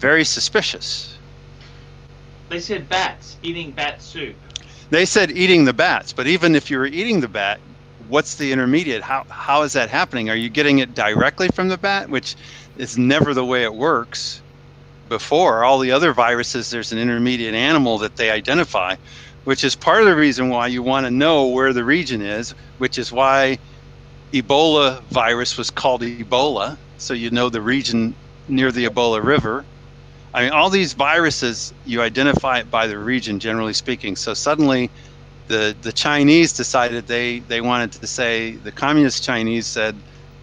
Speaker 5: Very suspicious.
Speaker 1: They said bats, eating bat soup.
Speaker 5: They said eating the bats, but even if you were eating the bat, what's the intermediate? How is that happening? Are you getting it directly from the bat, which is never the way it works before? All the other viruses, there's an intermediate animal that they identify, which is part of the reason why you want to know where the region is, which is why Ebola virus was called Ebola, so you know the region near the Ebola River. I mean, all these viruses, you identify it by the region, generally speaking. So suddenly the Chinese decided they wanted to say, the communist Chinese said,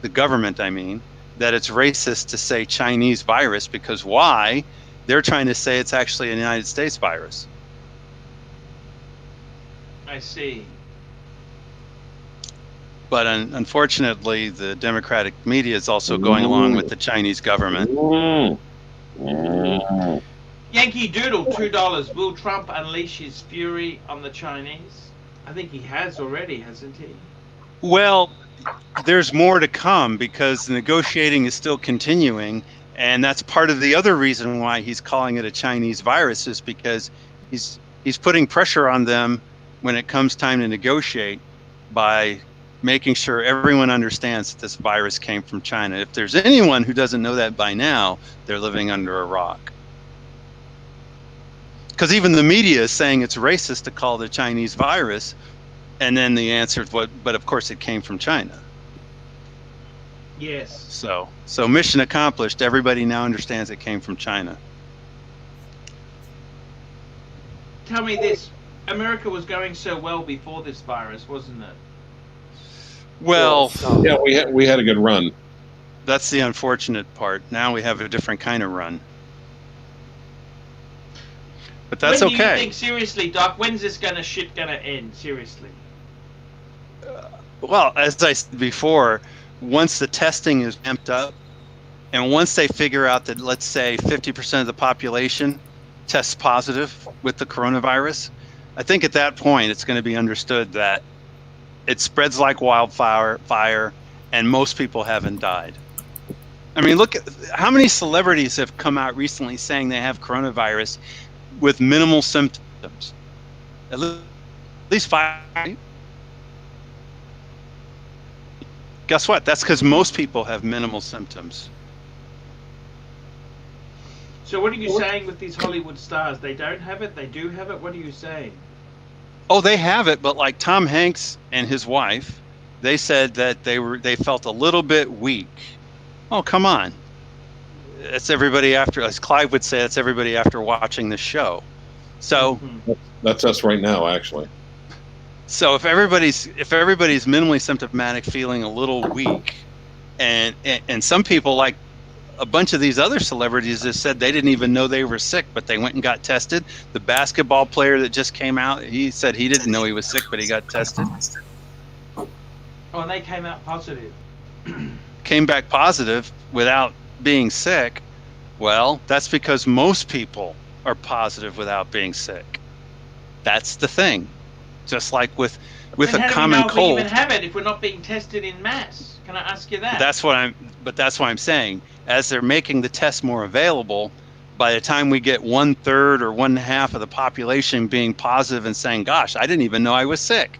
Speaker 5: the government, I mean, that it's racist to say Chinese virus, because why? They're trying to say it's actually a United States virus.
Speaker 1: I see.
Speaker 5: But unfortunately, the Democratic media is also going along with the Chinese government.
Speaker 1: Yankee Doodle, $2. Will Trump unleash his fury on the Chinese? I think he has already, hasn't he?
Speaker 5: Well, there's more to come, because the negotiating is still continuing, and that's part of the other reason why he's calling it a Chinese virus, is because he's putting pressure on them when it comes time to negotiate by making sure everyone understands that this virus came from China. If there's anyone who doesn't know that by now, they're living under a rock. Because even the media is saying it's racist to call it a Chinese virus, and then the answer is, but of course it came from China.
Speaker 1: Yes.
Speaker 5: So mission accomplished. Everybody now understands it came from China.
Speaker 1: Tell me this. America was going so well before this virus, wasn't it?
Speaker 5: Well,
Speaker 2: yeah, we had a good run.
Speaker 5: That's the unfortunate part. Now we have a different kind of run. But that's okay.
Speaker 1: When do you think, seriously, Doc, when's this shit gonna end? Seriously.
Speaker 5: Well, as I said before, once the testing is amped up And once they figure out that, let's say, 50% of the population tests positive with the coronavirus, I think at that point it's going to be understood that it spreads like wildfire, and most people haven't died. I mean, look at how many celebrities have come out recently saying they have coronavirus with minimal symptoms. At least 5. Guess what? That's because most people have minimal symptoms.
Speaker 1: So what are you saying with these Hollywood stars? They don't have it? They do have it? What are you saying?
Speaker 5: Oh, they have it, but like Tom Hanks and his wife, they said that they felt a little bit weak. Oh, come on. That's everybody after, as Clive would say, that's everybody after watching the show. So
Speaker 2: that's us right now, actually.
Speaker 5: So if everybody's minimally symptomatic, feeling a little weak, and some people, like a bunch of these other celebrities, have said they didn't even know they were sick, but they went and got tested. The basketball player that just came out, he said he didn't know he was sick, but he got tested.
Speaker 1: Oh, and they came out positive.
Speaker 5: Came back positive without being sick. Well, that's because most people are positive without being sick. That's the thing. Just like with a common cold. How do we know if we even have it
Speaker 1: if we're not being tested in mass? Can I ask you that?
Speaker 5: That's what I'm saying. As they're making the tests more available, by the time we get 1/3 or 1/2 of the population being positive and saying, "Gosh, I didn't even know I was sick,"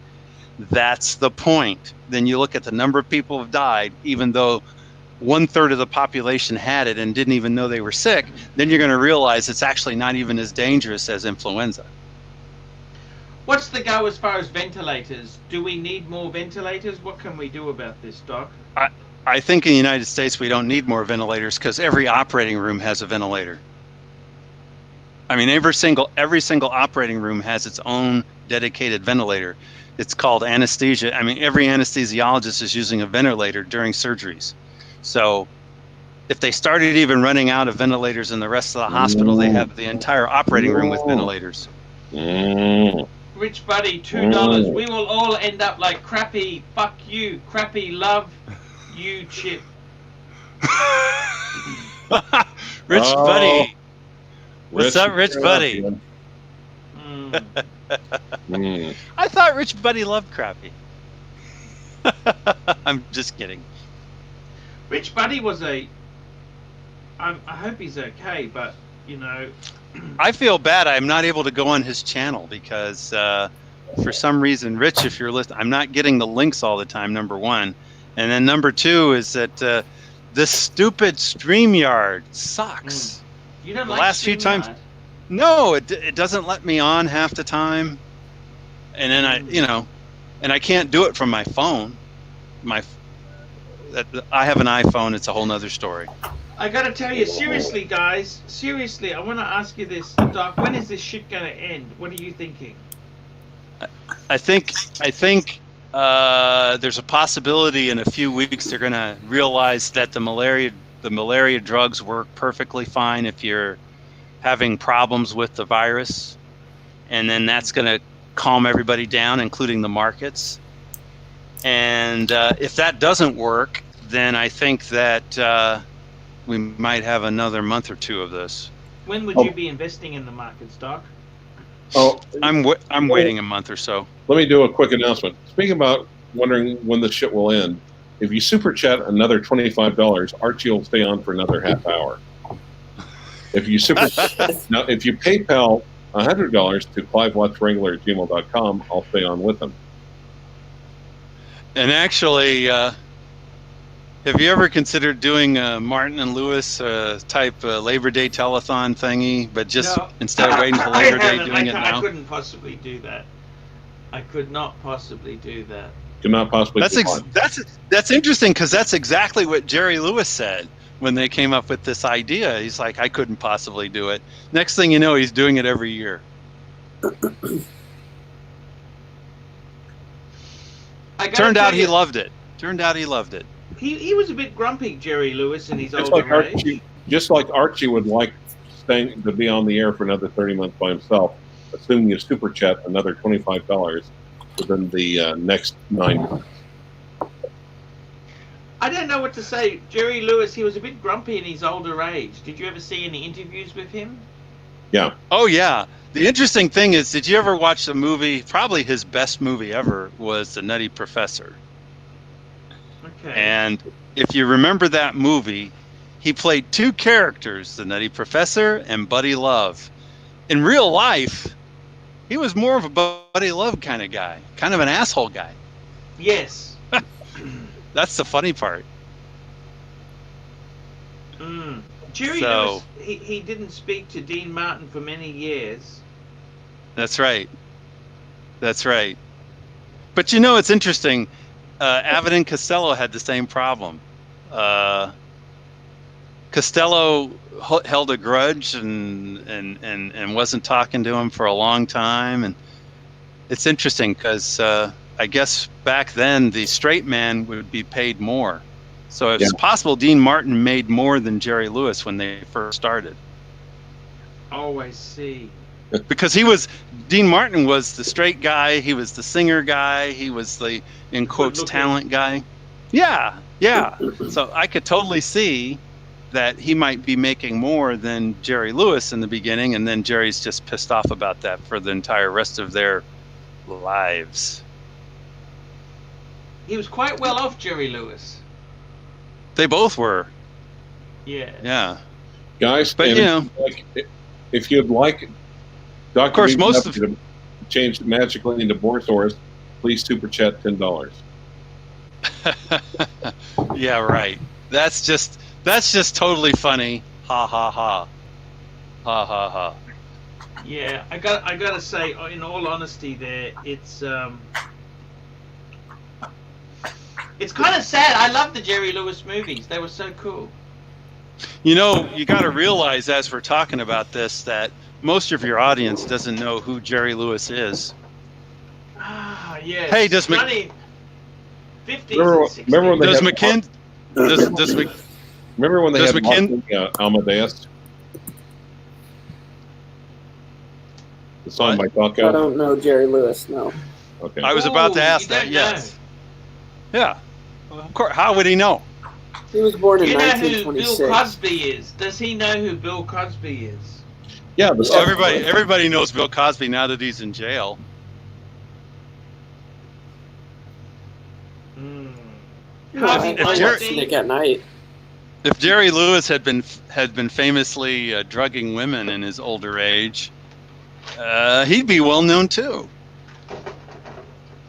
Speaker 5: that's the point. Then you look at the number of people who have died, even though 1/3 of the population had it and didn't even know they were sick. Then you're going to realize it's actually not even as dangerous as influenza.
Speaker 1: What's the go as far as ventilators? Do we need more ventilators? What can we do about this, Doc?
Speaker 5: I think in the United States we don't need more ventilators because every operating room has a ventilator. I mean, every single operating room has its own dedicated ventilator. It's called anesthesia. I mean, every anesthesiologist is using a ventilator during surgeries. So if they started even running out of ventilators in the rest of the hospital, they have the entire operating room with ventilators.
Speaker 1: Rich Buddy, $2. We will all end up like Crappy, fuck you, Crappy, love you, Chip.
Speaker 5: Rich Buddy. What's up, Rich Buddy? I thought Rich Buddy loved Crappy. I'm just kidding.
Speaker 1: Rich Buddy was I hope he's okay, but, you know...
Speaker 5: I feel bad I'm not able to go on his channel because for some reason, Rich, if you're listening, I'm not getting the links all the time, number one. And then number two is that this stupid StreamYard sucks.
Speaker 1: You don't
Speaker 5: the
Speaker 1: like
Speaker 5: last few times. No, it doesn't let me on half the time. And then I can't do it from my phone. I have an iPhone. It's a whole nother story.
Speaker 1: I gotta tell you, seriously, guys, seriously, I want to ask you this, Doc. When is this shit gonna end? What are you thinking?
Speaker 5: I think there's a possibility in a few weeks they're gonna realize that the malaria drugs work perfectly fine if you're having problems with the virus, and then that's gonna calm everybody down, including the markets. And if that doesn't work, then I think that we might have another month or two of this.
Speaker 1: When would you be investing in the markets, Doc?
Speaker 5: I'm waiting a month or so.
Speaker 2: Let me do a quick announcement. Speaking about wondering when the shit will end, if you super chat another $25, Archie will stay on for another half hour. If you now, if you PayPal $100 to CliveWatchWrangler@gmail.com, I'll stay on with them.
Speaker 5: And actually, have you ever considered doing a Martin and Lewis type Labor Day telethon thingy, but just instead of waiting until Labor Day, doing it now?
Speaker 1: I couldn't possibly do that. I could not possibly do that.
Speaker 2: Could not possibly.
Speaker 5: That's interesting because that's exactly what Jerry Lewis said when they came up with this idea. He's like, I couldn't possibly do it. Next thing you know, he's doing it every year. Turned out he loved it.
Speaker 1: He was a bit grumpy, Jerry Lewis, in his older age.
Speaker 2: Just like Archie would like to be on the air for another 30 months by himself, assuming you super chat another $25 within the next 9 months.
Speaker 1: I don't know what to say. Jerry Lewis, he was a bit grumpy in his older age. Did you ever see any interviews with him?
Speaker 2: Yeah.
Speaker 5: Oh yeah. The interesting thing is, did you ever watch the movie? Probably his best movie ever was The Nutty Professor.
Speaker 1: Okay.
Speaker 5: And if you remember that movie, he played two characters, the Nutty Professor and Buddy Love. In real life, he was more of a Buddy Love kind of guy, kind of an asshole guy.
Speaker 1: Yes.
Speaker 5: That's the funny part.
Speaker 1: Jerry
Speaker 5: So-
Speaker 1: Lewis, he didn't speak to Dean Martin for many years.
Speaker 5: That's right. That's right. But you know, it's interesting. Abbott and Costello had the same problem. Costello held a grudge and wasn't talking to him for a long time. And it's interesting because I guess back then the straight man would be paid more. So it's possible Dean Martin made more than Jerry Lewis when they first started.
Speaker 1: Oh, I see.
Speaker 5: Because Dean Martin was the straight guy, he was the singer guy, he was the, in quotes,
Speaker 1: Good-looking.
Speaker 5: talent guy. Yeah, yeah. So I could totally see that he might be making more than Jerry Lewis in the beginning, and then Jerry's just pissed off about that for the entire rest of their lives.
Speaker 1: He was quite well off, Jerry Lewis.
Speaker 5: They both were,
Speaker 1: Yeah.
Speaker 5: yeah.
Speaker 2: Guys,
Speaker 5: But,
Speaker 2: and
Speaker 5: you know-
Speaker 2: if you'd like Dr.
Speaker 5: Of course, most of-
Speaker 2: to change magically into Borosaurus, please super chat $10.
Speaker 5: Yeah, right. That's just totally funny. Ha ha ha. Ha ha ha.
Speaker 1: Yeah, I gotta say, in all honesty, it's kind of sad. I love the Jerry Lewis movies. They were so cool.
Speaker 5: You know, you got to realize as we're talking about this that most of your audience doesn't know who Jerry Lewis is.
Speaker 1: Ah, yes.
Speaker 5: Hey, does Mc-
Speaker 1: Funny. 50s
Speaker 2: Remember-
Speaker 1: and 60s.
Speaker 2: remember when they
Speaker 5: Does
Speaker 2: had-
Speaker 5: McKin? Does Mc?
Speaker 2: Remember when they
Speaker 5: Does
Speaker 2: had
Speaker 5: McKin-
Speaker 2: Amadeus? The song by
Speaker 5: What?
Speaker 2: Taco?
Speaker 3: I don't know Jerry Lewis. No.
Speaker 2: Okay.
Speaker 5: I was about to
Speaker 1: Ooh,
Speaker 5: ask
Speaker 1: you
Speaker 5: that.
Speaker 1: don't
Speaker 5: Yes. Yeah. Of course. How would he know?
Speaker 3: He was born in
Speaker 1: You know who Bill
Speaker 3: 1926.
Speaker 1: Cosby is? Does he know who Bill Cosby is?
Speaker 2: Yeah, the
Speaker 5: So everybody knows Bill Cosby now that he's in jail.
Speaker 3: No,
Speaker 1: Harvey
Speaker 3: I
Speaker 5: Jerry-
Speaker 3: watched Nick at Night.
Speaker 5: If Jerry Lewis had been famously drugging women in his older age, he'd be well known too.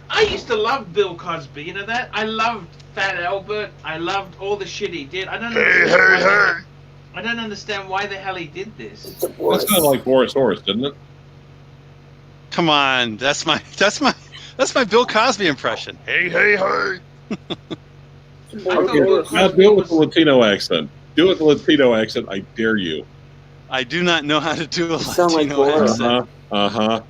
Speaker 1: I used to love Bill Cosby. You know that? I loved Fat Albert. I loved all the shit he did. I don't understand why the hell he did this.
Speaker 3: It's a
Speaker 2: That
Speaker 3: Boris.
Speaker 2: sounded like Borosaurus, didn't it?
Speaker 5: Come on, that's my Bill Cosby impression. Hey, hey, hey.
Speaker 3: It's a
Speaker 1: I thought
Speaker 3: Boris.
Speaker 1: Bill
Speaker 2: Now
Speaker 1: Cosby
Speaker 2: do it with the
Speaker 1: was-
Speaker 2: Latino accent. Do it with the Latino accent, I dare you.
Speaker 5: I do not know how to do a
Speaker 3: sound like
Speaker 5: Latino
Speaker 3: Boris.
Speaker 5: accent.
Speaker 2: Uh-huh.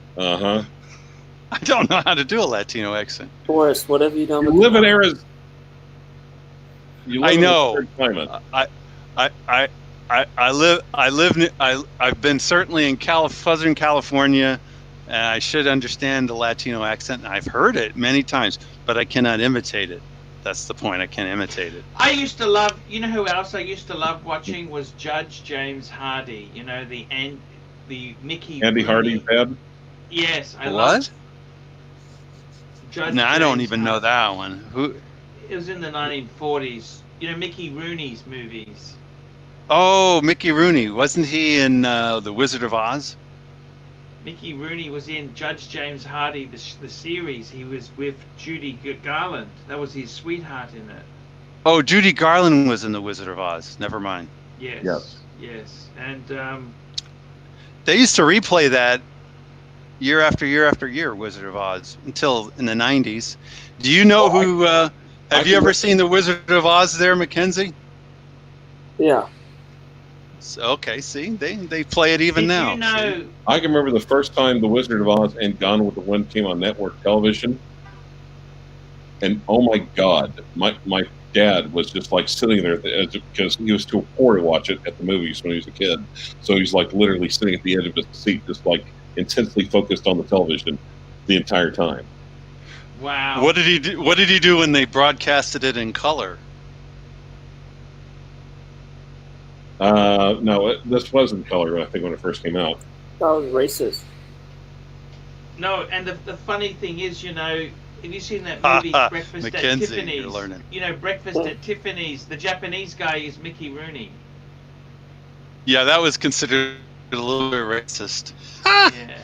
Speaker 5: I don't know how to do a Latino accent.
Speaker 3: Boris, what have you done
Speaker 2: You
Speaker 3: with
Speaker 2: live in
Speaker 3: the-
Speaker 2: Arizona. You
Speaker 5: I
Speaker 2: live in
Speaker 5: know.
Speaker 2: a certain climate.
Speaker 5: I've been certainly in Southern California, and I should understand the Latino accent. And I've heard it many times, but I cannot imitate it. That's the point. I can't imitate it.
Speaker 1: I used to love. You know who else I used to love watching was Judge James Hardy. You know the Mickey.
Speaker 2: Andy
Speaker 1: Rooney.
Speaker 2: Hardy's dad.
Speaker 1: Yes, I
Speaker 5: What?
Speaker 1: loved Judge
Speaker 5: No, I don't
Speaker 1: James
Speaker 5: even know
Speaker 1: Hardy.
Speaker 5: that one. Who?
Speaker 1: It was in the 1940s. You know Mickey Rooney's movies.
Speaker 5: Oh, Mickey Rooney. Wasn't he in The Wizard of Oz?
Speaker 1: Mickey Rooney was in Judge James Hardy, the series. He was with Judy Garland. That was his sweetheart in it.
Speaker 5: Oh, Judy Garland was in The Wizard of Oz. Never mind.
Speaker 1: Yes.
Speaker 2: Yes.
Speaker 1: Yes. And
Speaker 5: They used to replay that year after year after year, Wizard of Oz, until in the 90s. Do you know who... have you ever seen The Wizard of Oz there, Mackenzie?
Speaker 3: Yeah.
Speaker 5: Okay, see, they play it even
Speaker 1: did
Speaker 5: now.
Speaker 1: you know?
Speaker 2: I can remember the first time The Wizard of Oz and Gone with the Wind came on network television. And oh my God, my dad was just like sitting there because he was too poor to watch it at the movies when he was a kid. So he's like literally sitting at the edge of his seat, just like intensely focused on the television the entire time.
Speaker 1: Wow.
Speaker 5: What did he do? What did he do when they broadcasted it in color?
Speaker 2: No, this was in color, I think, when it first came out.
Speaker 3: That was racist.
Speaker 1: No, and the funny thing is, you know, have you seen that movie Breakfast at
Speaker 5: Mackenzie,
Speaker 1: Tiffany's?
Speaker 5: you're learning.
Speaker 1: You know, Breakfast at Tiffany's. The Japanese guy is Mickey Rooney.
Speaker 5: Yeah, that was considered a little bit racist.
Speaker 1: Yeah,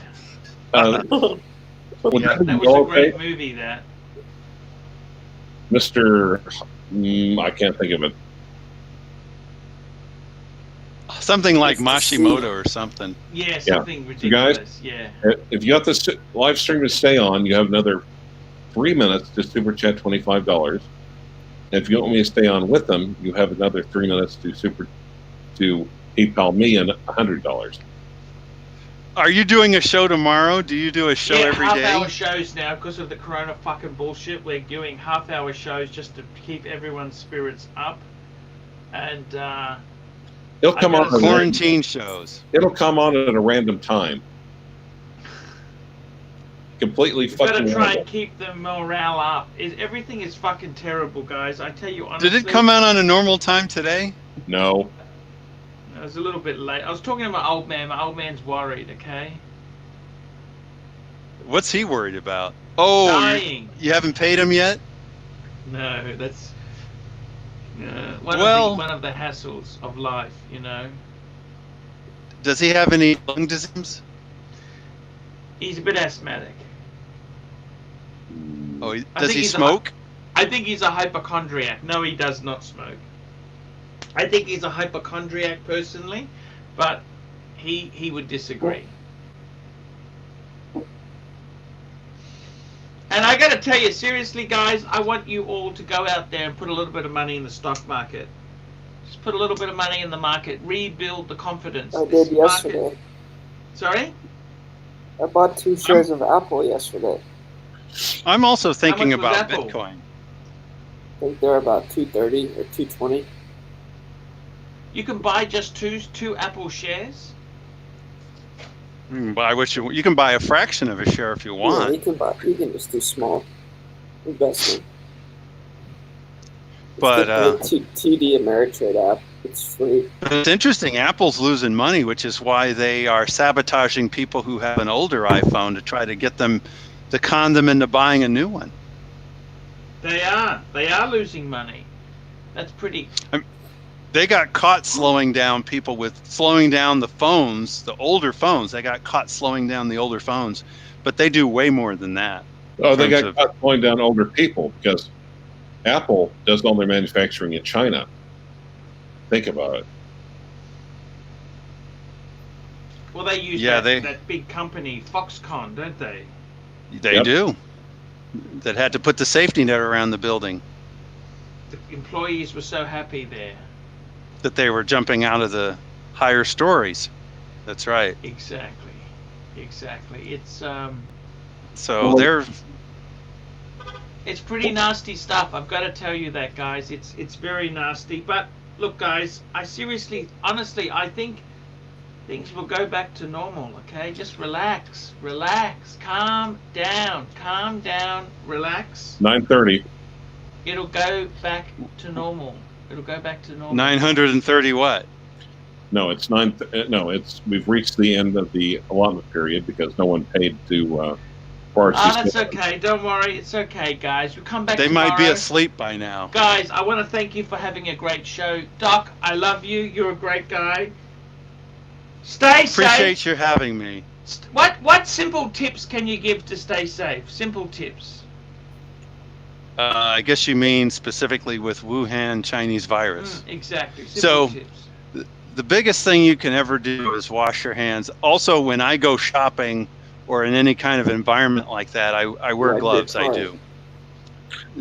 Speaker 2: When
Speaker 1: that
Speaker 2: that
Speaker 1: was a great movie. That.
Speaker 2: Mr. I can't think of it.
Speaker 5: Something like
Speaker 3: Let's see.
Speaker 5: Mashimoto or something.
Speaker 1: Yeah, something
Speaker 2: You
Speaker 1: ridiculous.
Speaker 2: guys?
Speaker 1: Yeah.
Speaker 2: If you got this live stream to stay on, you have another 3 minutes to super chat $25. And if you want me to stay on with them, you have another 3 minutes to PayPal me and $100.
Speaker 5: Are you doing a show tomorrow? Do you do a show every day?
Speaker 1: half-hour shows now because of the corona fucking bullshit. We're doing half-hour shows just to keep everyone's spirits up, and
Speaker 2: It'll come on.
Speaker 5: Quarantine shows.
Speaker 2: It'll come on at a random time. Completely
Speaker 1: we better
Speaker 2: fucking.
Speaker 1: try
Speaker 2: random.
Speaker 1: and keep the morale up. Everything is fucking terrible, guys. I tell you honestly.
Speaker 5: Did it come out on a normal time today?
Speaker 2: No.
Speaker 1: I was a little bit late. I was talking to my old man. My old man's worried. Okay.
Speaker 5: What's he worried about? Oh,
Speaker 1: Dying.
Speaker 5: you haven't paid him yet?
Speaker 1: No, that's one of the hassles of life, you know.
Speaker 5: Does he have any lung disease?
Speaker 1: He's a bit asthmatic.
Speaker 5: Oh,
Speaker 1: I
Speaker 5: does
Speaker 1: think
Speaker 5: he
Speaker 1: he's
Speaker 5: smoke?
Speaker 1: I think he's a hypochondriac. No, he does not smoke. I think he's a hypochondriac personally, but he would disagree. And I got to tell you, seriously, guys, I want you all to go out there and put a little bit of money in the stock market. Just put a little bit of money in the market. Rebuild the confidence.
Speaker 3: I
Speaker 1: This
Speaker 3: did yesterday.
Speaker 1: market- Sorry?
Speaker 3: I bought 2 shares of Apple yesterday.
Speaker 5: I'm also thinking
Speaker 1: much was
Speaker 5: about
Speaker 1: Apple?
Speaker 5: Bitcoin.
Speaker 3: I think they're about 230 or 220.
Speaker 1: You can buy just two Apple shares.
Speaker 5: You can buy you can buy a fraction of a share if you
Speaker 3: Yeah,
Speaker 5: want.
Speaker 3: you can just do small investment.
Speaker 5: But
Speaker 3: It's the TD Ameritrade app. It's free.
Speaker 5: it's interesting. Apple's losing money, which is why they are sabotaging people who have an older iPhone to try to get them to con them into buying a new one.
Speaker 1: They are losing money. That's pretty.
Speaker 5: They got caught slowing down people with slowing down the phones, the older phones. They got caught slowing down the older phones, but they do way more than that.
Speaker 2: Oh, they
Speaker 5: terms
Speaker 2: got
Speaker 5: of-
Speaker 2: caught slowing down older people because Apple does all their manufacturing in China. Think about it.
Speaker 1: Well, they use
Speaker 5: Yeah,
Speaker 1: that big company Foxconn, don't they?
Speaker 5: They
Speaker 2: Yep.
Speaker 5: do. That had to put the safety net around the building.
Speaker 1: The employees were so happy there.
Speaker 5: That they were jumping out of the higher stories. That's right.
Speaker 1: Exactly. It's
Speaker 5: So they're
Speaker 1: it's pretty nasty stuff. I've got to tell you that, guys. It's very nasty. But look, guys, honestly, I think things will go back to normal. Okay, just relax, calm down, relax.
Speaker 2: 9:30.
Speaker 1: It'll go back to normal.
Speaker 5: 930 what?
Speaker 2: No, it's we've reached the end of the allotment period because no one paid to for our
Speaker 1: That's okay. Don't worry. It's okay, guys. We'll come back
Speaker 5: They
Speaker 1: tomorrow.
Speaker 5: might be asleep by now.
Speaker 1: Guys, I want to thank you for having a great show. Doc, I love you. You're a great guy. Stay safe.
Speaker 5: Appreciate you having me.
Speaker 1: What simple tips can you give to stay safe? Simple tips.
Speaker 5: I guess you mean specifically with Wuhan Chinese virus.
Speaker 1: Exactly.
Speaker 5: So-
Speaker 1: Simple tips.
Speaker 5: The biggest thing you can ever do is wash your hands. Also, when I go shopping or in any kind of environment like that, I wear
Speaker 3: Yeah,
Speaker 5: gloves.
Speaker 3: good
Speaker 5: I
Speaker 3: point.
Speaker 5: do.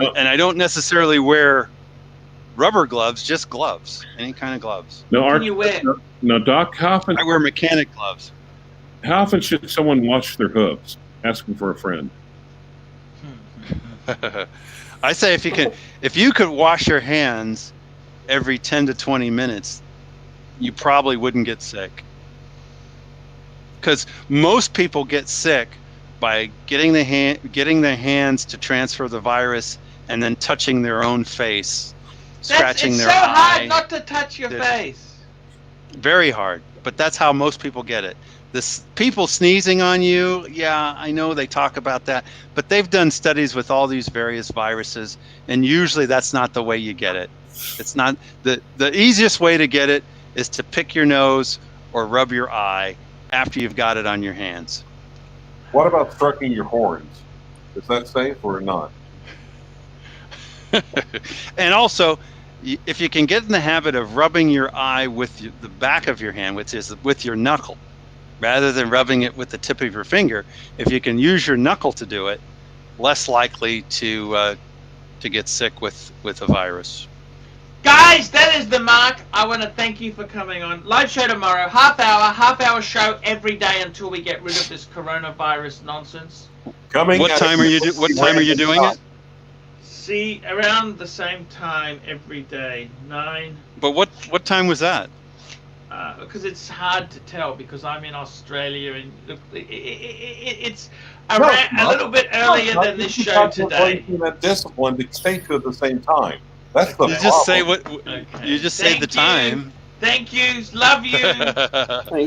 Speaker 2: Oh.
Speaker 5: And I don't necessarily wear rubber gloves, just gloves, any kind of gloves.
Speaker 2: No,
Speaker 1: What can you wear?
Speaker 2: no, Doc. How
Speaker 5: I wear mechanic gloves.
Speaker 2: often should someone wash their hooves? Asking for a friend.
Speaker 5: I say if you could wash your hands every 10 to 20 minutes, you probably wouldn't get sick. Because most people get sick by getting their hands to transfer the virus and then touching their own face, scratching
Speaker 1: it's
Speaker 5: their
Speaker 1: so
Speaker 5: eye.
Speaker 1: hard not to touch your
Speaker 5: There's-
Speaker 1: face.
Speaker 5: Very hard, but that's how most people get it. This people sneezing on you, yeah, I know they talk about that, but they've done studies with all these various viruses, and usually that's not the way you get it. It's not the easiest way to get it is to pick your nose or rub your eye after you've got it on your hands.
Speaker 2: What about stroking your horns? Is that safe or not?
Speaker 5: And also, if you can get in the habit of rubbing your eye with the back of your hand, which is with your knuckle, rather than rubbing it with the tip of your finger, if you can use your knuckle to do it, less likely to get sick with a virus.
Speaker 1: Guys, that is the mark. I want to thank you for coming on. Live show tomorrow, half hour show every day until we get rid of this coronavirus nonsense.
Speaker 5: What time are you doing it?
Speaker 1: See, around the same time every day, 9.
Speaker 5: But what time was that?
Speaker 1: Because it's hard to tell because I'm in Australia and it's around a little bit earlier than this show today.
Speaker 2: That discipline to stay to at the same time. That's the
Speaker 5: You
Speaker 2: problem.
Speaker 5: just say what you just say the time.
Speaker 1: Thank you. Love you.
Speaker 3: Thanks.